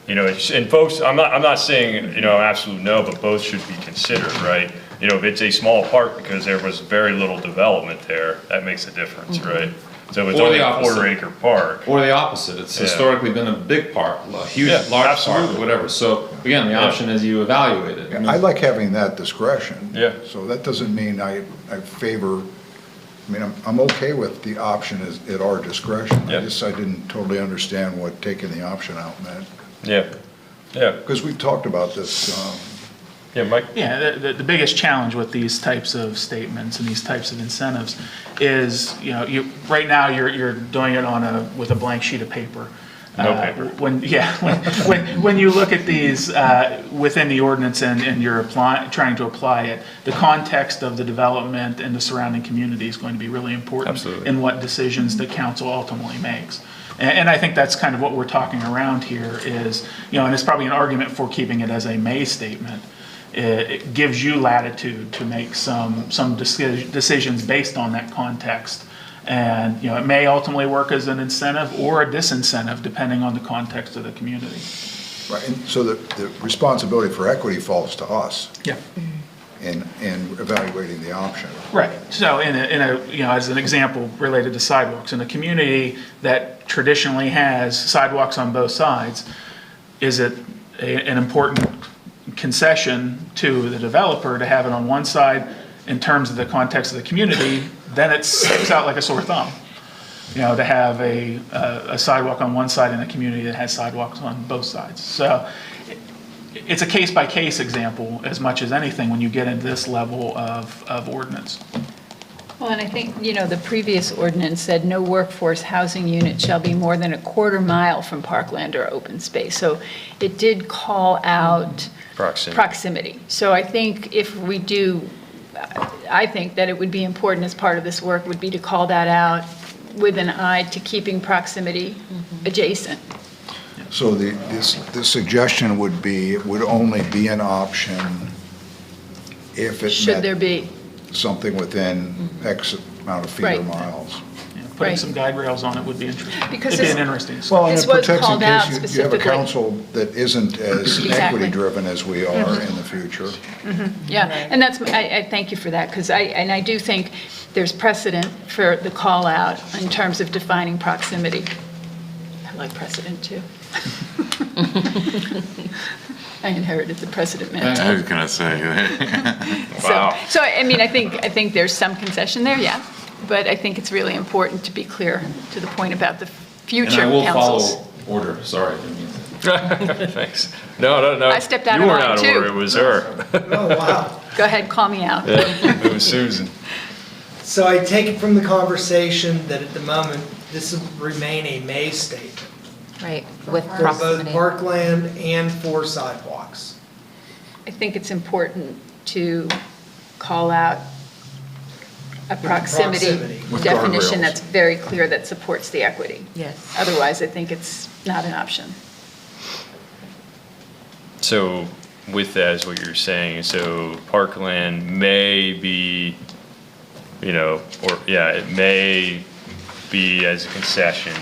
And folks, I'm not saying, absolute no, but both should be considered, right? If it's a small park because there was very little development there, that makes a difference, right? So if it's only a quarter-acre park. Or the opposite. It's historically been a big park, a huge, large park, or whatever. So again, the option is you evaluate it. I like having that discretion. Yeah. So that doesn't mean I favor, I'm okay with the option at our discretion. Yeah. I didn't totally understand what taking the option out meant. Yeah, yeah. Because we've talked about this. Yeah, Mike? Yeah, the biggest challenge with these types of statements and these types of incentives is, right now you're doing it with a blank sheet of paper. No paper. When you look at these within the ordinance and you're trying to apply it, the context of the development and the surrounding community is going to be really important. Absolutely. In what decisions the council ultimately makes. And I think that's kind of what we're talking around here is, and it's probably an argument for keeping it as a may statement. It gives you latitude to make some decisions based on that context. And, it may ultimately work as an incentive or a disincentive depending on the context of the community. Right, and so the responsibility for equity falls to us. Yeah. In evaluating the option. Right. So as an example related to sidewalks, in a community that traditionally has sidewalks on both sides, is it an important concession to the developer to have it on one side in terms of the context of the community? Then it sticks out like a sore thumb, to have a sidewalk on one side in a community that has sidewalks on both sides. So it's a case-by-case example as much as anything when you get into this level of ordinance. Well, and I think, the previous ordinance said no workforce housing unit shall be more than a quarter mile from parkland or open space. So it did call out proximity. So I think I think that it would be important as part of this work would be to call that out with an eye to keeping proximity adjacent. So the suggestion would be, it would only be an option if it Should met. there be? something within X amount of feet or Right. miles. Putting Right. some guide rails on it would be interesting. Because It'd be this- an interesting. Well, and This it was protects in called out case you have a specifically. council that isn't as Exactly. equity-driven as we are in the future. Yeah, and that's, I thank you for that, because I do think there's precedent for the call out in terms of defining proximity. I like precedent, too. I inherited the precedent I mentality. was gonna say, Wow. So, I mean, I think there's some concession there, yeah, but I think it's really important to be clear to the point about the future And I will councils. follow order, sorry. I didn't mean to- Thanks. No. I stepped out You of weren't line, out of too. order, it was her. Oh, wow. Go ahead, call me out. Yeah, it was Susan. So I take it from the conversation that at the moment, this will remain a may statement Right, with for both proximity. parkland and for sidewalks. I think it's important to call out a proximity proximity. With definition guardrails. that's very clear that supports the equity. Yes. Otherwise, I think it's not an option. So with that is what you're saying, so parkland may be, it may be as a concession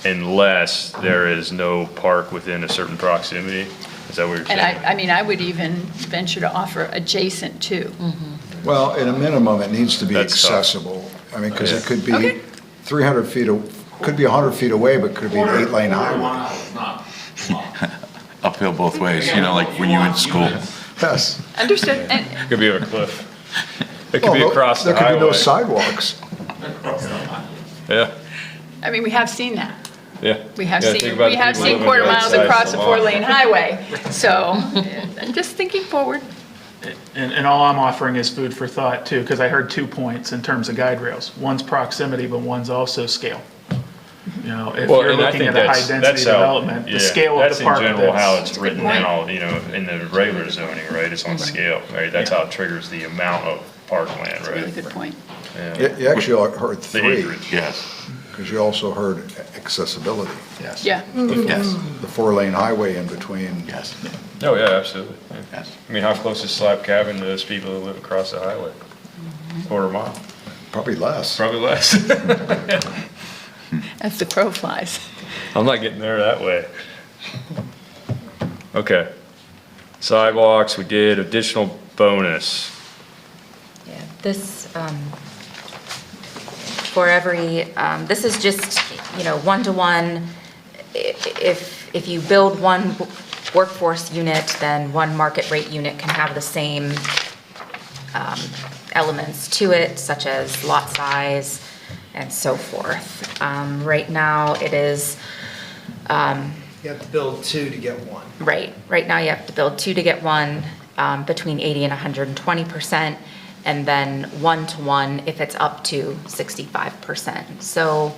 unless there is no park within a certain proximity? Is that what you're And saying? I mean, I would even venture to offer adjacent to. Well, at a minimum, it needs to be That's tough. accessible. I mean, because Yeah. it could be Okay. 300 feet, could be 100 feet away, but could be an 8-lane highway. uphill both ways, like when you went to school. Yes. Understood. And It could be a cliff. It could Well, be across the There could be no highway. sidewalks. Yeah, I mean, we have seen that. yeah. We have Yeah, seen, think about we the have people seen living quarter on both miles sides across of a the law. 4-lane highway. So I'm just thinking forward. And all I'm offering is food for thought too, because I heard 2 points in terms of guide rails. One's proximity, but one's also scale. If Well, you're and I looking think at a that's high-density how- development, yeah, the scale of the park. That's in general how that's- it's written in all, in the regular zoning, right? It's on scale, right? That's how it triggers the amount of parkland, Really right? good point. Yeah. You actually heard The 3, acreage. Yes, because you also heard accessibility. yes. Yeah. Yes, The 4-lane highway in between. yes, Oh, yeah, absolutely. Yeah. yes. I mean, how close is Slab Cabin to those people who live across the highway? Quarter mile, Probably less. probably less. As the crow flies. I'm not getting there that way. Okay. Sidewalks, we did additional bonus. Yeah, this, for every, this is just, one-to-one. If you build one workforce unit, then one market rate unit can have the same elements to it, such as lot size and so forth. Right now, it is, You have to build 2 to get 1. right now you have to build 2 to get 1, between 80 and 120%, and then 1-to-1 if it's up to 65%. So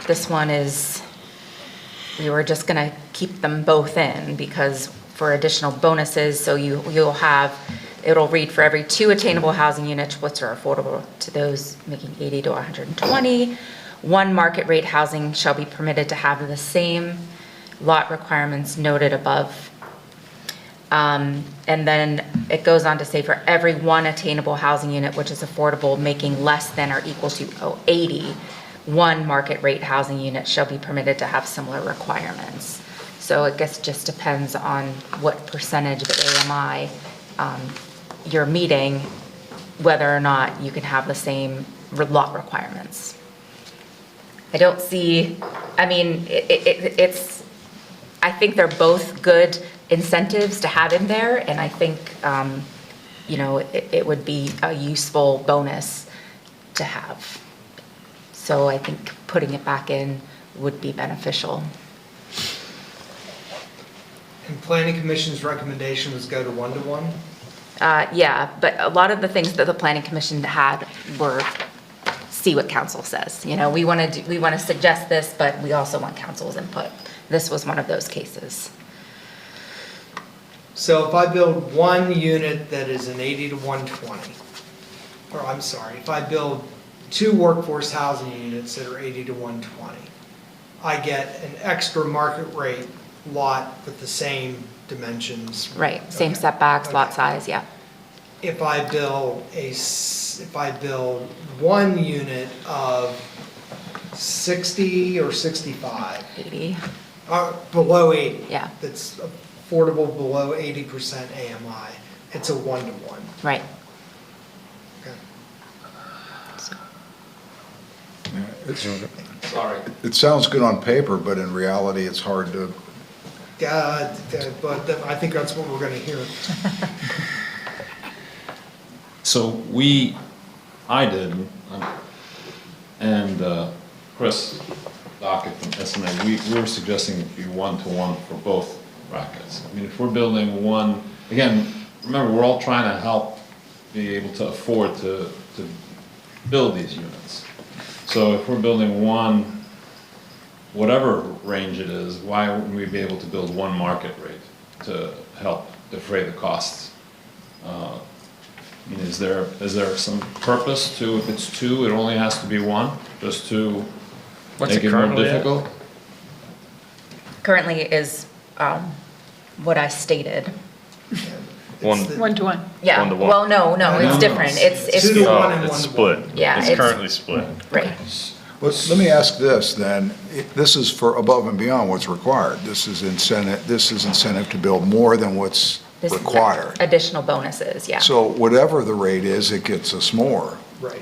this one is, we were just gonna keep them both in because for additional bonuses, so you'll have, it'll read for every 2 attainable housing units, which are affordable to those making 80 to 120, 1 market rate housing shall be permitted to have the same lot requirements noted above. And then it goes on to say for every 1 attainable housing unit, which is affordable, making less than or equal to 80, 1 market rate housing unit shall be permitted to have similar requirements. So I guess it just depends on what percentage of AMI you're meeting, whether or not you can have the same lot requirements. I don't see, I mean, it's, I think they're both good incentives to have in there, and I think, it would be a useful bonus to have. So I think putting it back in would be beneficial. And planning commission's recommendation was go to 1-to-1? Yeah, but a lot of the things that the planning commission had were, see what council says. We want to suggest this, but we also want council's input. This was one of those cases. So if I build 1 unit that is an 80 to 120, or I'm sorry, if I build 2 workforce housing units that are 80 to 120, I get an extra market rate lot with the same dimensions. Right, same setbacks, lot size, yeah. If I build one unit of 60 or 65. 80. Below 80. Yeah. That's affordable below 80% AMI. It's a 1-to-1. Right. Sorry. It sounds good on paper, but in reality, it's hard to. But I think that's what we're going to hear. So I did, and Chris Dockett from SMA, we were suggesting it be 1-to-1 for both brackets. I mean, if we're building one, again, remember, we're all trying to help be able to afford to build these units. So if we're building one, whatever range it is, why wouldn't we be able to build one market rate to help defray the costs? I mean, is there some purpose to, if it's two, it only has to be one, just to make it more difficult? Currently is what I stated. 1-to-1. Yeah, 1-to-1. well, no, it's different. It's 2-to-1 and It's 1-to-1. split. Yeah, It's it's- currently split. Right. Well, let me ask this then. This is for above and beyond what's required. This is incentive to build more than what's This is required. additional bonuses, yeah. So whatever the rate is, it gets us more, Right.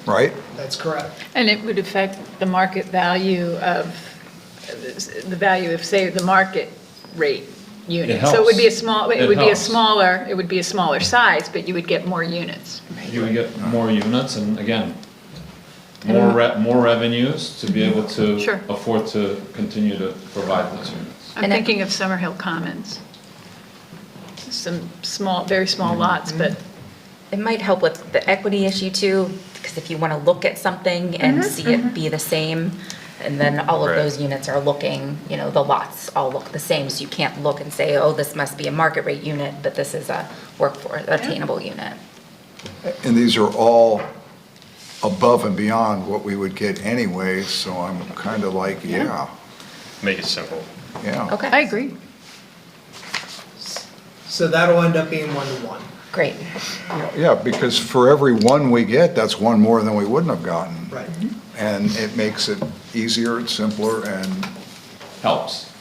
right? That's correct. And it would affect the market value of, the value of, say, the market rate unit. So it would be a small, it would be a smaller size, but you would get more units. You would get more units, and again, more revenues to be able to Sure. afford to continue to provide those units. I'm thinking of Summerhill Commons. Some small, very small lots, but It might help with the equity issue too, because if you want to look at something and see it be the same, and then all of Right. those units are looking, the lots all look the same, so you can't look and say, oh, this must be a market rate unit, but this is a workforce attainable unit. And these are all above and beyond what we would get anyway, so I'm kind of like, yeah, Make it simple. yeah. Okay. I agree. So that'll end up being 1-to-1. Great. Yeah, because for every one we get, that's one more than we wouldn't have gotten. Right. And it makes it easier, it's simpler, and, Helps.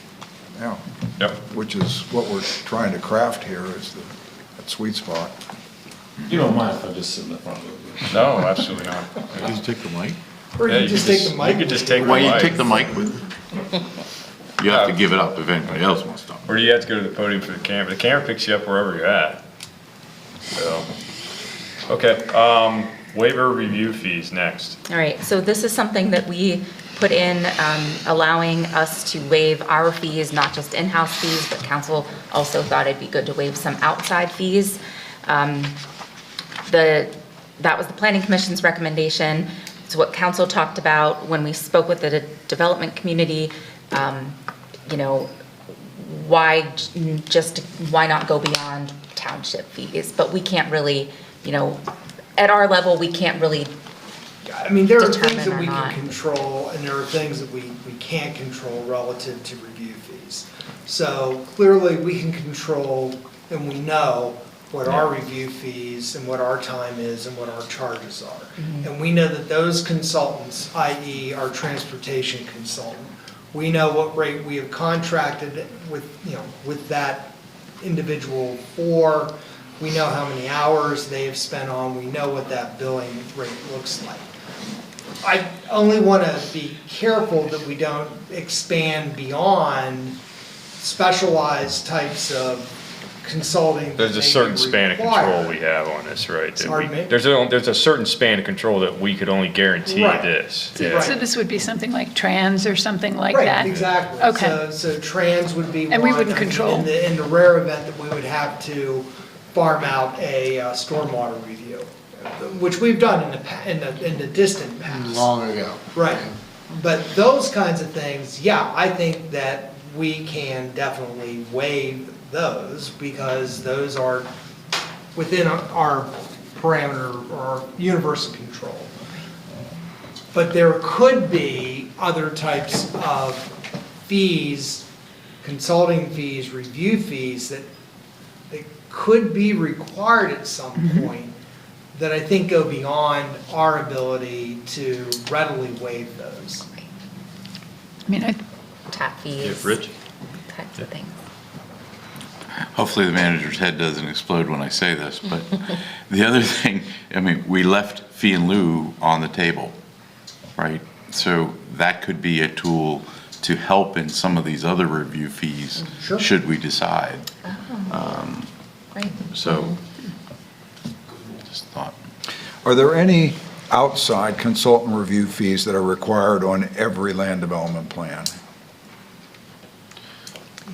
yeah, Yep. which is what we're trying to craft here, is that sweet spot. You don't mind if I just sit in the front of you? No, absolutely not. Can you take the mic? Or Yeah, you just take the mic. You could just take the Why you mic. take the mic with you? You have to give it up if anybody else wants to. Or do you have to go to the podium for the camera? The camera picks you up wherever you're at. So, okay, waiver review fees next. All right, so this is something that we put in, allowing us to waive our fees, not just in-house fees, but council also thought it'd be good to waive some outside fees. That was the planning commission's recommendation. It's what council talked about when we spoke with the development community. Why not go beyond township fees? But we can't really, at our level, we can't really I mean, there are things determine that or we not. can control, and there are things that we can't control relative to review fees. So clearly, we can control, and we know what our review fees and what our time is and what our charges are. And we know that those consultants, i.e. our transportation consultant, we know what rate we have contracted with, with that individual for. We know how many hours they have spent on. We know what that billing rate looks like. I only want to be careful that we don't expand beyond specialized types of consulting. that There's a may certain be span of required. control we have on this, right? that Pardon we- me? There's a certain span of control that we could only guarantee Right. this. So Yeah. so this would be something like trans or something like Right, that? exactly. Okay. So trans would be one. And we wouldn't I mean, control. In the rare event that we would have to farm out a stormwater review, which we've done in the distant past. Long ago. Right. But those kinds of things, yeah, I think that we can definitely waive those because those are within our parameter or universe of control. But there could be other types of fees consulting fees, review fees that could be required at some point that I think go beyond our ability to readily waive those. I mean, Tap fees. Yeah, Rich? Types of things. Hopefully the manager's head doesn't explode when I say this, but the other thing, I mean, we left fee and lieu on the table, right? So that could be a tool to help in some of these other review fees, Sure. should we decide. Right. So, just thought. Are there any outside consultant review fees that are required on every land development plan?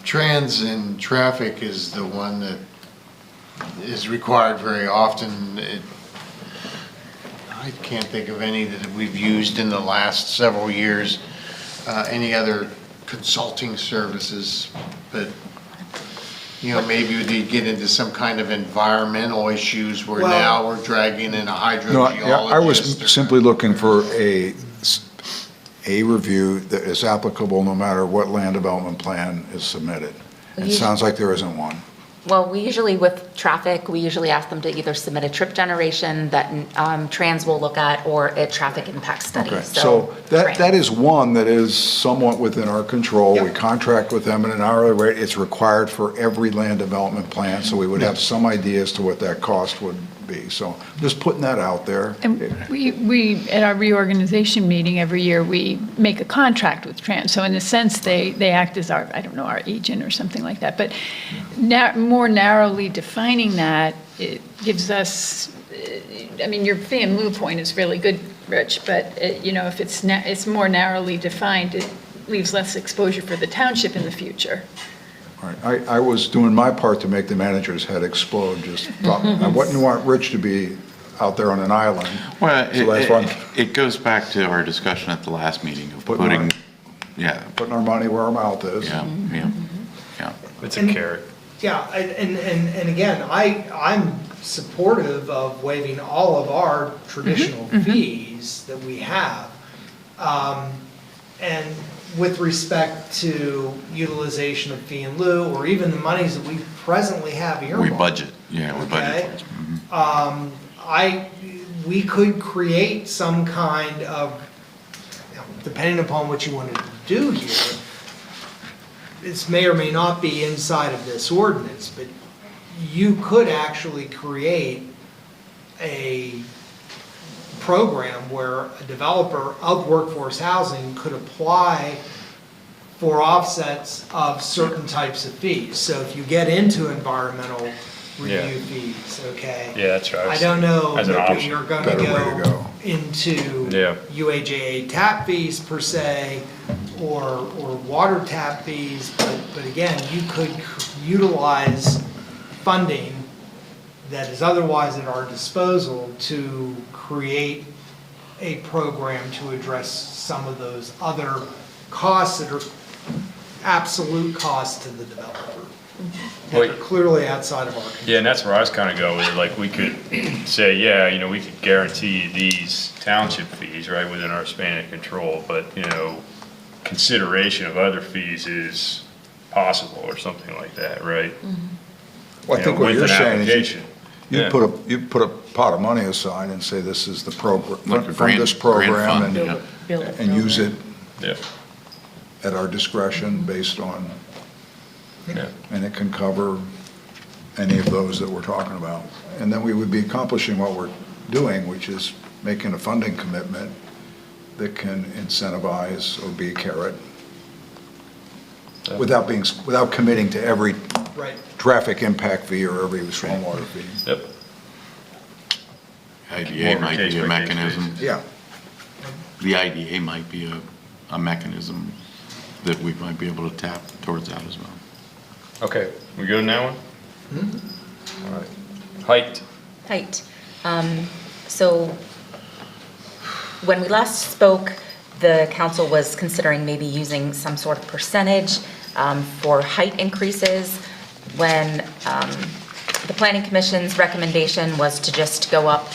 Trans and traffic is the one that is required very often. I can't think of any that we've used in the last several years, any other consulting services, but, you know, maybe we get into some kind of environmental issues where Well- now we're dragging in a No, I was hydrogeologist. simply looking for a review that is applicable no matter what land development plan is submitted. It sounds like there isn't one. Well, we usually, with traffic, we usually ask them to either submit a trip generation that Trans will look at, or a traffic impact study. Okay, so that is one that is somewhat within our control. We contract with them at an hourly rate. It's required for every land development plan, so we would have some idea as to what that cost would be. So just putting that out there. And we, at our reorganization meeting every year, we make a contract with Trans. So in a sense, they act as our, I don't know, our agent or something like that. But more narrowly defining that, it gives us, I mean, your fee and lieu point is really good, Rich, but, you know, if it's more narrowly defined, it leaves less exposure for the township in the future. All right, I was doing my part to make the manager's head explode, just thought, I wouldn't want Rich to be out there on an island. Well, So that's why I'm it goes back to our discussion at the last meeting of Putting putting, yeah, putting our money where our mouth is. yeah. It's a carrot. Yeah, and again, I'm supportive of waiving all of our traditional fees that we have. And with respect to utilization of fee and lieu, or even the monies that we presently have earmarked. We budget, yeah, we budget. Okay. Mhm. We could create some kind of, depending upon what you want to do here, this may or may not be inside of this ordinance, but you could actually create a program where a developer of workforce housing could apply for offsets of certain types of fees. So if you get into environmental review fees, okay? Yeah, that's right. I don't know As an that option. you're gonna Better way to go go. into Yeah. UAJA tap fees per se, or water tap fees, but again, you could utilize funding that is otherwise at our disposal to create a program to address some of those other costs that are absolute costs to the developer. That are clearly outside of our control. Yeah, and that's where I was kind of going with it, like, we could say, yeah, you know, we could guarantee these township fees, right, within our span of control, but, you know, consideration of other fees is possible, or something like that, right? Well, I You think know, what with you're an saying is application. you Yeah. put a pot of money aside and say this is the program, Like a from this grant program, fund, and yeah. and use it Yeah, at our discretion based on, yeah. and it can cover any of those that we're talking about. And then we would be accomplishing what we're doing, which is making a funding commitment that can incentivize or be a carrot without committing to every Right. traffic impact fee or every stormwater fee. Yep. IDA might be a mechanism. Yeah. The IDA might be a mechanism that we might be able to tap towards that as well. Okay, we good on that one? All right. Height. So when we last spoke, the council was considering maybe using some sort of percentage for height increases, when the Planning Commission's recommendation was to just go up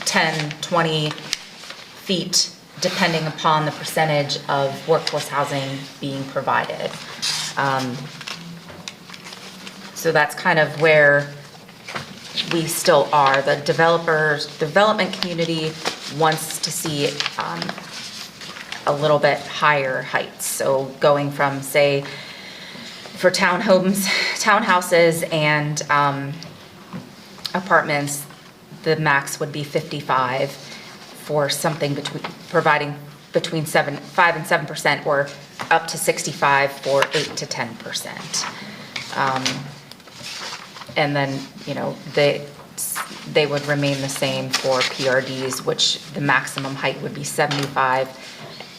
10, 20 feet depending upon the percentage of workforce housing being provided. So that's kind of where we still are. The development community wants to see a little bit higher heights. So going from, say, for townhouses and apartments, the max would be 55 for something providing between 5 and 7%, or up to 65 for 8 to 10%. And then, they would remain the same for PRDs, which the maximum height would be 75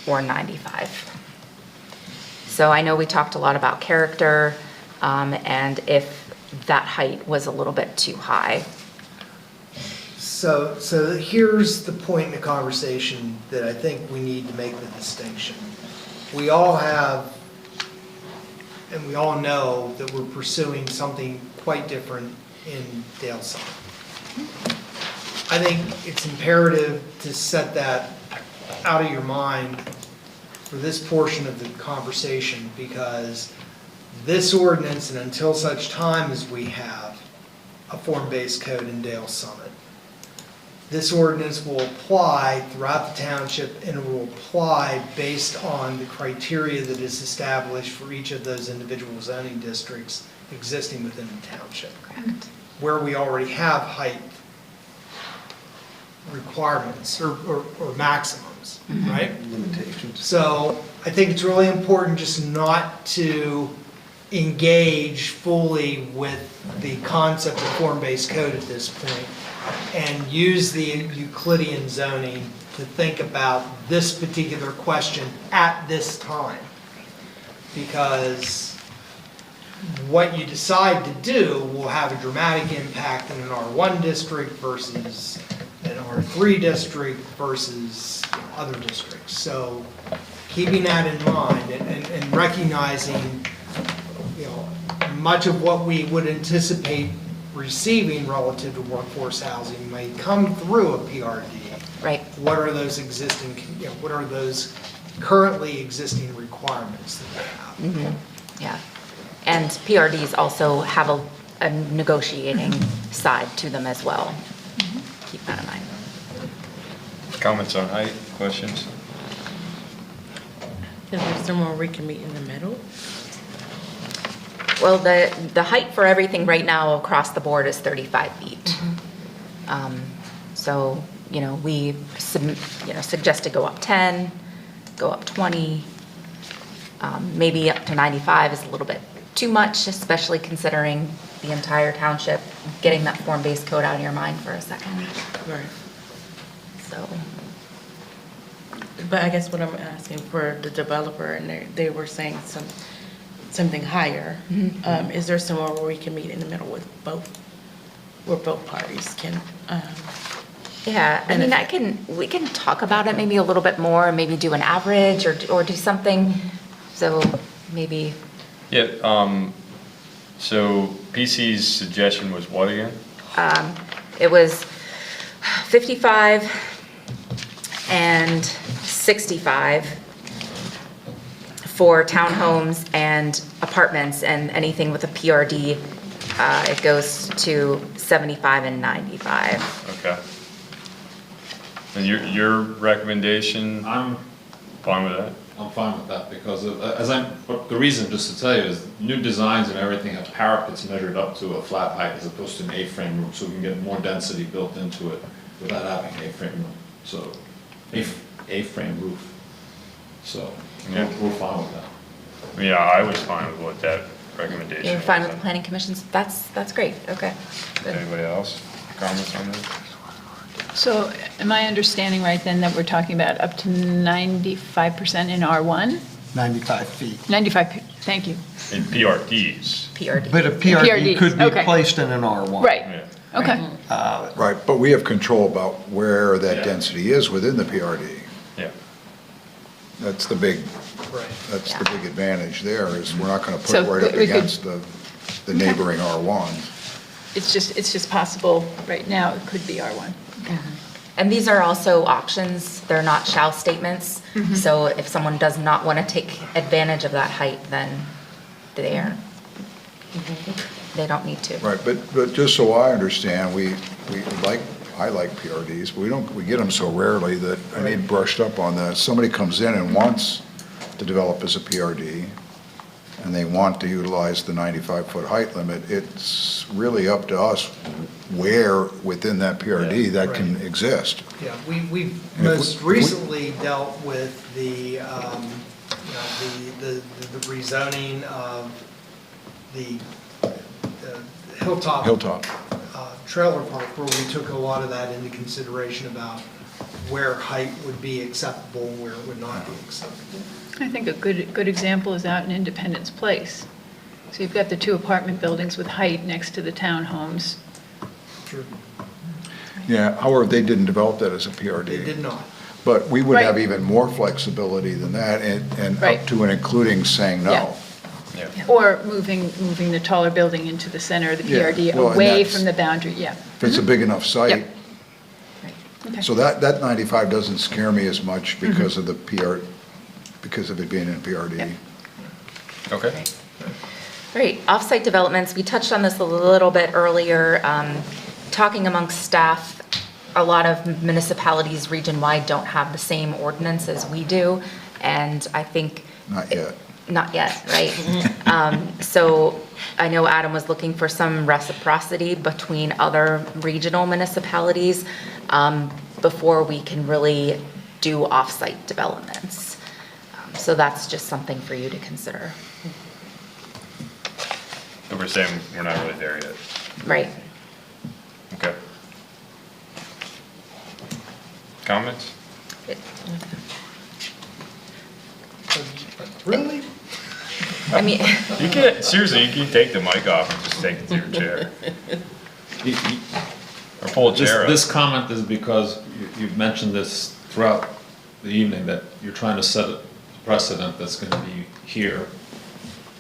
or 95. So I know we talked a lot about character, and if that height was a little bit too high. So here's the point in the conversation that I think we need to make the distinction. We all have, and we all know that we're pursuing something quite different in Dale Summit. I think it's imperative to set that out of your mind for this portion of the conversation, because this ordinance, and until such time as we have a form-based code in Dale Summit, this ordinance will apply throughout the township, and it will apply based on the criteria that is established for each of those individual zoning districts existing within the township. Correct. Where we already have height requirements or maximums, right? Limitations. So I think it's really important just not to engage fully with the concept of form-based code at this point, and use the Euclidean zoning to think about this particular question at this time. Because what you decide to do will have a dramatic impact in an R1 district versus an R3 district versus other districts. So keeping that in mind and recognizing, much of what we would anticipate receiving relative to workforce housing may come through a PRD. Right. What are those existing, what are those currently existing requirements that they have? Yeah. And PRDs also have a negotiating side to them as well. Keep that in mind. Comments on height, questions? Is there somewhere we can meet in the middle? Well, the height for everything right now across the board is 35 feet. So, we suggest to go up 10, go up 20, maybe up to 95 is a little bit too much, especially considering the entire township. Getting that form-based code out of your mind for a second. Right. So, But I guess what I'm asking for the developer, and they were saying something higher. Is there somewhere where we can meet in the middle with both, where both parties can? yeah, I mean, we can talk about it maybe a little bit more, maybe do an average or do something. So maybe. Yeah, so PC's suggestion was what again? It was 55 and 65 for townhomes and apartments, and anything with a PRD, it goes to 75 and 95. Okay. And your recommendation? I'm fine with that. I'm fine with that, because but the reason, just to tell you, is new designs and everything have parapets measured up to a flat height as opposed to an A-frame roof, so we can get more density built into it without having an A-frame roof. So, A-frame roof. So, we're fine with that. Yeah, I was fine with what that recommendation was. You're fine with the planning commissions? That's great, okay. Good. Anybody else? Comments on this? So am I understanding right then that we're talking about up to 95% in R1? 95 feet. 95, thank you. In PRDs. PRD. But a PRD could be okay. placed in an R1. Right, Yeah. okay. Right, but we have control about where that density is within the PRD. Yeah. That's the big, Right. that's the big advantage there, is we're not gonna put So it right up we could- against the neighboring R1s. It's just possible right now it could be R1. And these are also options, they're not shall statements. So if someone does not want to take advantage of that height, then they don't need to. Right, but just so I understand, I like PRDs, we get them so rarely that I need brushed up on that. Somebody comes in and wants to develop as a PRD, and they want to utilize the 95-foot height limit, it's really up to us where within that PRD that can exist. Yeah, we've most recently dealt with the rezoning of the Hilltop trailer park, where we took a lot of that into consideration about where height would be acceptable and where it would not be acceptable. I think a good example is out in Independence Place. So you've got the 2 apartment buildings with height next to the townhomes. Sure. Yeah, however, they didn't develop that as a PRD. They did not. But we would Right. have even more flexibility than that, and Right. up to and including saying no. Yeah. Or moving the taller building into the center of the Yeah, PRD, well, and away that's- from the boundary, yeah. If it's a big enough site. Yep. Okay. So that 95 doesn't scare me as much because of the because of it being in PRD. Okay. Great, off-site developments, we touched on this a little bit earlier. Talking amongst staff, a lot of municipalities region-wide don't have the same ordinance as we do, and I think... Not yet. Not yet, right? So I know Adam was looking for some reciprocity between other regional municipalities before we can really do off-site developments. So that's just something for you to consider. And we're saying we're not really there yet. Right. Okay. Comments? Really? I mean... You can, seriously, you can take the mic off and just take it to your chair. Or pull a chair up. This comment is because you've mentioned this throughout the evening, that you're trying to set a precedent that's going to be here,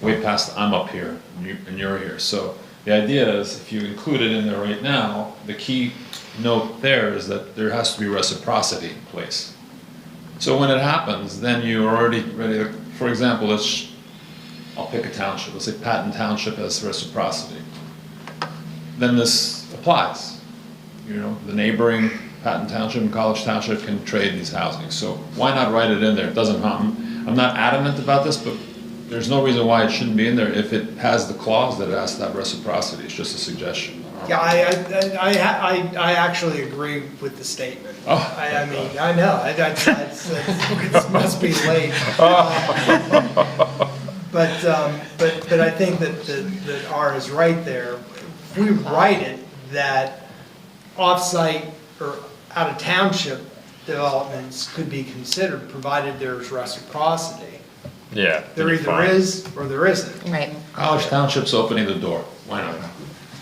way past I'm up here and you're here. So the idea is, if you include it in there right now, the key note there is that there has to be reciprocity in place. So when it happens, then you're already ready to, for example, I'll pick a township, let's say Patton Township has reciprocity. Then this applies. You know, the neighboring Patton Township and College Township can trade these housing. So why not write it in there? It doesn't harm. I'm not adamant about this, but there's no reason why it shouldn't be in there if it has the clause that it has to have reciprocity. It's just a suggestion. Yeah, I actually agree with the statement. Oh. I mean, I know, it must be late. But I think that R is right there. If we write it that off-site or out-of-township developments could be considered, provided there's reciprocity. Yeah. There either is or there isn't. Right. College Township's opening the door. Why not?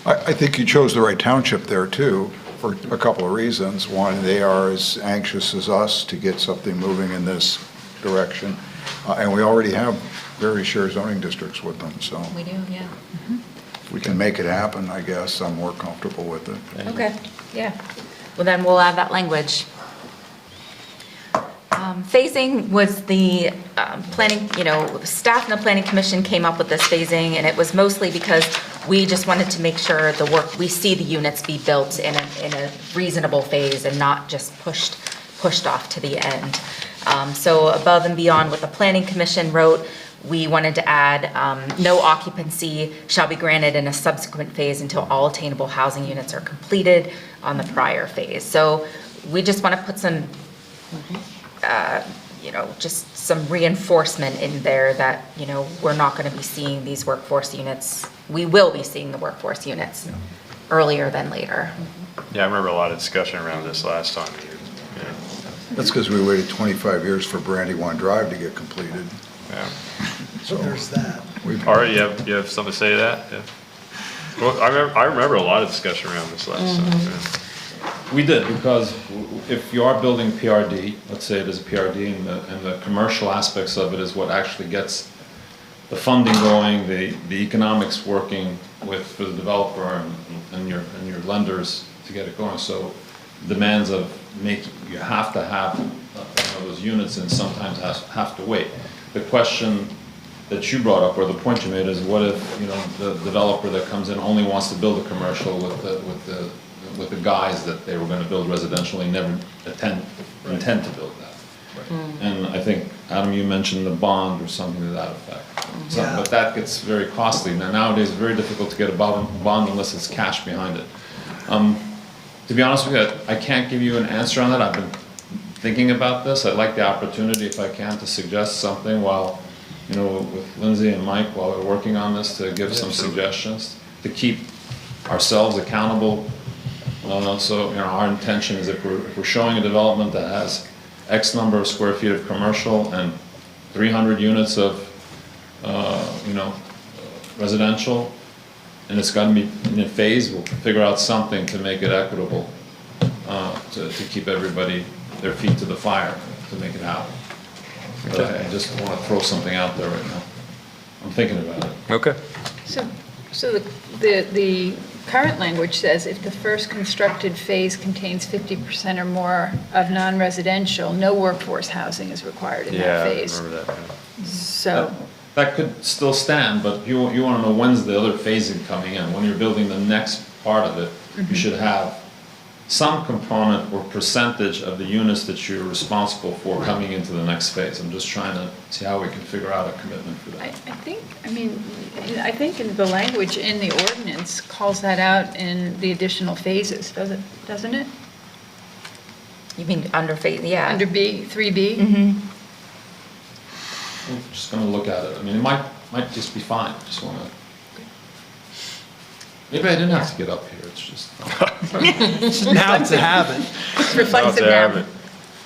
I think you chose the right township there too, for a couple of reasons. One, they are as anxious as us to get something moving in this direction. And we already have very shared zoning districts with them, so We do, yeah. if we can make it happen, I guess I'm more comfortable with it. Okay, yeah. Well, then we'll add that language. Phasing was the planning, staff and the planning commission came up with this phasing, and it was mostly because we just wanted to make sure we see the units be built in a reasonable phase and not just pushed off to the end. So above and beyond what the planning commission wrote, we wanted to add, no occupancy shall be granted in a subsequent phase until all attainable housing units are completed on the prior phase. So we just want to put some, just some reinforcement in there that, we're not going to be seeing these workforce units. We will be seeing the workforce units earlier than later. Yeah, I remember a lot of discussion around this last time. Yeah. That's because we waited 25 years for Brandywine Drive to get completed. Yeah. So there's that. All right, you have something to say to that? Yeah. Well, I remember a lot of discussion around this last time. Yeah. We did, because if you are building PRD, let's say it is a PRD, and the commercial aspects of it is what actually gets the funding going, the economics working for the developer and your lenders to get it going. So demands of making, you have to have those units and sometimes have to wait. The question that you brought up, or the point you made, is what if, you know, the developer that comes in only wants to build a commercial with the guys that they were going to build residential and never intend to build that. And I think, Adam, you mentioned the bond or something to that effect. So, Yeah. but that gets very costly. Now, nowadays, it's very difficult to get a bond unless it's cash behind it. To be honest with you, I can't give you an answer on that. I've been thinking about this. I'd like the opportunity, if I can, to suggest something while, you know, with Lindsay and Mike, while we're working on this, to give some suggestions, to keep ourselves accountable. So, you know, our intention is if we're showing a development that has X number of square feet of commercial and 300 units of, you know, residential, and it's got to be in a phase, we'll figure out something to make it equitable, to keep everybody, their feet to the fire, to make it happen. But I just want to throw something out there right now. I'm thinking about it. Okay. So the current language says if the first constructed phase contains 50% or more of non-residential, no workforce housing is required in that phase. Yeah, I remember that. So, That could still stand, but you want to know when's the other phasing coming in. When you're building the next part of it, you should have some component or percentage of the units that you're responsible for coming into the next phase. I'm just trying to see how we can figure out a commitment for that. I think in the language in the ordinance calls that out in the additional phases, doesn't it? You mean under phase, yeah. Under B, 3B? Mm-hmm. I'm just going to look at it. I mean, it might just be fine. Just want to. Maybe I didn't have to get up here. It's just. Now it's a habit. It's reflexive Now now. it's a habit.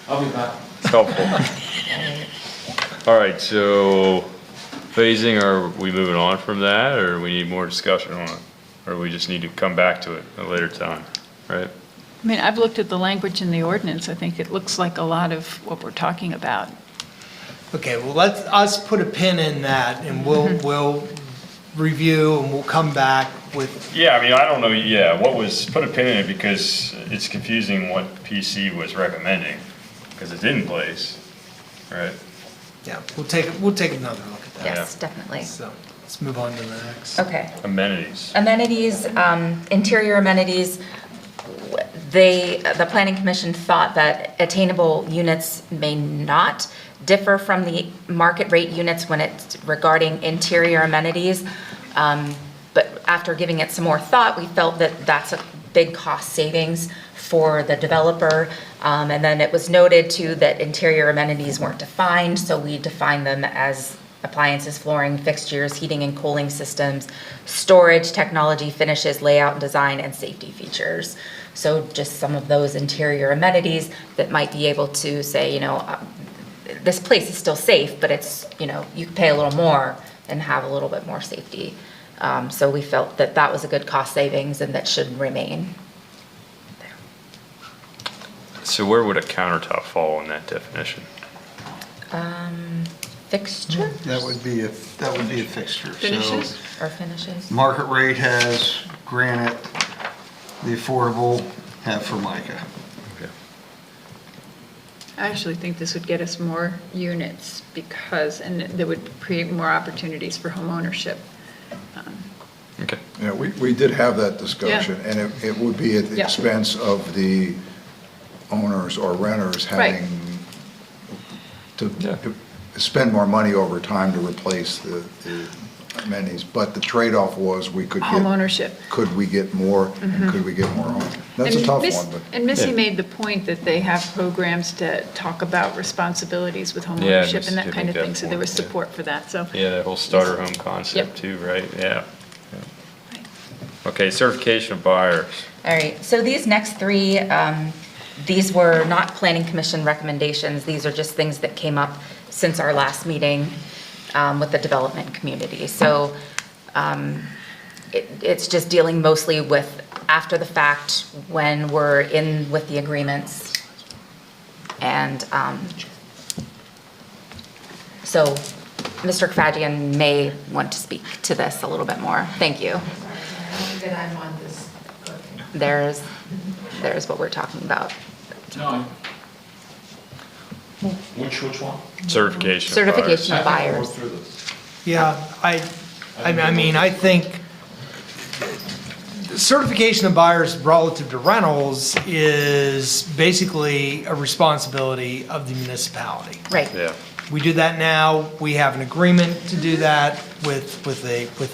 I'll be back. It's helpful. All right, so phasing, are we moving on from that, or we need more discussion on it? Or we just need to come back to it at a later time, right? I mean, I've looked at the language in the ordinance. I think it looks like a lot of what we're talking about. Okay, well, let's us put a pin in that, and we'll review, and we'll come back with, Yeah, I mean, I don't know, put a pin in it because it's confusing what PC was recommending, because it's in place, right? yeah, we'll take another look at that. Yes, definitely. So, let's move on to the next. Okay. Amenities. Amenities, interior amenities, the planning commission thought that attainable units may not differ from the market rate units when it's regarding interior amenities. But after giving it some more thought, we felt that that's a big cost savings for the developer. And then it was noted too that interior amenities weren't defined, so we defined them as appliances, flooring, fixtures, heating and cooling systems, storage, technology, finishes, layout and design, and safety features. So just some of those interior amenities that might be able to say, you know, this place is still safe, but it's, you know, you can pay a little more and have a little bit more safety. So we felt that that was a good cost savings and that should remain. So where would a countertop fall in that definition? Fixture That would be a fixture. Finishes? So or finishes? market rate has granite, the affordable have Formica. I actually think this would get us more units because, and that would create more opportunities for homeownership. Okay. Yeah, we did have that discussion, and it would be at the Yeah. expense of the owners or renters Right. having to spend more money over time to replace the amenities, but the trade-off was we could get. Homeownership. Could we get more, and could we get more home? That's a And tough Miss- one, but. And Missy made the point that they have programs to talk about responsibilities with Yeah, homeownership Miss and that did kind make of that thing, so there point, was yeah. support for that, so. Yeah, that whole starter home concept too, right? Yeah. Okay, certification of buyers. All right, so these next three, these were not planning commission recommendations. These are just things that came up since our last meeting with the development community. So it's just dealing mostly with after the fact when we're in with the agreements. And so Mr. Kfajian may want to speak to this a little bit more. Thank you. That I'm on this. there's what we're talking about. No. Which one? Certification. Certification of I think we'll buyers. work through this. Yeah, I mean, I think certification of buyers relative to rentals is basically a responsibility of the municipality. Right. Yeah. We do that now. We have an agreement to do that with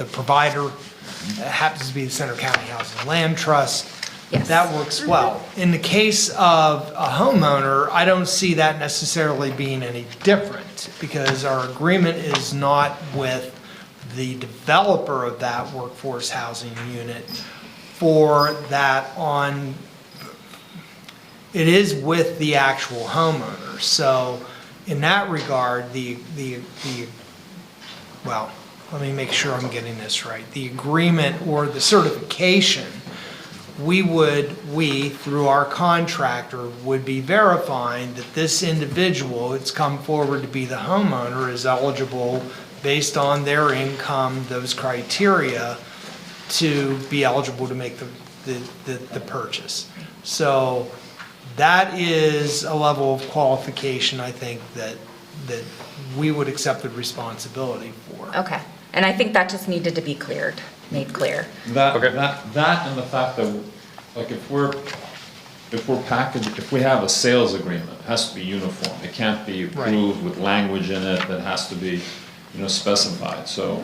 a provider. It happens to be the Center County Housing and Land Trust. Yes. That works well. In the case of a homeowner, I don't see that necessarily being any different because our agreement is not with the developer of that workforce housing unit for that on, it is with the actual homeowner. So in that regard, well, let me make sure I'm getting this right. The agreement or the certification, we, through our contractor, would be verifying that this individual that's come forward to be the homeowner is eligible based on their income, those criteria, to be eligible to make the purchase. So that is a level of qualification, I think, that we would accept the responsibility for. Okay, and I think that just needed to be made clear. That and the fact that, like, if we have a sales agreement, it has to be uniform. It can't be approved with language in it that has to be, specified. So,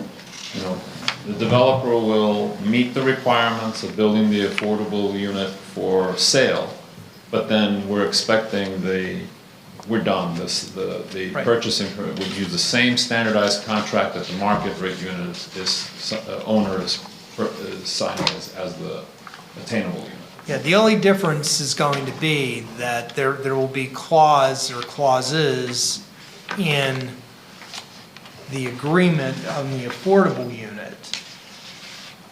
the developer will meet the requirements of building the affordable unit for sale, but then we're expecting we're done. The purchasing would use the same standardized contract that the market rate unit owner is signing as the attainable unit. Yeah, the only difference is going to be that there will be clauses in the agreement on the affordable unit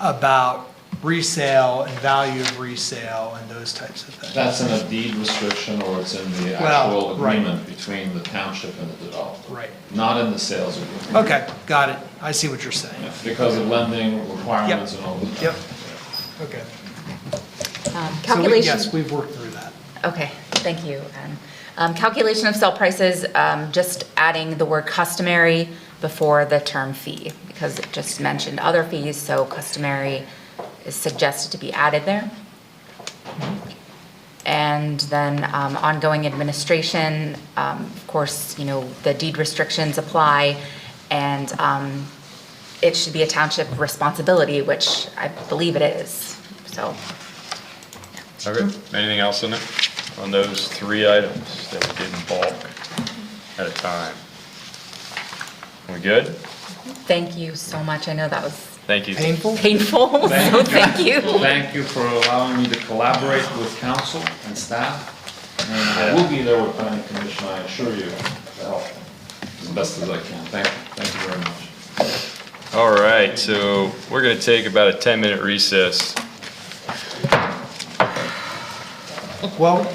about resale and value of resale and those types of things. That's in a deed restriction, or it's in the Well, actual agreement between the township and the developer. Right. Not in the sales agreement. Okay, got it. I see what you're saying. Yeah, because of lending requirements and all of that. Yep. Okay. Calculation. Yes, we've worked through that. Okay, thank you. Calculation of sale prices, just adding the word customary before the term fee, because it just mentioned other fees, so customary is suggested to be added there. And then ongoing administration, of course, the deed restrictions apply, and it should be a township responsibility, which I believe it is, so. Okay, anything else on those three items that we did in bulk at a time? We good? Thank you so much. I know that was Thank you. Painful? painful, so thank you. Thank you for allowing me to collaborate with council and staff. And I will be there with planning commission, I assure you, to help as best as I can. Thank you very much. All right, so we're gonna take about a 10-minute recess. Well.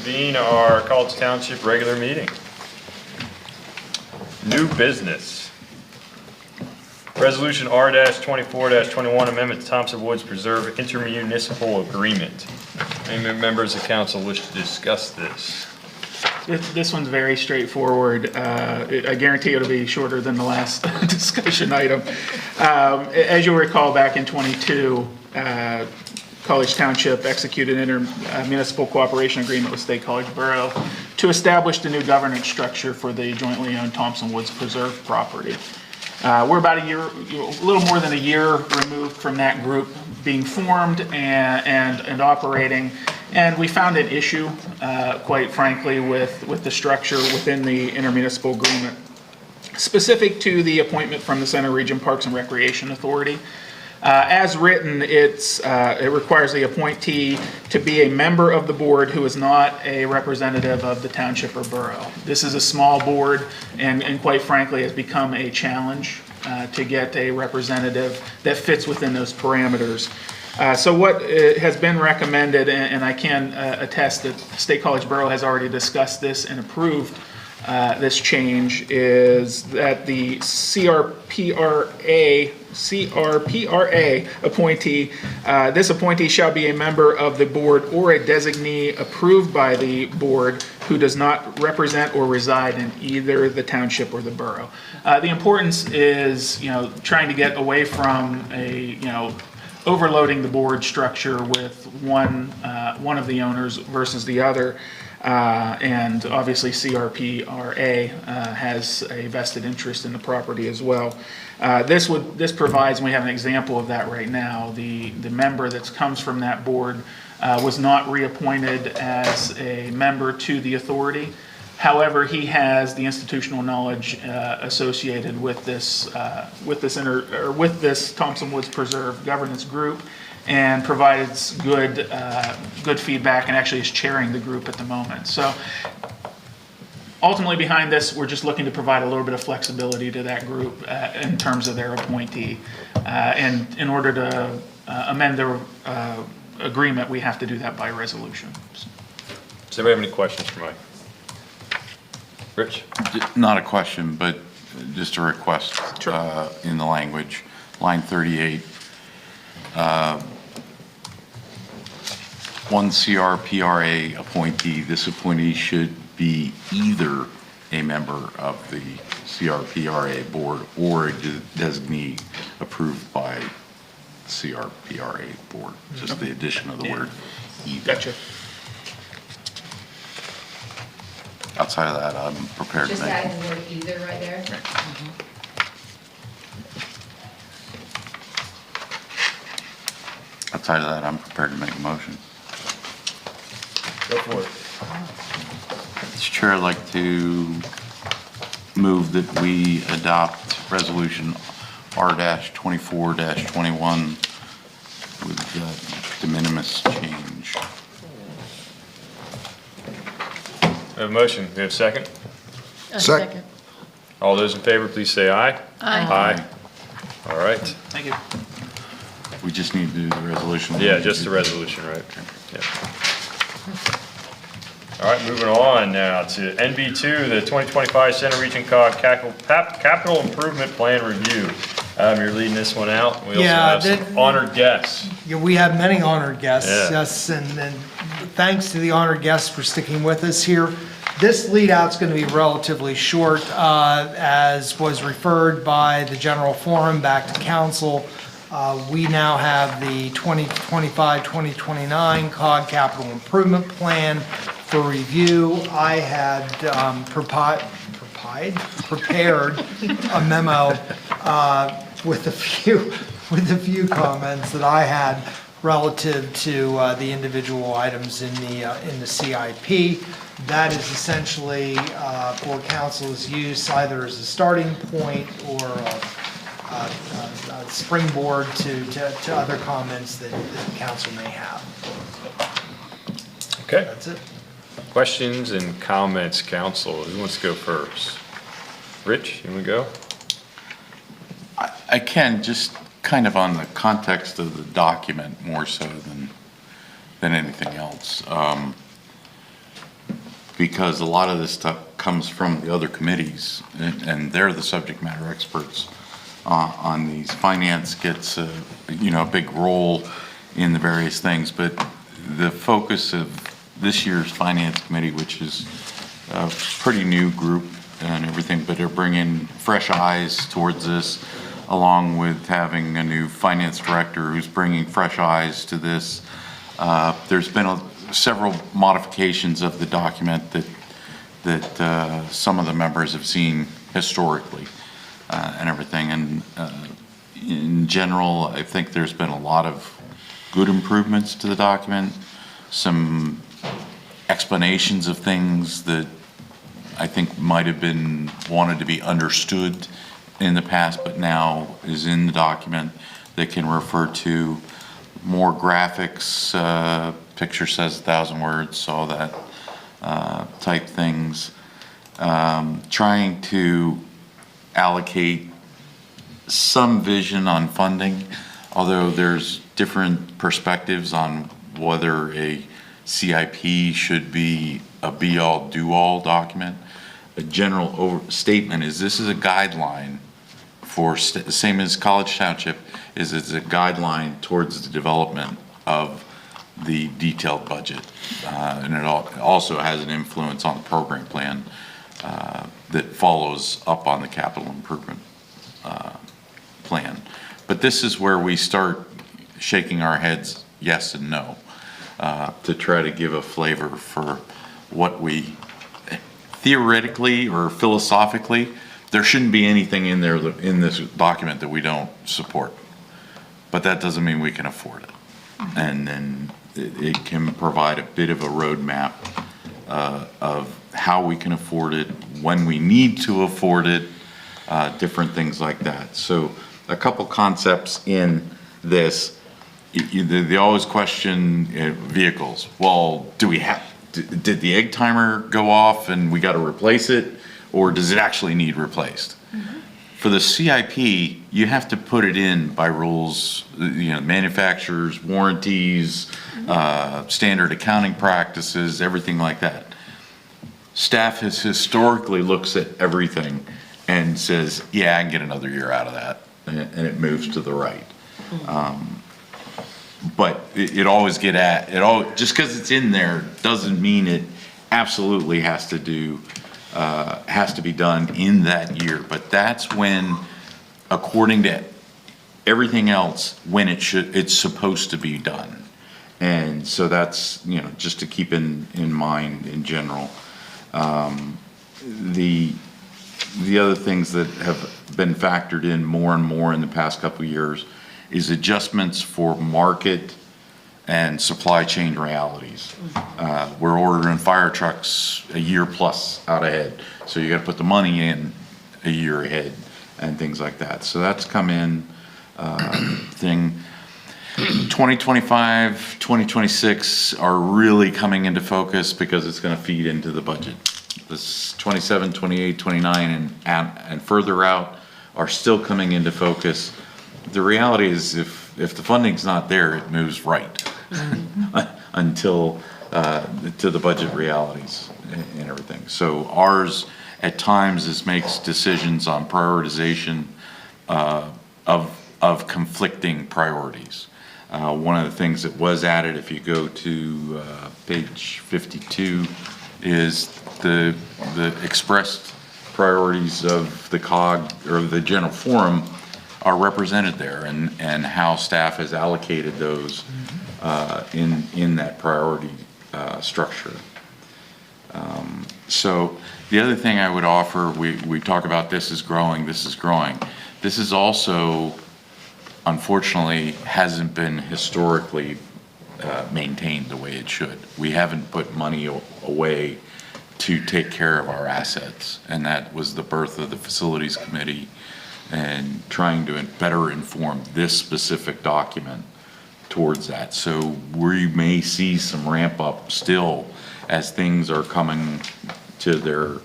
reconvene our College Township regular meeting. New business. Resolution R-24-21, amendment to Thompson Woods Preserve intermunicipal agreement. Any members of council wish to discuss this? This one's very straightforward. I guarantee it'll be shorter than the last discussion item. As you'll recall, back in '22, College Township executed an intermunicipal cooperation agreement with State College Borough to establish the new governance structure for the jointly owned Thompson Woods Preserve property. We're about a little more than a year removed from that group being formed and operating, and we found an issue, quite frankly, with the structure within the intermunicipal agreement, specific to the appointment from the Center Region Parks and Recreation Authority. As written, it requires the appointee to be a member of the board who is not a representative of the township or borough. This is a small board and quite frankly has become a challenge to get a representative that fits within those parameters. So what has been recommended, and I can attest that State College Borough has already discussed this and approved this change, is that the CRPRA appointee, this appointee shall be a member of the board or a designee approved by the board who does not represent or reside in either the township or the borough. The importance is, trying to get away from overloading the board structure with one of the owners versus the other. And obviously CRPRA has a vested interest in the property as well. This provides, and we have an example of that right now, the member that comes from that board was not reappointed as a member to the authority. However, he has the institutional knowledge associated with this Thompson Woods Preserve governance group, and provides good feedback, and actually is chairing the group at the moment. So ultimately behind this, we're just looking to provide a little bit of flexibility to that group in terms of their appointee. And in order to amend their agreement, we have to do that by resolution. Does anybody have any questions for Mike? Rich? Not a question, but just a request. Sure. In the language, line 38. One CRPRA appointee, this appointee should be either a member of the CRPRA board or a designee approved by CRPRA board. Just the addition of the word either. Gotcha. Outside of that, I'm prepared to Just make. add the word either right there. Outside of that, I'm prepared to make a motion. Go for it. Mr. Chair, I'd like to move that we adopt resolution R-24-21 with the de minimis change. We have a motion. We have a second? Second. All those in favor, please say aye. Aye. Aye. All right. Thank you. We just need to do the resolution. Yeah, just the resolution, right? Yeah. All right, moving on now to NB2, the 2025 Center Region COG Capital Improvement Plan Review. You're leading this one out. We also have some honored guests. Yeah, we have many honored guests, Yeah. yes, and thanks to the honored guests for sticking with us here. This lead out's going to be relatively short, as was referred by the general forum back to council. We now have the 2025-2029 COG Capital Improvement Plan for review. I had prepared a memo with a few comments that I had relative to the individual items in the CIP. That is essentially for council's use either as a starting point or a springboard to other comments that council may have. Okay. That's it. Questions and comments, council. Who wants to go first? Rich, you want to go? I can, just kind of on the context of the document more so than anything else. because a lot of this stuff comes from the other committees, and they're the subject matter experts on these. Finance gets a big role in the various things, but the focus of this year's Finance Committee, which is a pretty new group and everything, but they're bringing fresh eyes towards this, along with having a new finance director who's bringing fresh eyes to this. There's been several modifications of the document that some of the members have seen historically and everything. And in general, I think there's been a lot of good improvements to the document, some explanations of things that I think might have been wanted to be understood in the past, but now is in the document that can refer to more graphics, picture says 1,000 words, all that type things. Trying to allocate some vision on funding, although there's different perspectives on whether a CIP should be a be-all, do-all document. A general statement is this is a guideline for, same as College Township, is it's a guideline towards the development of the detailed budget. And it also has an influence on the program plan that follows up on the capital improvement plan. But this is where we start shaking our heads yes and no to try to give a flavor for what we theoretically or philosophically, there shouldn't be anything in there in this document that we don't support. But that doesn't mean we can afford it. And then it can provide a bit of a roadmap of how we can afford it, when we need to afford it, different things like that. So a couple concepts in this. They always question vehicles. Well, did the egg timer go off and we got to replace it, or does it actually need replaced? For the CIP, you have to put it in by rules, manufacturers, warranties, standard accounting practices, everything like that. Staff has historically looks at everything and says, yeah, I can get another year out of that, and it moves to the right. But it always just because it's in there doesn't mean it absolutely has to be done in that year. But that's when, according to everything else, when it's supposed to be done. And so that's, just to keep in mind in general. The other things that have been factored in more and more in the past couple of years is adjustments for market and supply chain realities. We're ordering fire trucks a year plus out ahead, so you got to put the money in a year ahead and things like that. So that's come in thing. 2025, 2026 are really coming into focus because it's going to feed into the budget. This 27, 28, 29, and further out are still coming into focus. The reality is if the funding's not there, it moves right until to the budget realities and everything. So ours at times makes decisions on prioritization of conflicting priorities. One of the things that was added, if you go to page 52, is the expressed priorities of the COG or the general forum are represented there, and how staff has allocated those in that priority structure. So the other thing I would offer, we talk about this is growing. This is also, unfortunately, hasn't been historically maintained the way it should. We haven't put money away to take care of our assets, and that was the birth of the Facilities Committee and trying to better inform this specific document towards that. So we may see some ramp up still as things are coming to their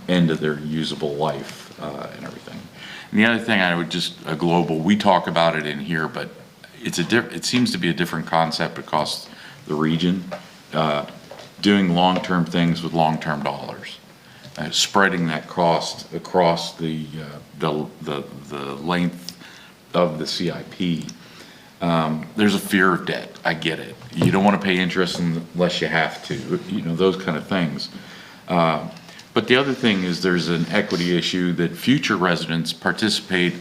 end of their usable life and everything. And the other thing I would a global, we talk about it in here, but it seems to be a different concept across the region. doing long-term things with long-term dollars, spreading that cost across the length of the CIP. There's a fear of debt. I get it. You don't want to pay interest unless you have to, those kind of things. But the other thing is there's an equity issue that future residents participate,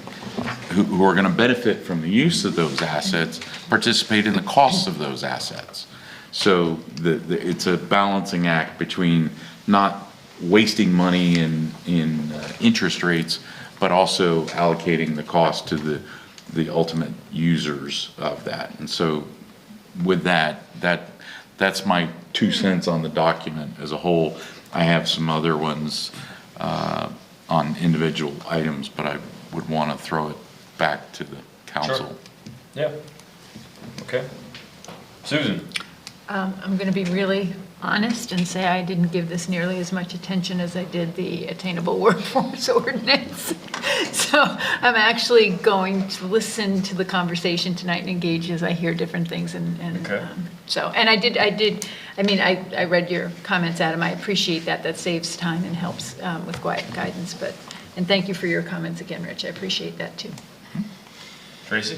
who are going to benefit from the use of those assets, participate in the costs of those assets. So it's a balancing act between not wasting money in interest rates, but also allocating the cost to the ultimate users of that. And so with that's my 2 cents on the document as a whole. I have some other ones on individual items, but I would want to throw it back to the council. Sure. Yeah. Okay. Susan? I'm going to be really honest and say I didn't give this nearly as much attention as I did the attainable workforce ordinance. So I'm actually going to listen to the conversation tonight and engage as I hear different things. Okay. I read your comments, Adam. I appreciate that. That saves time and helps with guidance. And thank you for your comments again, Rich. I appreciate that too. Tracy?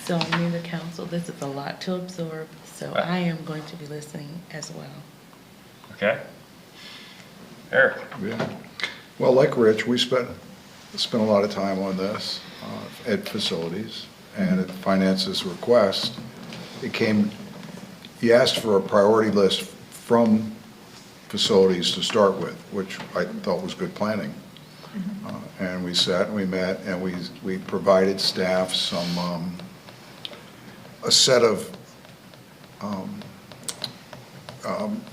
So I'm new to council. This is a lot to absorb, so I am going to be listening as well. Okay. Eric? Yeah. Well, like Rich, we spent a lot of time on this at facilities, and at finance's request, he asked for a priority list from facilities to start with, which I thought was good planning. And we sat and we met and we provided staff a set of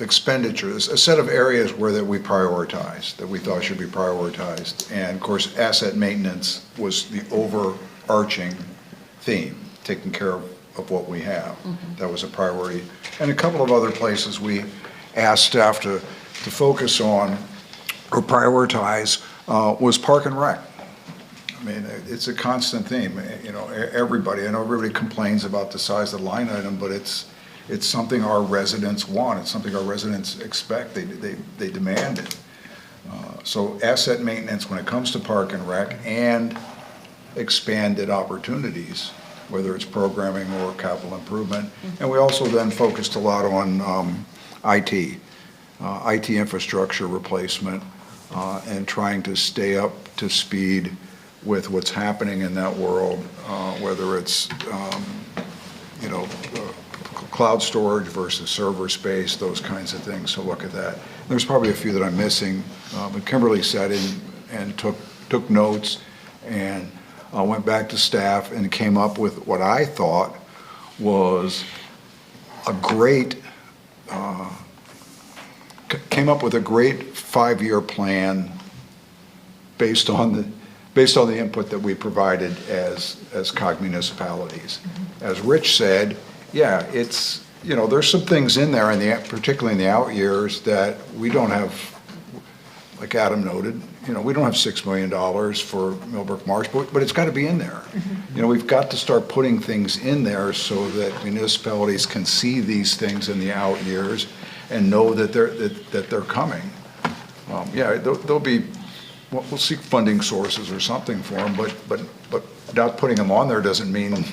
expenditures, a set of areas that we prioritized, that we thought should be prioritized. And of course, asset maintenance was the overarching theme, taking care of what we have. That was a priority. And a couple of other places we asked staff to focus on or prioritize was Park and Rec. I mean, it's a constant theme. I know everybody complains about the size of the line item, but it's something our residents want. It's something our residents expect. They demand it. So asset maintenance when it comes to Park and Rec and expanded opportunities, whether it's programming or capital improvement. And we also then focused a lot on IT infrastructure replacement, and trying to stay up to speed with what's happening in that world, whether it's cloud storage versus server space, those kinds of things. So look at that. There's probably a few that I'm missing, but Kimberly sat in and took notes and went back to staff and came up with what I thought was a great 5-year plan based on the input that we provided as COG municipalities. As Rich said, yeah, it's, there's some things in there, particularly in the out years, that we don't have, like Adam noted, we don't have $6 million for Millbrook Marsh, but it's got to be in there. We've got to start putting things in there so that municipalities can see these things in the out years and know that they're coming. There'll be, we'll seek funding sources or something for them, but not putting them on there doesn't mean it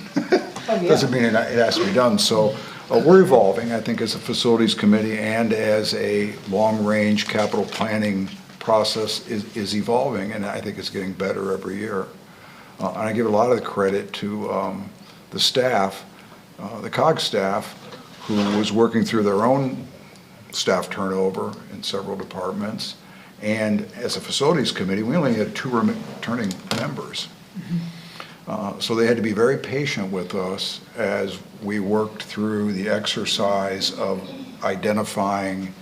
has to be done. So we're evolving, I think, as a facilities committee and as a long-range capital planning process is evolving, and I think it's getting better every year. And I give a lot of the credit to the staff, the COG staff, who was working through their own staff turnover in several departments. And as a facilities committee, we only had 2 returning members. So they had to be very patient with us as we worked through the exercise of identifying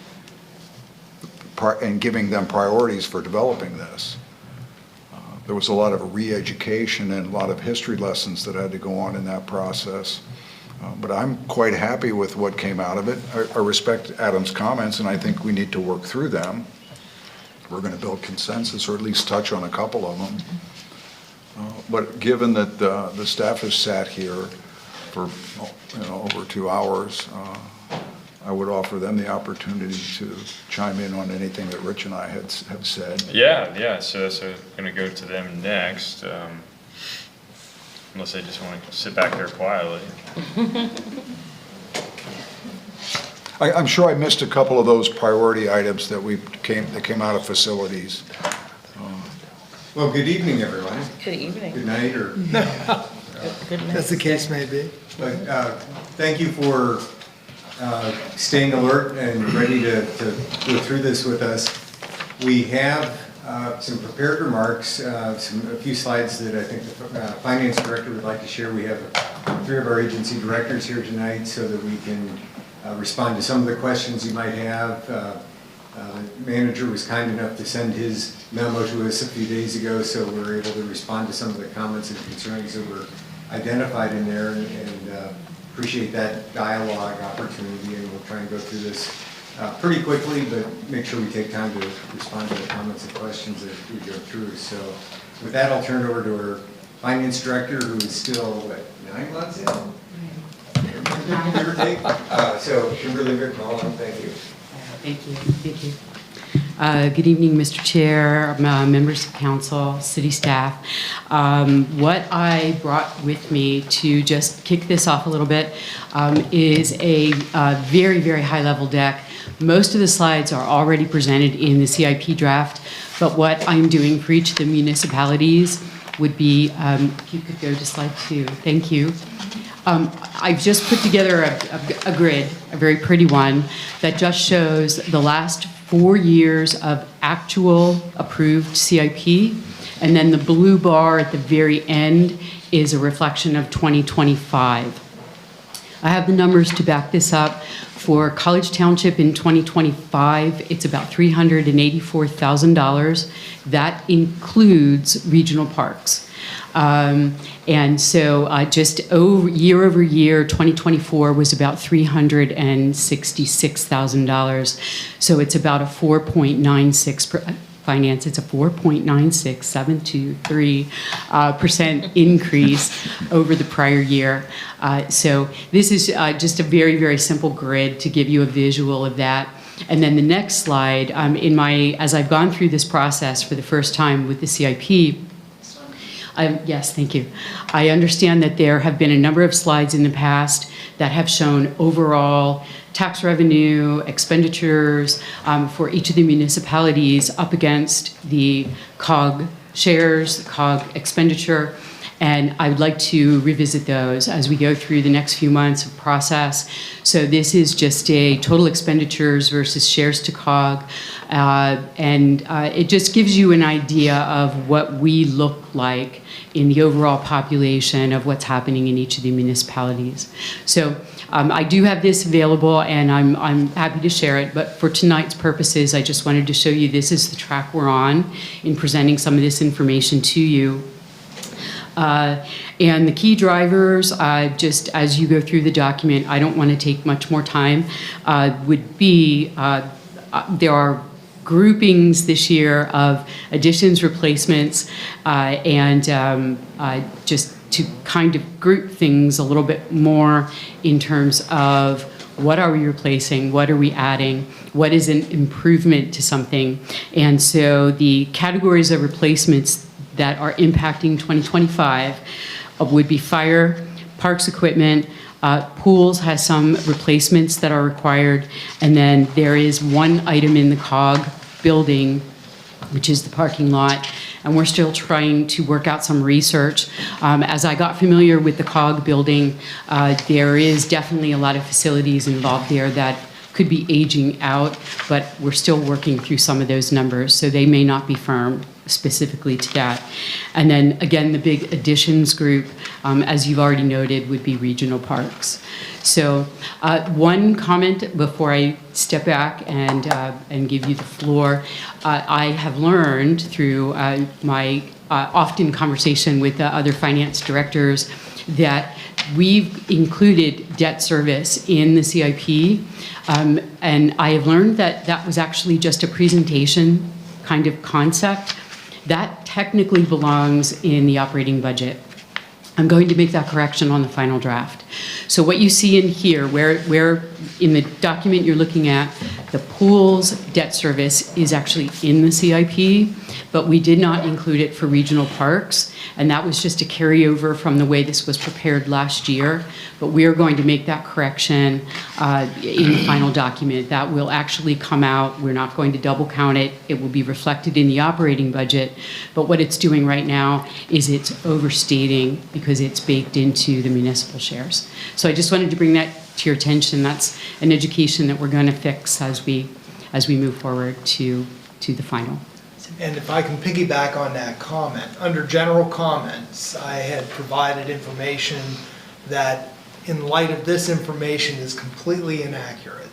and giving them priorities for developing this. There was a lot of re-education and a lot of history lessons that had to go on in that process. But I'm quite happy with what came out of it. I respect Adam's comments, and I think we need to work through them. We're going to build consensus, or at least touch on a couple of them. But given that the staff has sat here for over 2 hours, I would offer them the opportunity to chime in on anything that Rich and I have said. Yeah, so gonna go to them next, unless they just want to sit back there quietly. I'm sure I missed a couple of those priority items that came out of facilities. Well, good evening, everyone. Good evening. Good night, or, Good night. As the case may be. but thank you for staying alert and ready to go through this with us. We have some prepared remarks, a few slides that I think the finance director would like to share. We have 3 of our agency directors here tonight so that we can respond to some of the questions you might have. The manager was kind enough to send his memo to us a few days ago, so we're able to respond to some of the comments and concerns that were identified in there, and appreciate that dialogue opportunity, and we'll try and go through this pretty quickly, but make sure we take time to respond to the comments and questions as we go through. So with that, I'll turn it over to our finance director, who is still, what, 9 months in? Give or take. So Kimberly McMullen, thank you. Thank you. Good evening, Mr. Chair, members of council, city staff. What I brought with me to just kick this off a little bit is a very, very high-level deck. Most of the slides are already presented in the CIP draft, but what I'm doing for each of the municipalities would be, if you could go to slide 2, thank you. I've just put together a grid, a very pretty one, that just shows the last 4 years of actual approved CIP, and then the blue bar at the very end is a reflection of 2025. I have the numbers to back this up. For College Township in 2025, it's about $384,000. That includes regional parks. And so just year over year, 2024 was about $366,000. So it's about a 4.96 finance. It's a 4.96723% increase over the prior year. So this is just a very, very simple grid to give you a visual of that. And then the next slide, as I've gone through this process for the first time with the CIP, yes, thank you. I understand that there have been a number of slides in the past that have shown overall tax revenue, expenditures for each of the municipalities up against the COG shares, the COG expenditure. And I would like to revisit those as we go through the next few months of process. So this is just a total expenditures versus shares to COG. It just gives you an idea of what we look like in the overall population of what's happening in each of the municipalities. So I do have this available, and I'm happy to share it, but for tonight's purposes, I just wanted to show you this is the track we're on in presenting some of this information to you. And the key drivers, just as you go through the document, I don't want to take much more time, would be there are groupings this year of additions, replacements, and just to kind of group things a little bit more in terms of what are we replacing, what are we adding, what is an improvement to something. And so the categories of replacements that are impacting 2025 would be fire, parks equipment, pools has some replacements that are required, and then there is one item in the COG building, which is the parking lot, and we're still trying to work out some research. As I got familiar with the COG building, there is definitely a lot of facilities involved there that could be aging out, but we're still working through some of those numbers, so they may not be firm specifically to that. And then again, the big additions group, as you've already noted, would be regional parks. So one comment before I step back and give you the floor. I have learned through my often conversation with other finance directors that we've included debt service in the CIP, and I have learned that that was actually just a presentation kind of concept. That technically belongs in the operating budget. I'm going to make that correction on the final draft. So what you see in here, where in the document you're looking at, the pool's debt service is actually in the CIP, but we did not include it for regional parks, and that was just a carryover from the way this was prepared last year. But we are going to make that correction in the final document. That will actually come out. We're not going to double count it. It will be reflected in the operating budget. But what it's doing right now is it's overstating because it's baked into the municipal shares. So I just wanted to bring that to your attention. That's an education that we're going to fix as we move forward to the final. And if I can piggyback on that comment, under general comments, I had provided information that in light of this information is completely inaccurate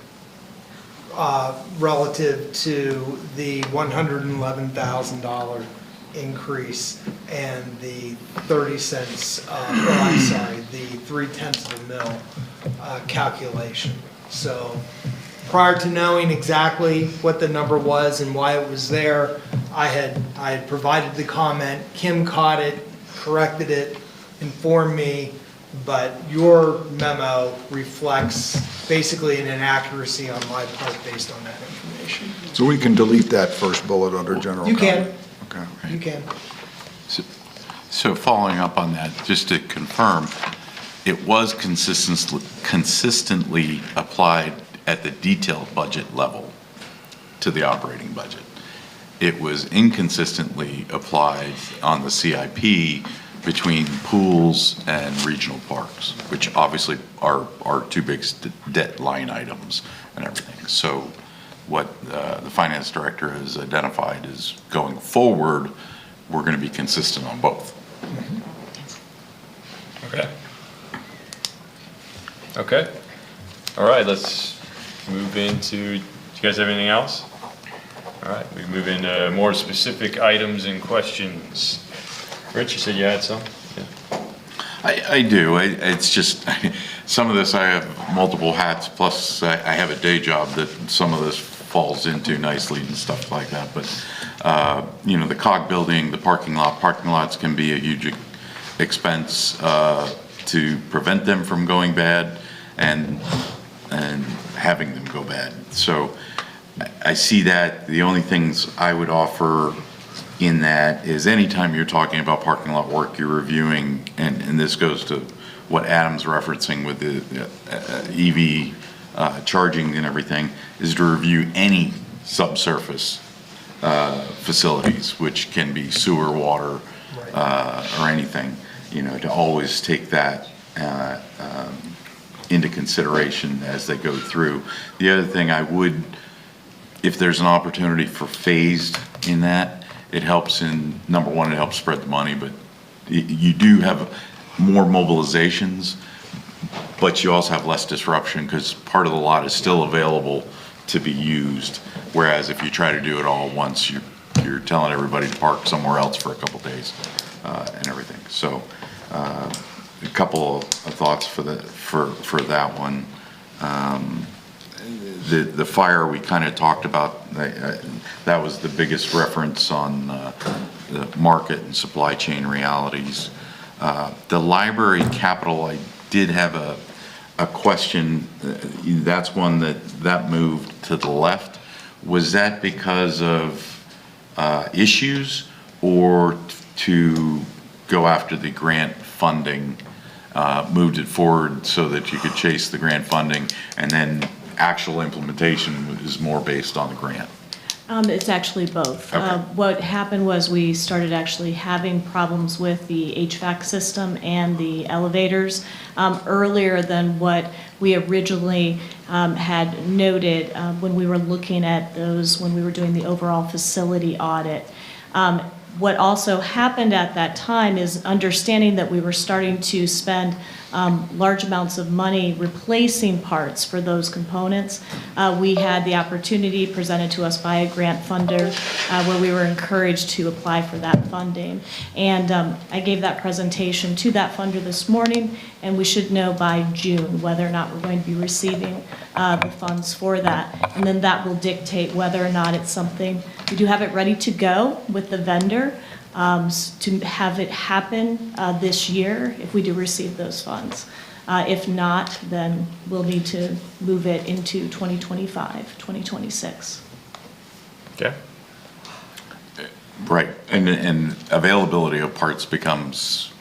relative to the $111,000 increase and the 30 cents, the 3/10 of a mil calculation. So prior to knowing exactly what the number was and why it was there, I had provided the comment. Kim caught it, corrected it, informed me, but your memo reflects basically an inaccuracy on my part based on that information. So we can delete that first bullet under general You comment? can. Okay. You can. So following up on that, just to confirm, it was consistently applied at the detailed budget level to the operating budget. It was inconsistently applied on the CIP between pools and regional parks, which obviously are two big debt line items and everything. So what the finance director has identified is going forward, we're going to be consistent on both. Okay. Okay. All right, let's move into, do you guys have anything else? All right, we move into more specific items and questions. Rich, you said you had some? Yeah. I do. It's just, some of this I have multiple hats, plus I have a day job that some of this falls into nicely and stuff like that. But, you know, the COG building, the parking lots can be a huge expense to prevent them from going bad and having them go bad. So I see that. The only things I would offer in that is anytime you're talking about parking lot work, you're reviewing, and this goes to what Adam's referencing with the EV charging and everything, is to review any subsurface facilities, which can be sewer, water, or anything, you know, to always take that into consideration as they go through. The other thing I would, if there's an opportunity for phased in that, it helps in, number one, it helps spread the money, but you do have more mobilizations, but you also have less disruption because part of the lot is still available to be used. Whereas if you try to do it all at once, you're telling everybody to park somewhere else for a couple days and everything. So a couple of thoughts for that one. The fire we kind of talked about, that was the biggest reference on the market and supply chain realities. The library capital, I did have a question. That's one that moved to the left. Was that because of issues or to go after the grant funding, moved it forward so that you could chase the grant funding, and then actual implementation is more based on the grant? It's actually both. Okay. What happened was we started actually having problems with the HVAC system and the elevators earlier than what we originally had noted when we were looking at those, when we were doing the overall facility audit. What also happened at that time is understanding that we were starting to spend large amounts of money replacing parts for those components. We had the opportunity presented to us by a grant funder where we were encouraged to apply for that funding. And I gave that presentation to that funder this morning, and we should know by June whether or not we're going to be receiving the funds for that. And then that will dictate whether or not it's something, we do have it ready to go with the vendor to have it happen this year if we do receive those funds. If not, then we'll need to move it into 2025, 2026. Okay. Right, and availability of parts becomes,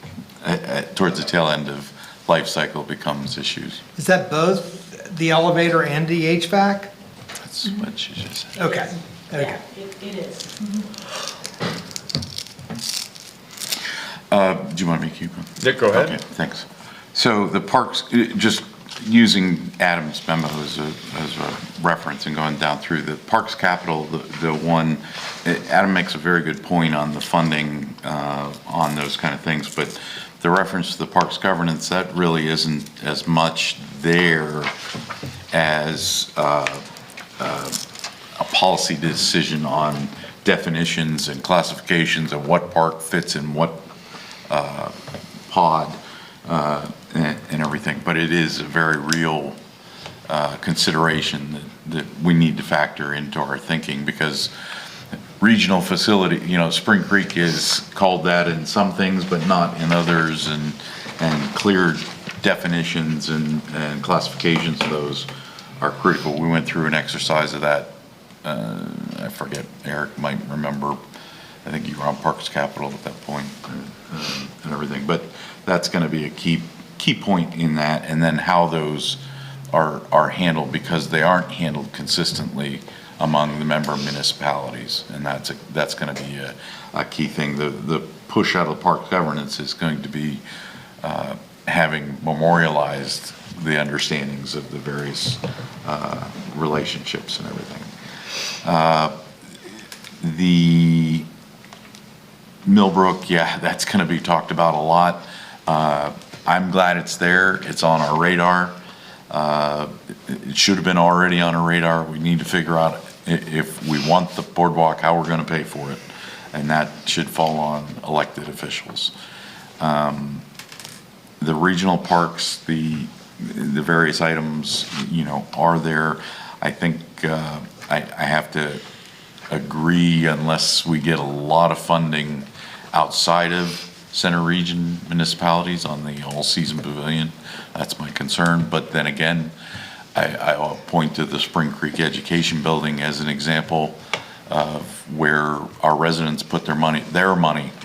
towards the tail end of life cycle becomes issues. Is that both the elevator and the HVAC? That's what she just said. Okay, okay. It is. Do you want me to keep them? Yeah, go ahead. Okay, thanks. So the parks, just using Adam's memo as a reference and going down through the Parks Capital, the one, Adam makes a very good point on the funding on those kind of things, but the reference to the parks governance, that really isn't as much there as a policy decision on definitions and classifications of what park fits in what pod and everything, but it is a very real consideration that we need to factor into our thinking, because regional facility, Spring Creek is called that in some things, but not in others, and clear definitions and classifications of those are critical. We went through an exercise of that. I forget, Eric might remember. I think you were on Parks Capital at that point and everything, but that's going to be a key point in that, and then how those are handled, because they aren't handled consistently among the member municipalities, and that's going to be a key thing. The push out of the park governance is going to be having memorialized the understandings of the various relationships and everything. The Millbrook, yeah, that's going to be talked about a lot. I'm glad it's there. It's on our radar. It should have been already on our radar. We need to figure out if we want the boardwalk, how we're going to pay for it. And that should fall on elected officials. The regional parks, the various items, are there. I think I have to agree, unless we get a lot of funding outside of center region municipalities on the all-season pavilion, that's my concern. But then again, I'll point to the Spring Creek Education Building as an example of where our residents put their money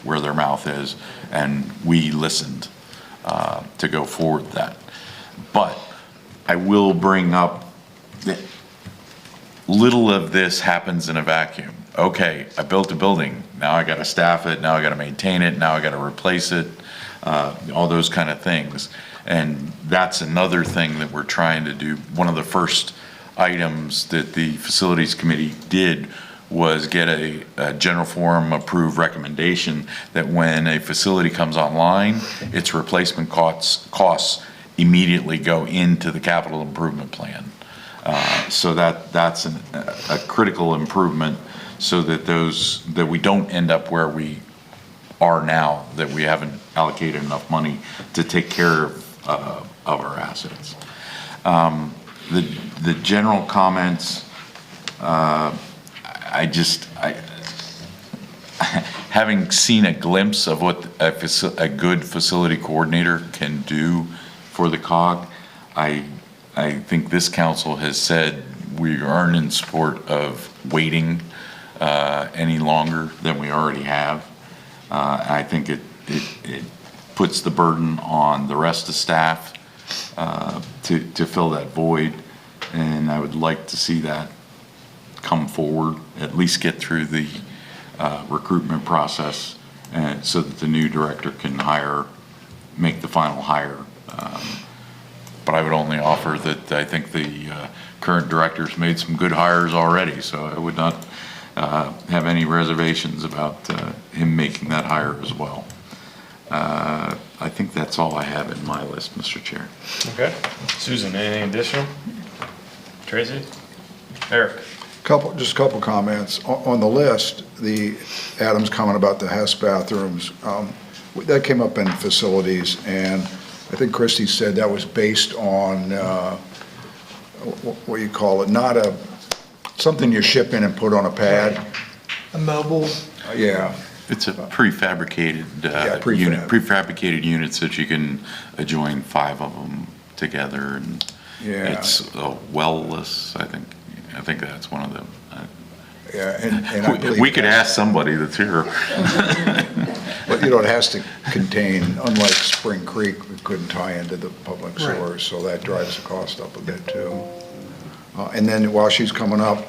where their mouth is, and we listened to go forward with that. But I will bring up that little of this happens in a vacuum. Okay, I built a building, now I got to staff it, now I got to maintain it, now I got to replace it, all those kind of things. And that's another thing that we're trying to do. One of the first items that the Facilities Committee did was get a general forum approved recommendation that when a facility comes online, its replacement costs immediately go into the capital improvement plan. So that's a critical improvement, so that we don't end up where we are now, that we haven't allocated enough money to take care of our assets. The general comments, having seen a glimpse of what a good facility coordinator can do for the COG, I think this council has said we aren't in support of waiting any longer than we already have. I think it puts the burden on the rest of staff to fill that void, and I would like to see that come forward, at least get through the recruitment process, and so that the new director can make the final hire. But I would only offer that I think the current director's made some good hires already, so I would not have any reservations about him making that hire as well. I think that's all I have in my list, Mr. Chair. Okay. Susan, anything additional? Tracy? Eric? Just a couple comments. On the list, the Adam's comment about the Hess bathrooms, that came up in facilities, and I think Christie said that was based on, what do you call it, not something you ship in and put on a pad. A mobile? Yeah. It's a prefabricated unit, prefabricated units that you can adjoin 5 of them together, and Yeah. it's well-less, I think that's one of them. Yeah, and I believe We could ask somebody that's here. But, you know, it has to contain, unlike Spring Creek, we couldn't tie into the public Right. sewers, so that drives the cost up a bit too. And then while she's coming up,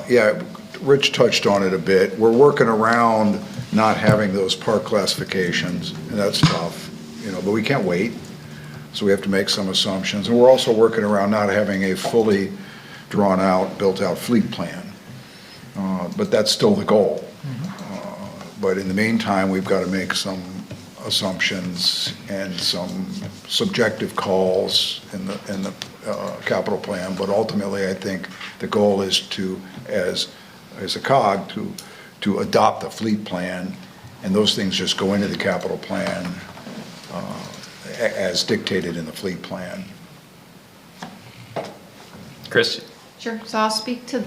yeah, Rich touched on it a bit. We're working around not having those park classifications, and that's tough, you know, but we can't wait. So we have to make some assumptions. And we're also working around not having a fully drawn-out, built-out fleet plan. But that's still the goal. But in the meantime, we've got to make some assumptions and some subjective calls in the capital plan. But ultimately, I think the goal is to, as a cog, to adopt the fleet plan, and those things just go into the capital plan as dictated in the fleet plan. Chris? Sure, so I'll speak to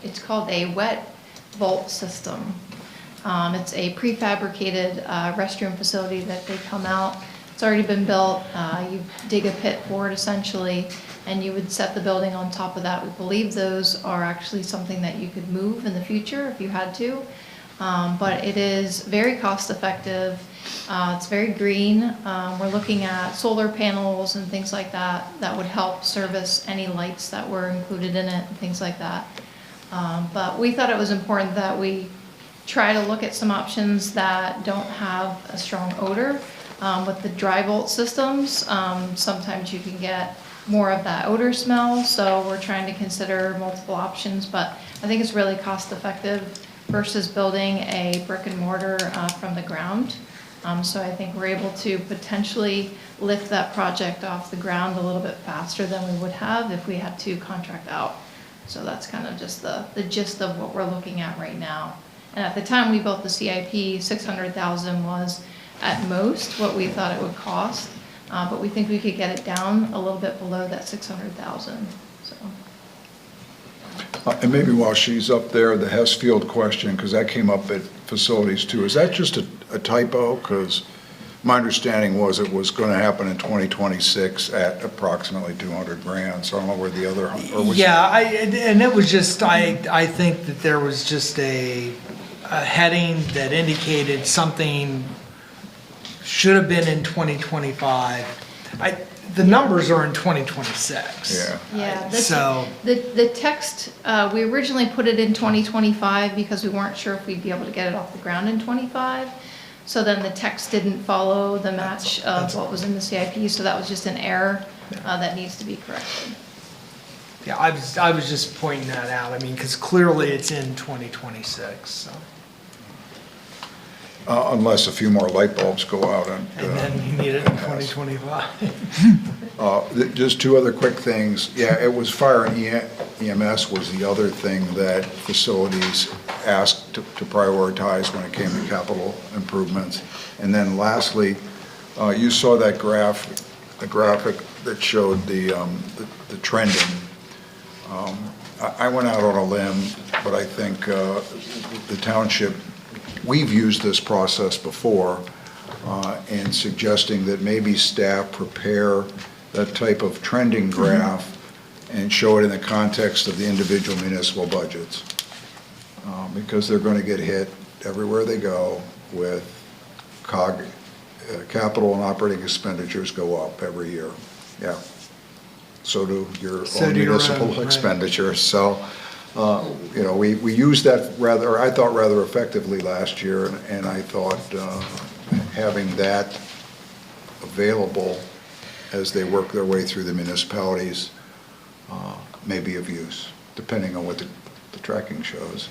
it's called a wet vault system. It's a prefabricated restroom facility that they come out. It's already been built. You dig a pit for it essentially, and you would set the building on top of that. We believe those are actually something that you could move in the future if you had to. But it is very cost effective. It's very green. We're looking at solar panels and things like that that would help service any lights that were included in it and things like that. But we thought it was important that we try to look at some options that don't have a strong odor. With the dry vault systems, sometimes you can get more of that odor smell, so we're trying to consider multiple options, but I think it's really cost effective versus building a brick and mortar from the ground. So I think we're able to potentially lift that project off the ground a little bit faster than we would have if we had to contract out. So that's kind of just the gist of what we're looking at right now. And at the time we built the CIP, $600,000 was at most what we thought it would cost, but we think we could get it down a little bit below that $600,000. So. And maybe while she's up there, the Hessfield question, because that came up at facilities too, is that just a typo? Because my understanding was it was going to happen in 2026 at approximately 200 grand, so I don't know where the other, or was Yeah, and it was just, I think that there was just a heading that indicated something should have been in 2025. The numbers are in 2026. Yeah. Yeah. So. The text, we originally put it in 2025 because we weren't sure if we'd be able to get it off the ground in 25. So then the text didn't follow the match of what was in the CIP, so that was just an error that needs to be corrected. Yeah, I was just pointing that out. I mean, because clearly it's in 2026, so. Unless a few more light bulbs go out. And then you need it in 2025. Just two other quick things. Yeah, it was fire and EMS was the other thing that facilities asked to prioritize when it came to capital improvements. And then lastly, you saw that the graphic that showed the trending. I went out on a limb, but I think the township, we've used this process before in suggesting that maybe staff prepare that type of trending graph and show it in the context of the individual municipal budgets. Because they're going to get hit everywhere they go with capital and operating expenditures go up every year. Yeah. So do your own municipal expenditures. So, you know, we used that I thought rather effectively last year, and I thought having that available as they work their way through the municipalities may be of use, depending on what the tracking shows.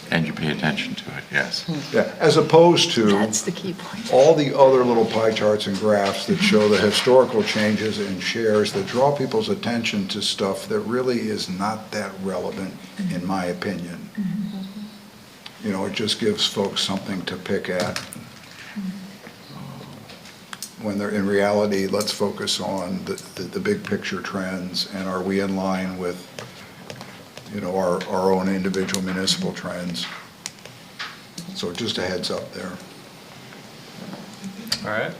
And you pay attention to it, yes. Yeah, as opposed to That's the key point. all the other little pie charts and graphs that show the historical changes in shares that draw people's attention to stuff that really is not that relevant, in my opinion. You know, it just gives folks something to pick at. When they're in reality, let's focus on the big picture trends, and are we in line with, you know, our own individual municipal trends. So just a heads up there. All right.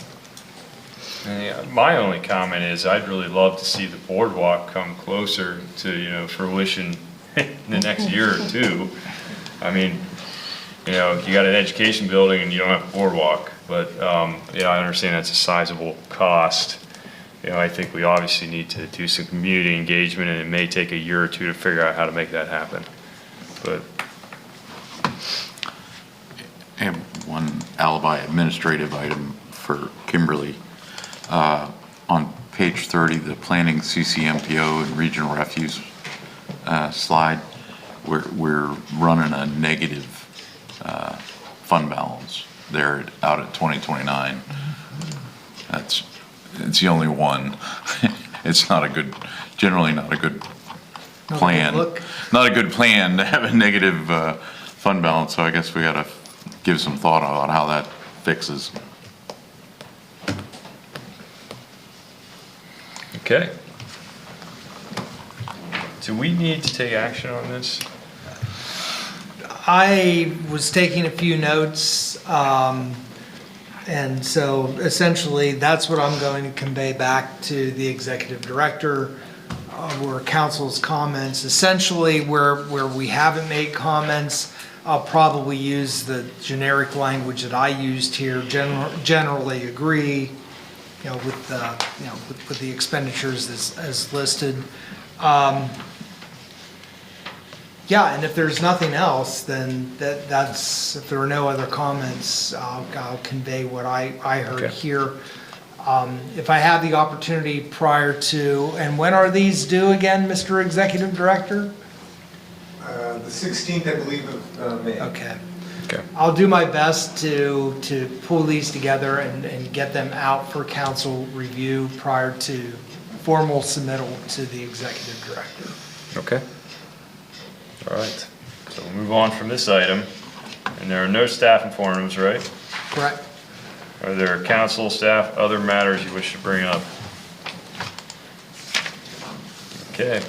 My only comment is I'd really love to see the boardwalk come closer to, fruition in the next year or two. I mean, you got an education building and you don't have a boardwalk, but, I understand that's a sizable cost. I think we obviously need to do some community engagement, and it may take a year or two to figure out how to make that happen. But I have one alibi administrative item for Kimberly. On page 30, the planning CCMPO and regional refuse slide, we're running a negative fund balance there out at 2029. It's the only one. It's not a good, generally not a good plan. Not a good plan to have a negative fund balance, so I guess we gotta give some thought about how that fixes. Okay. Do we need to take action on this? I was taking a few notes, and so essentially that's what I'm going to convey back to the executive director, were council's comments. Essentially, where we haven't made comments, I'll probably use the generic language that I used here, generally agree, with the expenditures as listed. Yeah, and if there's nothing else, then that's, if there are no other comments, I'll convey what I heard here. If I have the opportunity prior to, and when are these due again, Mr. Executive Director? The 16th, I believe, of May. Okay. I'll do my best to pull these together and get them out for council review prior to formal submittal to the executive director. Okay. All right. So we'll move on from this item. And there are no staff informers, right? Correct. Are there council, staff, other matters you wish to bring up? Okay.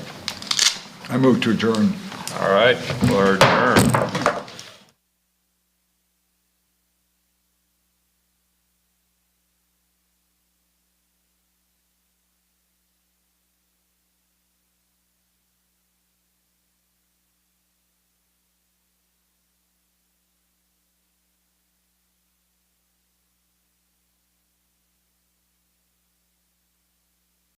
I move to adjourn. All right. We're adjourned.